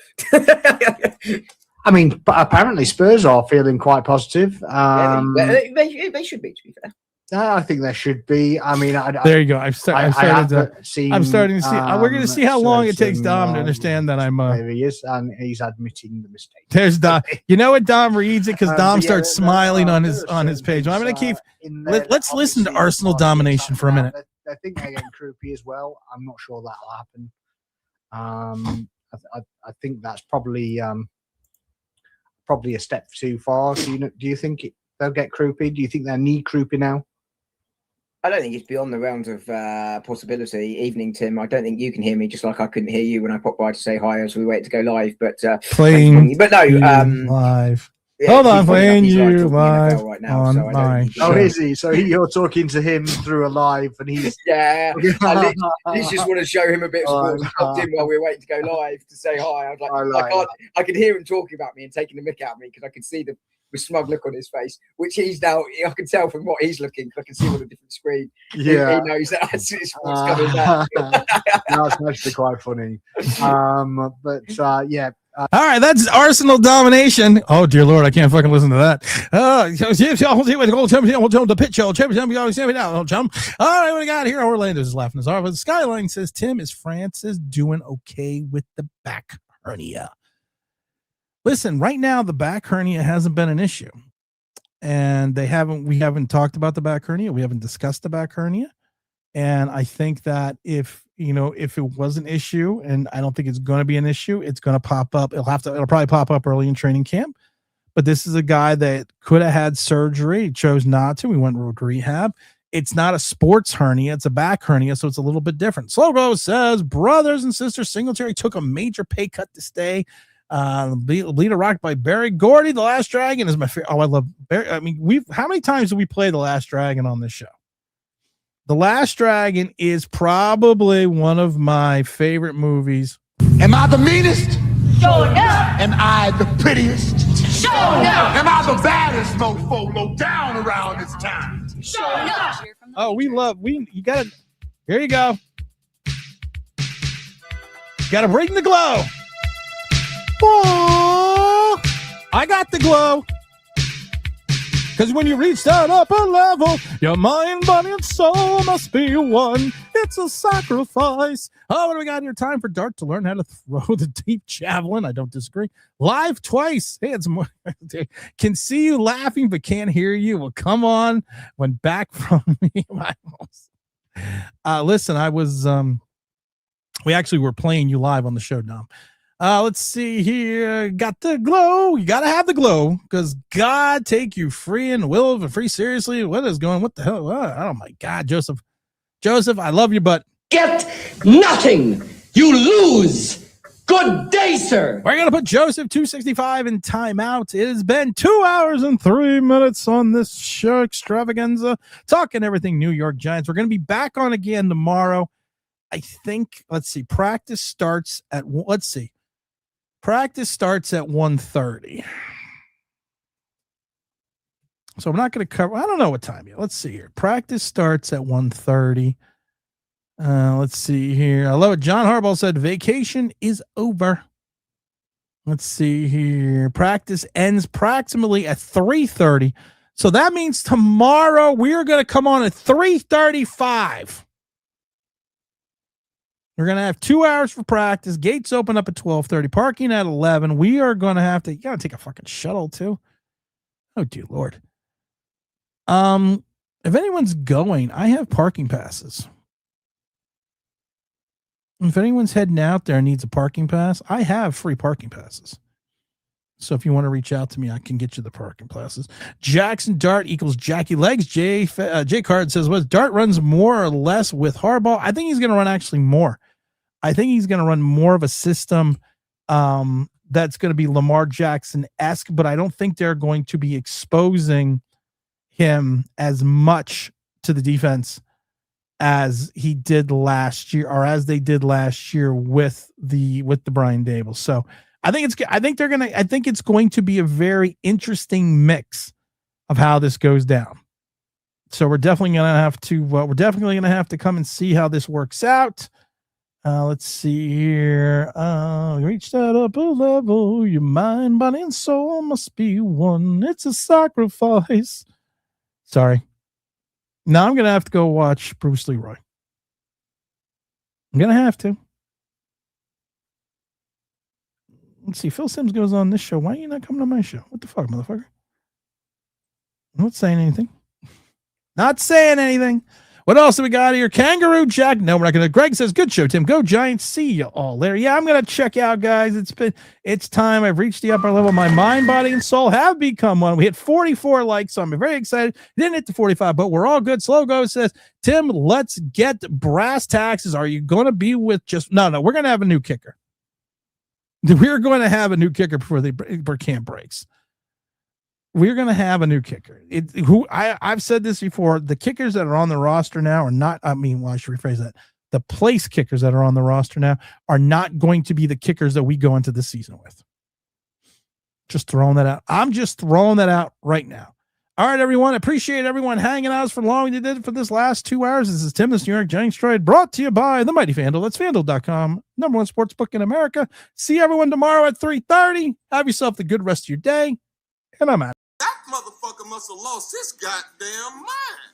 I mean, but apparently Spurs are feeling quite positive. They should be, to be fair. I think there should be. I mean, there you go. I'm starting to see. We're going to see how long it takes Dom to understand that I'm. There he is, and he's admitting the mistake. There's Dom. You know what? Dom reads it because Dom starts smiling on his page. I'm going to keep. Let's listen to Arsenal domination for a minute. I think they're getting Krupi as well. I'm not sure that'll happen. I think that's probably a step too far. Do you think they'll get Krupi? Do you think they need Krupi now? I don't think it's beyond the realms of possibility. Evening, Tim. I don't think you can hear me, just like I couldn't hear you when I popped by to say hi as we wait to go live. But live. Yeah, hold on, playing you live right now, on so my show. Oh, is he? So you're talking to him through a live, and he's yeah. I just want to show him a bit of sports. Popped in while we were waiting to go live to say hi. I was like, I could hear him talking about me and taking the mick out of me because I could see the smug look on his face, which he's now. I can tell from what he's looking. I can see on a different screen. Yeah, he knows that it's coming back. That's actually quite funny. Yeah. All right, that's Arsenal domination. Oh dear Lord, I can't fucking listen to that. All right, what we got here? Orlando's laughing us off. The Skyline says Tim, is Francis doing okay with the back hernia? Listen, right now the back hernia hasn't been an issue, and we haven't talked about the back hernia. We haven't discussed the back hernia, and I think that if it was an issue, and I don't think it's going to be an issue, it's going to pop up. It'll probably pop up early in training camp. But this is a guy that could have had surgery, chose not to. We went to rehab. It's not a sports hernia; it's a back hernia, so it's a little bit different. Slogo says, brothers and sisters, Singletary took a major pay cut to stay. Leader rocked by Barry Gordy. The Last Dragon is my favorite. Oh, I love Barry. I mean, how many times do we play The Last Dragon on this show? The Last Dragon is probably one of my favorite movies. Am I the meanest? Sure enough. Am I the prettiest? Sure enough. Am I the baddest mofo low down around this town? Sure enough. Oh, you gotta, here you go. Gotta bring the glow. Oh, I got the glow. Because when you reach that upper level, your mind, body, and soul must be one. It's a sacrifice. Oh, what do we got here? Time for Dart to learn how to throw the deep javelin. I don't disagree. Live twice. Hey, it's more. Can see you laughing, but can't hear you. Well, come on. Went back from me. Listen, I was. We actually were playing you live on the show, Dom. Let's see here. Got the glow. You got to have the glow because God take you free and will free. Seriously, what is going? What the hell? Oh my God, Joseph, I love you, but get nothing. You lose. Good day, sir. We're going to put Joseph 265 in timeout. It has been 2 hours and 3 minutes on this show extravaganza, talking everything New York Giants. We're going to be back on again tomorrow. I think, practice starts at 1:30. So I'm not going to cover, I don't know what time yet. Let's see here. Practice starts at 1:30. Let's see here. I love it. John Harbaugh said vacation is over. Let's see here. Practice ends approximately at 3:30. So that means tomorrow we are going to come on at 3:35. We're going to have 2 hours for practice. Gates open up at 12:30. Parking at 11. We are going to have to, you got to take a fucking shuttle too. Oh, dear Lord. If anyone's going, I have parking passes. If anyone's heading out there and needs a parking pass, I have free parking passes. So if you want to reach out to me, I can get you the parking passes. Jaxson Dart equals Jackie Legs. J Card says, was Dart runs more or less with Harbaugh? I think he's going to run actually more. I think he's going to run more of a system that's going to be Lamar Jackson-esque, but I don't think they're going to be exposing him as much to the defense as he did last year, or as they did last year with the Brian Dable. So I think it's going to be a very interesting mix of how this goes down. So we're definitely gonna have to come and see how this works out. Let's see here. Reach that upper level. Your mind, body, and soul must be one. It's a sacrifice. Sorry. Now I'm gonna have to go watch Bruce Leroy. I'm gonna have to. Let's see. Phil Sims goes on this show. Why are you not coming on my show? What the fuck, motherfucker? I'm not saying anything. Not saying anything. What else do we got here? Kangaroo Jack. No, we're not going to. Greg says, good show, Tim. Go Giants. See you all there. Yeah, I'm going to check out, guys. It's time. I've reached the upper level. My mind, body, and soul have become one. We hit 44 likes, so I'm very excited. Didn't hit the 45, but we're all good. Slow Go says, Tim, let's get brass taxes. Are you going to be with No, we're going to have a new kicker. We're going to have a new kicker before camp breaks. We're going to have a new kicker. I've said this before. The kickers that are on the roster now are not, I should rephrase that. The place kickers that are on the roster now are not going to be the kickers that we go into the season with. Just throwing that out. I'm just throwing that out right now. All right, everyone. Appreciate everyone hanging out for long as you did for this last 2 hours. This is Tim, this New York Giants Trade, brought to you by the Mighty FanDuel. That's FanDuel.com, #1 sportsbook in America. See everyone tomorrow at 3:30. Have yourself the good rest of your day. And I'm out. That motherfucker must have lost his goddamn mind.